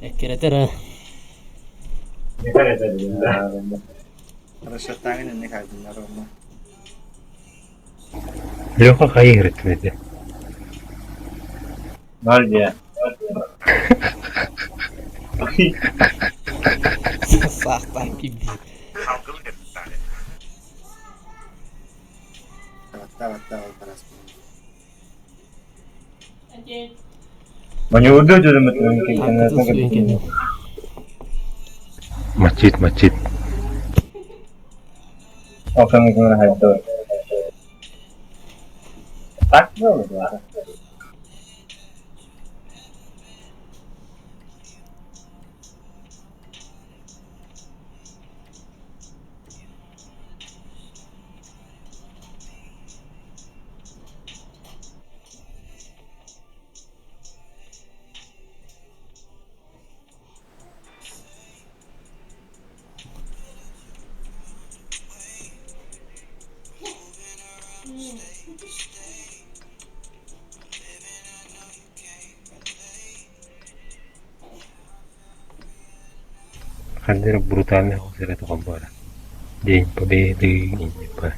Ekretera. Yeter edelim ya. Röşettangin önüne kaydınlar ama. Лёха hayır etmedi. Var ya. Сахтан gibi. Kavgalı bir tane. Evet, parası. Mani udah jadi macam Aku tuh sering kayak Masjid. Oke mungkin itu. Tak dulu ya. Bandera brutalnya kok itu kompor. Ding победы ini pak.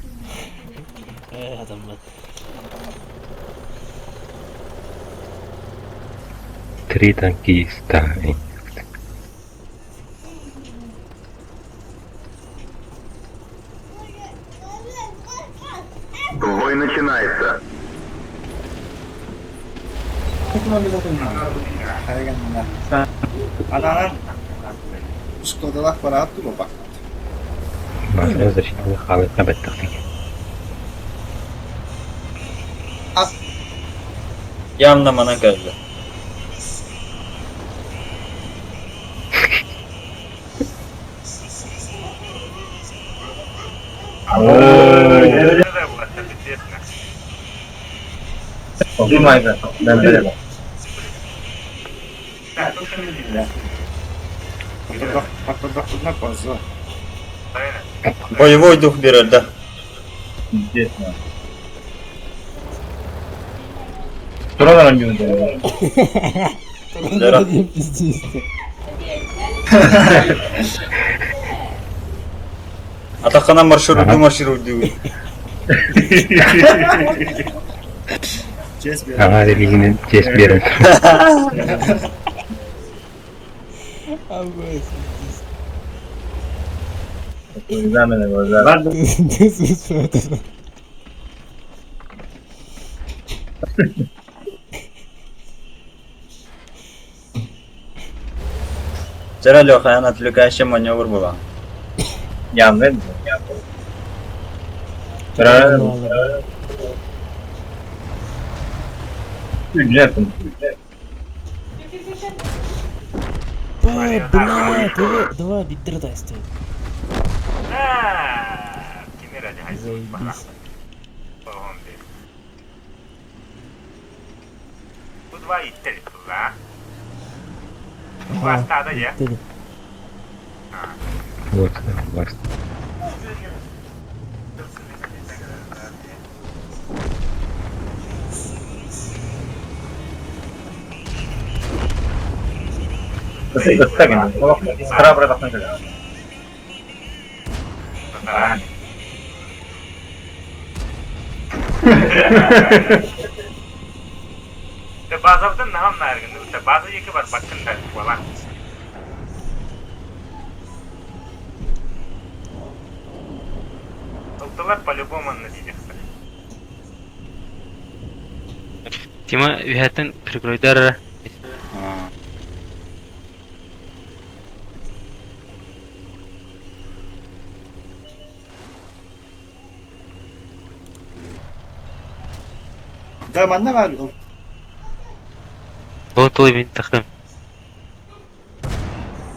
adamlar. Три танкиста. Бой начинается. Anan Skodalar para tuh Pak. Makanya dari sini kawetnya betul nih. Yanına bana geldi. Nerede burası? Bitesine. Gimana? Dan berapa? Patladıklarına fazla. Aynen. Boyevой дух берет, да. Честно. Buradan gönderiyor. Zara. Атакана маршируй. Ces bir. Ага, религinin cesbiri. Examene var. This is further. Жара Лёха, отвлекающий маневр была. Yandı mı? Ücretim. Блядь, давай, бедра стоит. Kimi raja hay. Заебись. Bu dva itteli tulla. Bastada ya. Dedi. Вот, вот. Ötegen. Sıra burada bakmak üzere. Te bazavdan naham nargın. Te bazı yeki var bakın da falan. Толталар по-любому надеется. Тима үһәтен прикройдар. Да, манна var. Вот той бин тахтым.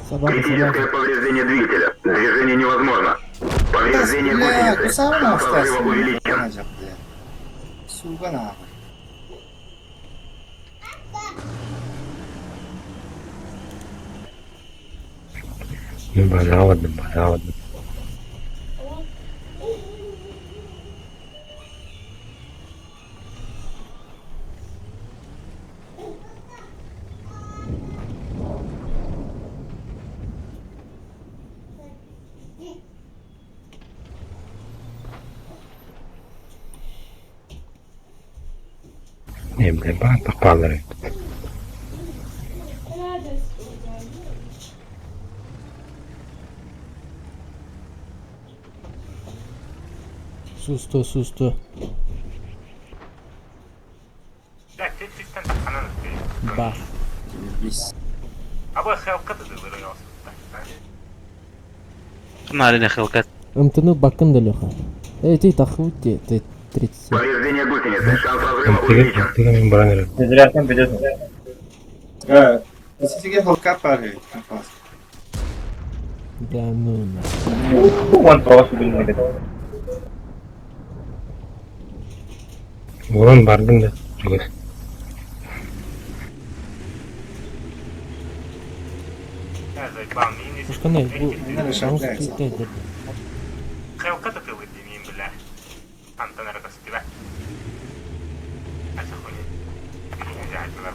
Собака, собака. Повреждение двигателя. Движение невозможно. Повреждение Бля, гусеницы. kusama Взрыва hastasın. увеличен. Yanacak diye. Suga ne yapar? Ну, базавадым, базавадым. Не, блин, так падает. Susto, susto. Ya çeşitten kanan istiyor. Bak. Biz. Ama xalqat edilir olsun. Мали хилкат. Ымтыны бакын да Леха. Эй, ты тахуйте, ты 37. Повреждение гусеницы. Шанс разрыва увеличен. Ты нам бранер. Sizlerden biliyorsun. Evet. Sizce halka var. Kapas. Да ну. Bu kontrolü bilmedi. Вон бардым да. Чугас. Ya zayıflam neyini. Ушканай, bu Bunlar aşağıda Русский yazar. тайдер. Xalqat edilir deneyim bile. Antan arabası gibi. Açık oyun. Birinci acılar.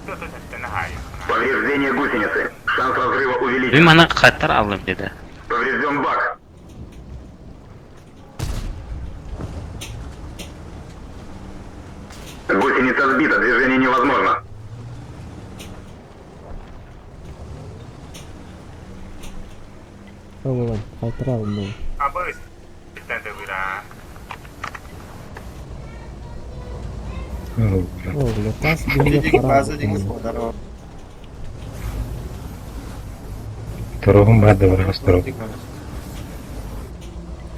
Кто-то это нахай. Повреждение гусеницы. Шанс разрыва Бин увеличен. мана хаттар алдым dedi. Поврежден бак. Гусеница сбита. Движение невозможно. Oğlan, haytır alın. Ama bizden de bir ha. Oğlan, tas bir Dedi ki bazı deniz kadar o. Второго бада врага второго.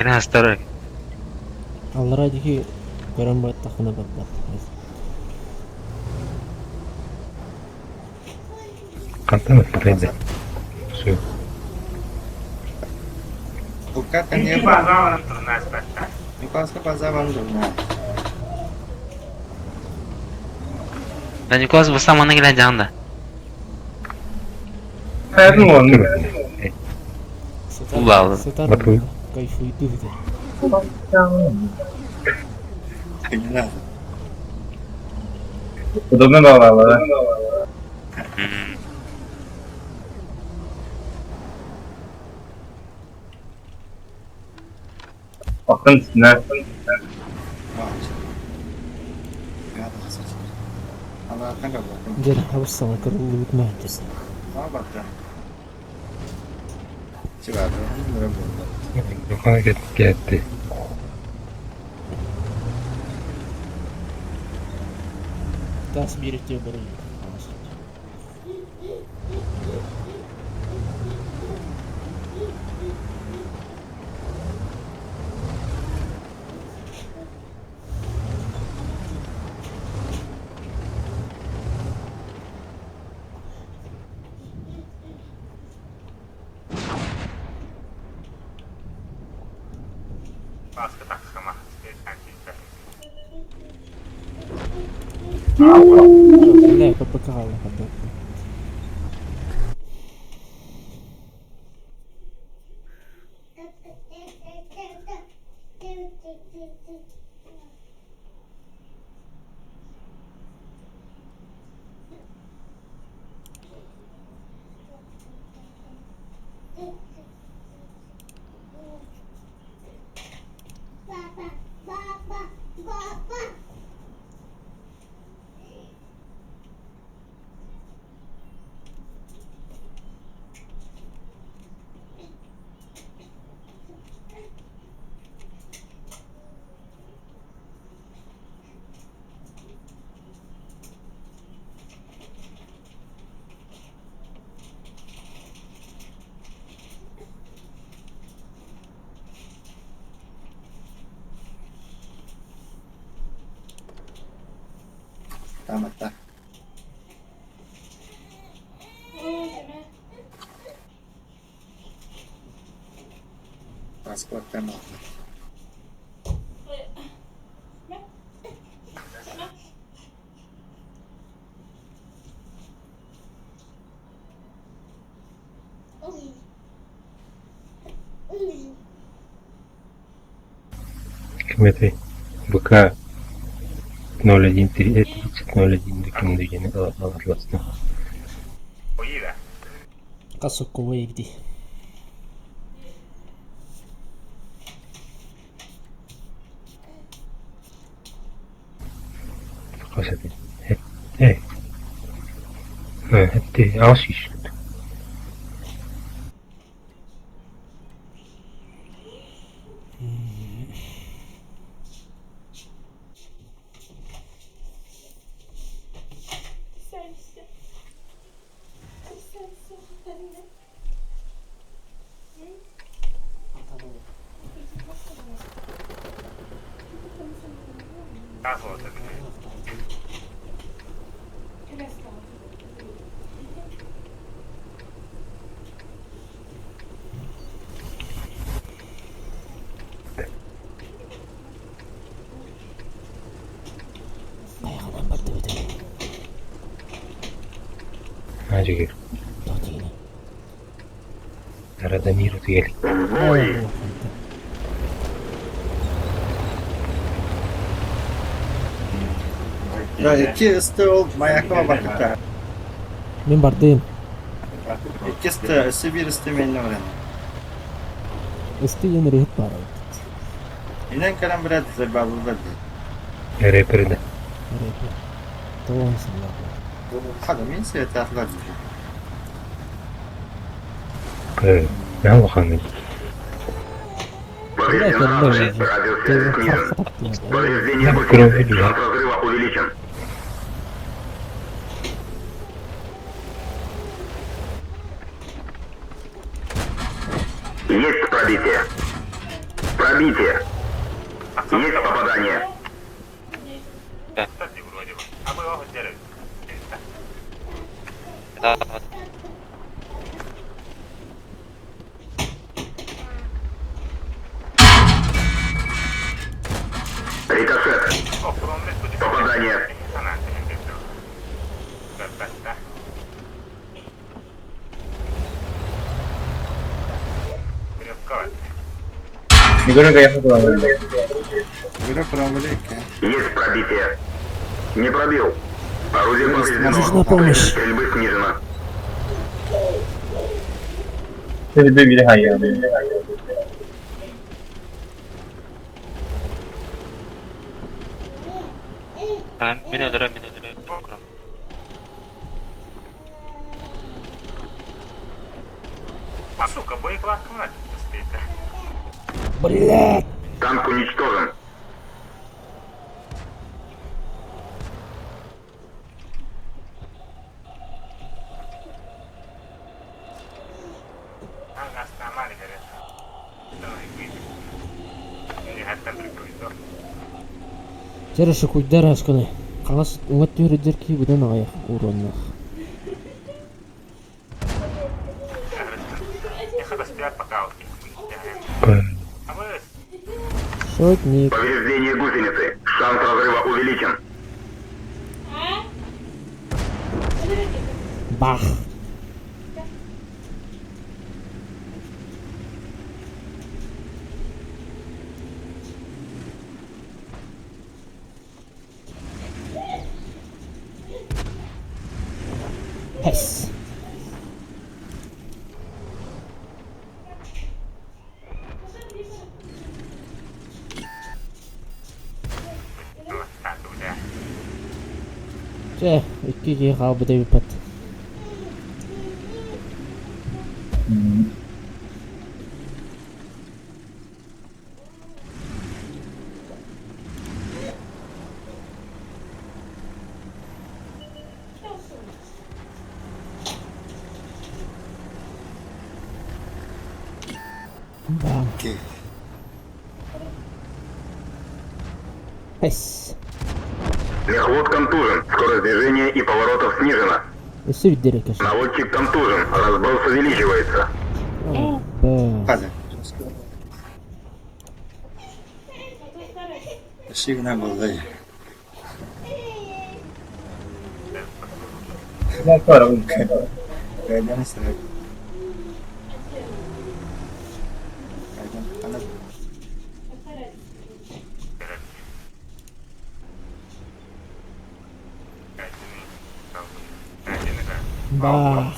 Ene hastara. Allah radı ki gören bu takına bak. Кантана фрейда. Все. Halka kan İyi niye bazı var? alanın turuna aspekta. Yukarısı bazı var durma. Ben yukarı bu zamana geleceğim de. Hayatım oldu. Ulan. Setar kayfıydı bir de. Kıyılar. Udumlu da olalım. Bakın üstüne. Var. Ya da saç. Allah kan da bakın. Gel havuz sana kırıldı bitmez. Ama bak da. Çıkardı. Bilmiyorum bunda. Yukarı gitti. Tas bir itiyor böyle. لا ППК على حد. Tamat dah. Paspor tamat. Кмети, БК 013 рекомендуем атласны. Поїде. Касуковий йди. Касати. Хетти аашиш. Казувати. Ayağından baktı bir de. Acı Totini. Arada миру тели. Ya iki üstü ol mayakıma bakıp Men bardayım. İki üstü bir üstü menli öğren. Üstü yeni rehet var. İnen kalan biraz zebabı verdi. Реперда. Tamam mısın lan? Hadi min seyret atlar. Ben bakalım. Biraz da ne olacak? Ben kırmızı ya. Есть пробитие. Пробитие. Есть попадание. Кстати, вроде бы. А мы его делаем. Рикошет. Попадание. Böyle problemi ki. Есть пробитие. Не пробил. Орудие повреждено. Нужна помощь. Стрельбы снижено. Beni öldüren. А сука, боеклад хватит стоит. Блядь! Танк уничтожен. А нас сломали, говорят. Давай, выйдем. Или хотя бы прикрыть. Жарышы куйдар ашканы. Кагас уңат төрөдөр ки будан аяк уроннах. Я хотя спят пока вот их. А мы Шотник. Повреждение гусеницы. Шанс разрыва увеличен. Бах. Пес. Че, ikki қалбы деп пат. Бам. Пес. Мехвод контужен. Скорость движения и поворотов снижена. Өсіп дерек ашын. Наводчик контужен. Разброс увеличивается. Бам. Hadi. Ишигнен болды. Кайдан сыры. Кайдан қанат. Бах.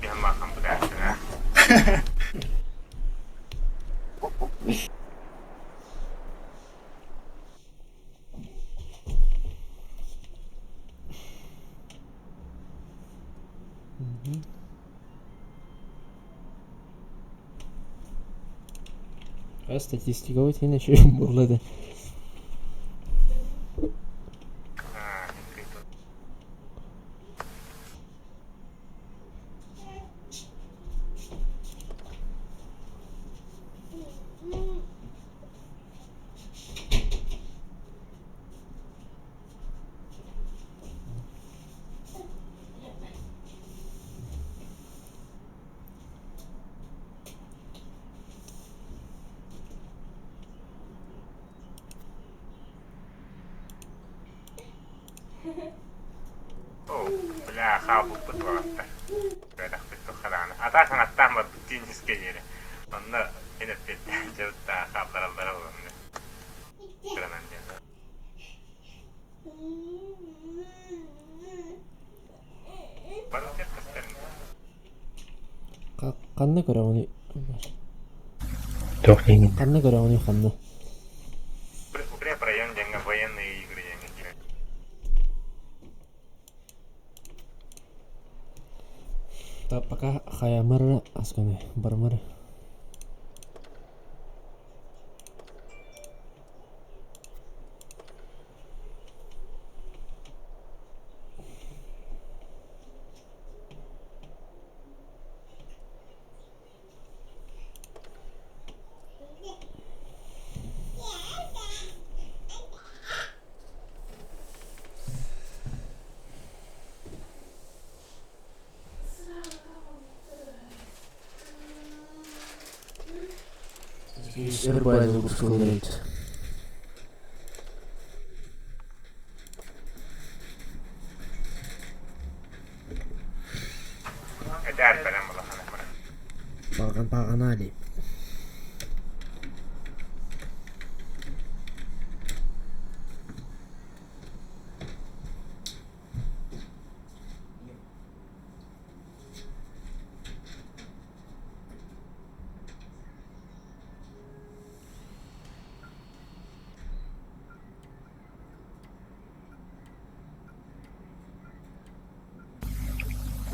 Yang makan berat ya. Статистика өте yine şey burladı. Oh, bля, хабу просто. Когда кто храна. А так она там вот тенниске еле. Он на инопет жевта хабара барабан. Кранан ден. Парутет кастерин. Қанна көре оны. Тоқлейін. Қанна көре оны қанна. Укреп район деньга военные игры деньга. Та пока хаямыр асканы бармыр. Everybody looks great. Eder beren bula hana. Bağın Ali.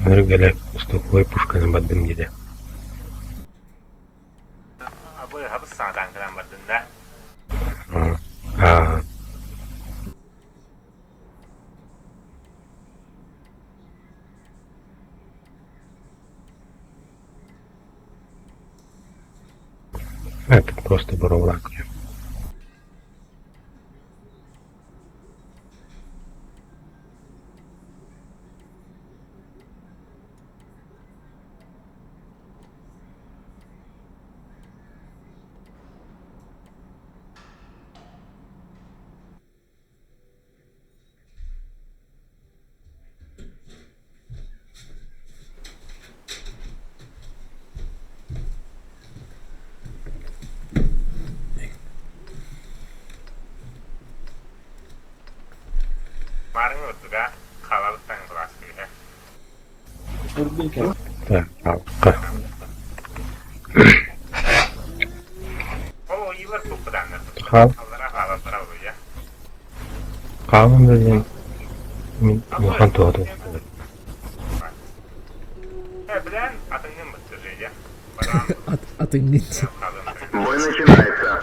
Мөргеле устуклой пушканы баддым диде. Abu habis sağdan kıran bardın da. Это просто буровлак. Турбинка. Так, палка. О, Ивар туподан. Хал. Аллара правда, я. Қалың деген мен оған туады. Блин, атыңнын бытыжы, я. Atın ne? Бой начинается.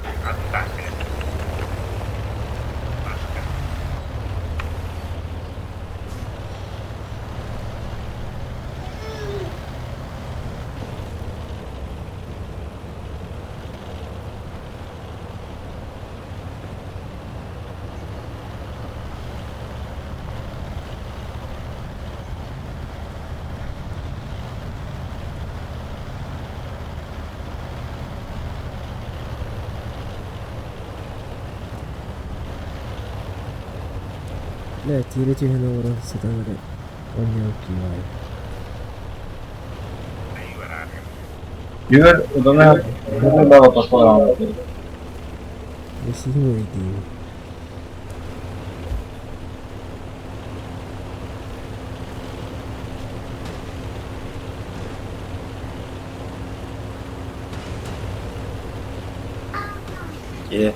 لا تيرتي هنا ورا ستعمل ونيوكي واي Yürü odana hızlı daha taslar abi. يسيهم ويديهم Е.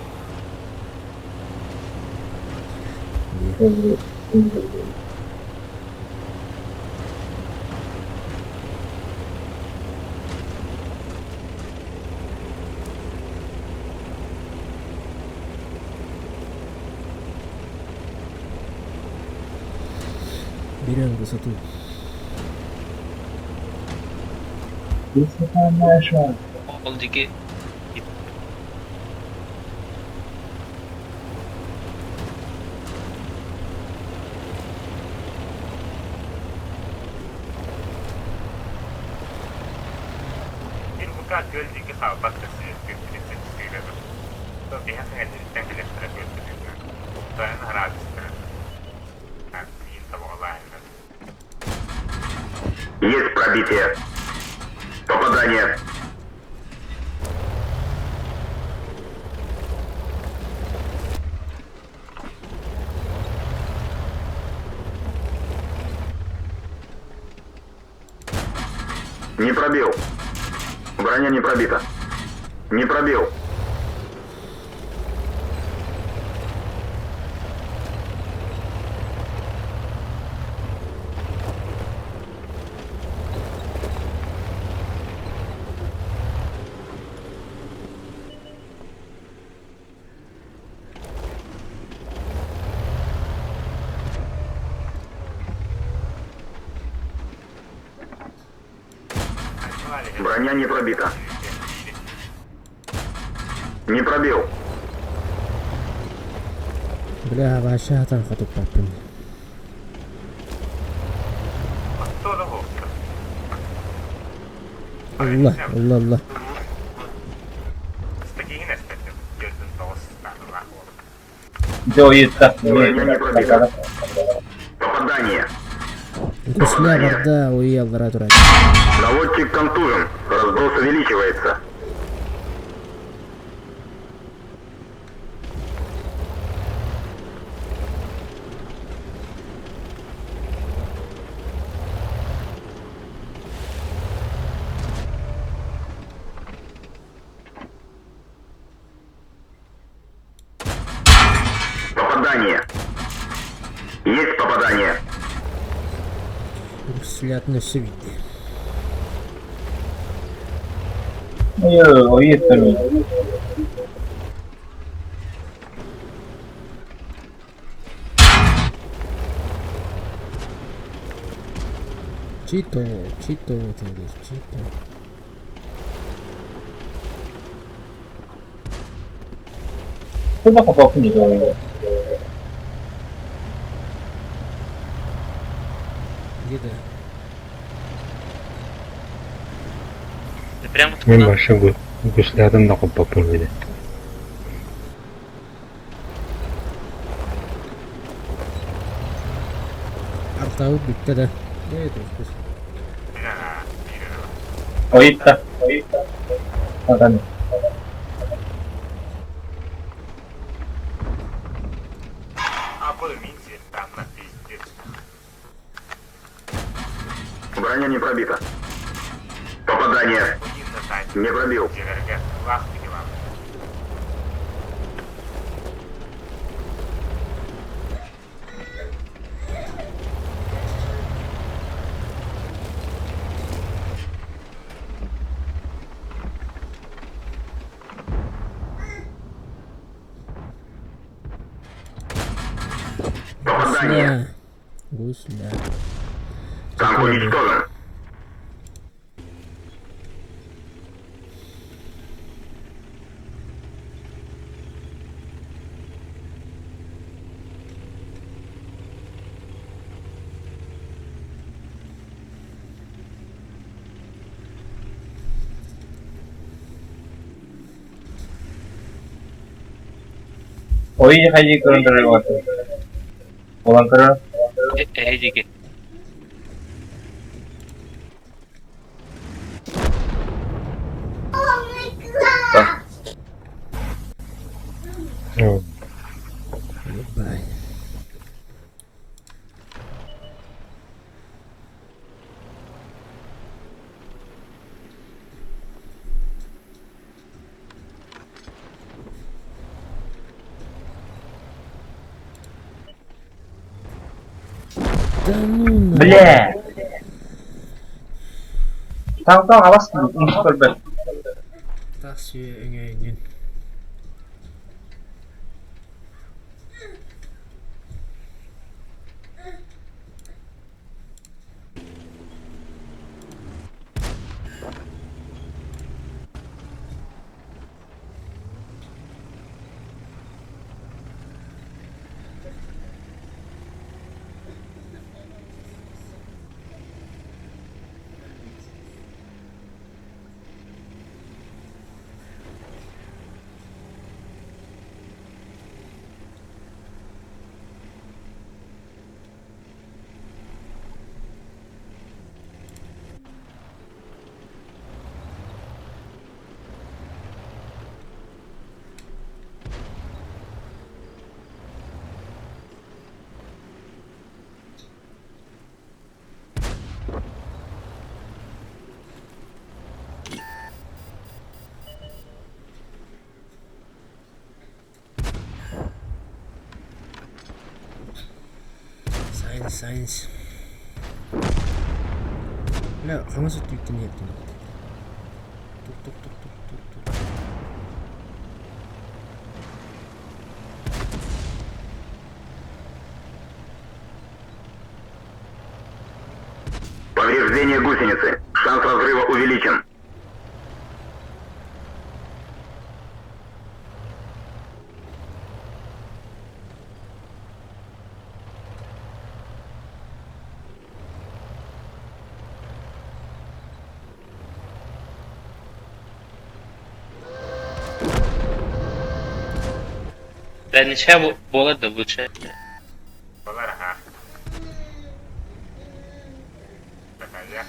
Берем высоту. Oldu ki Ilmukaan työllikin kaupat tässä tyyppisesti siirrellä. Se on ihan sen edelleen pidettävä työllisyydellä. Mutta en harrasta. Niin tavallaan. Есть пробитие. Попадание. Не пробил. Броня не пробита. Не пробил. Броня не пробита. Не пробил. بلا باشا تنخطب بابن الله الله الله Броня не пробита. Попадание. Гусля борда уел вратурать. Наводчик контужен. Разброс увеличивается. Попадание. Есть попадание. Гусля относится видно. O iyi tabii. Чито, чито, ты говоришь, чито. Kısa kafa okuyunca da oluyor. Где-то. прямо Мен башы гуслядын да коппаппын биде. Артау битті да. Не, дұрыс. Oyutta. Adam. А буду минсить там на пиздец. Броня не пробита. Попадание. Один на сайт. Не пробил. ДВРГ. Лах по делам. Попадание. Гусля. Танк уничтожен. Oi, haji kurang terlewat. Pulang ke Ejike. Ну, Ебай. Да ну на. Бля. Tahu awas super bad. Так себе engin. Science. لا 35 دقيقة. توك. Повреждение гусеницы. Шанс разрыва увеличен. Да ничего было да лучше. Болар, ага. Такая я.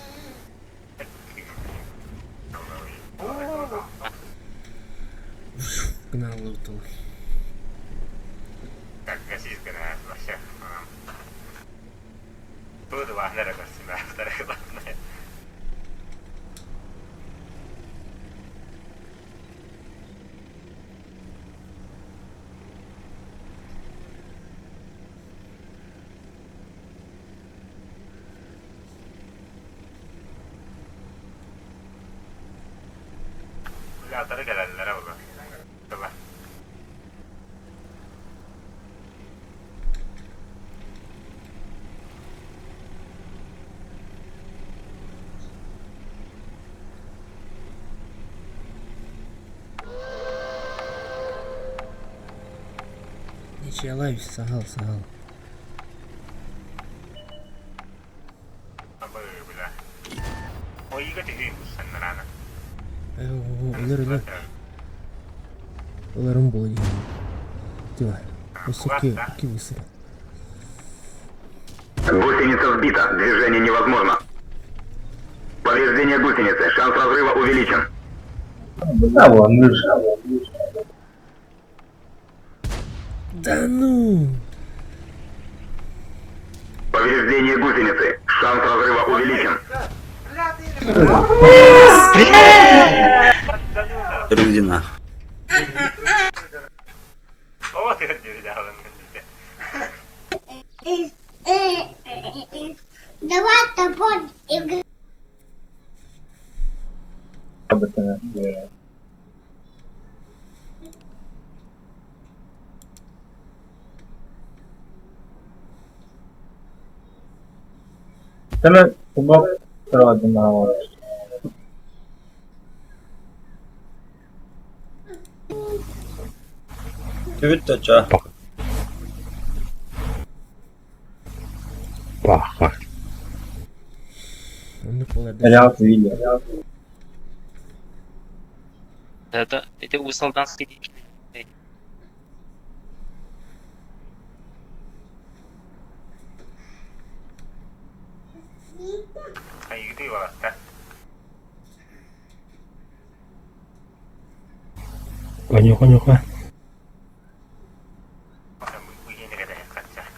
Гнал лутал. Как гасить гранат вообще. Тут Вагнера гостина, вторая главная. Ya tarı gelenlere bak. Tamam. Ничья лайв, сагал. Apa bila? Oh iya kan ini sanarana. Олером болі. Тила. Ось окей висипа. Гусеница сбита. Движение невозможно. Повреждение гусеницы. Шанс разрыва увеличен. Да, вон, Да ну! Повреждение гусеницы. Шанс разрыва увеличен. Иди нахуй. Вот и нельзя. Давай топор играть. Hemen kumar sıraladığında var. Küvüt de ça. Paha. Onu polar. Real Sevilla. Это высылдан следить. Ahí gidiyor hasta. Konyo ka. Bu yeni kadar kaçacak.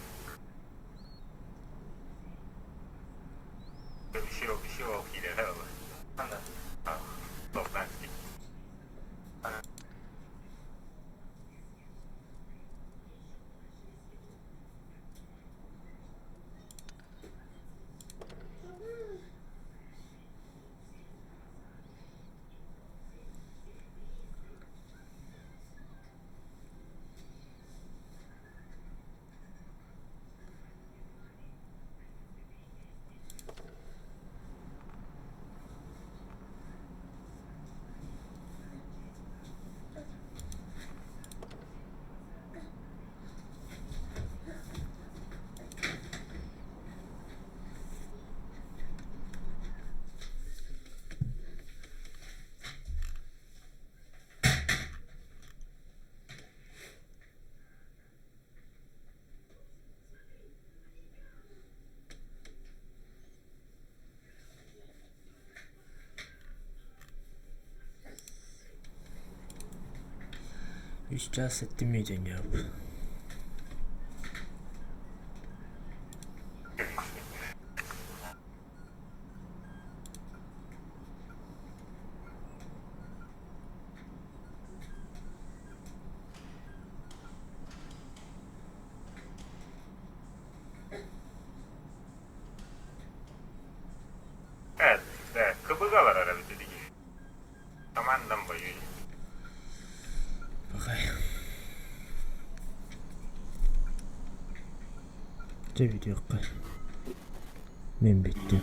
Bir şey yok yine de olur. Anladın. Tamam. Toplantı. Hiç caz ettirmeyeceksin ya. Evet, işte kıbıgalar arabı dedi ki. Tamamdan boyu. Bakayım. Ce video. Men bittim.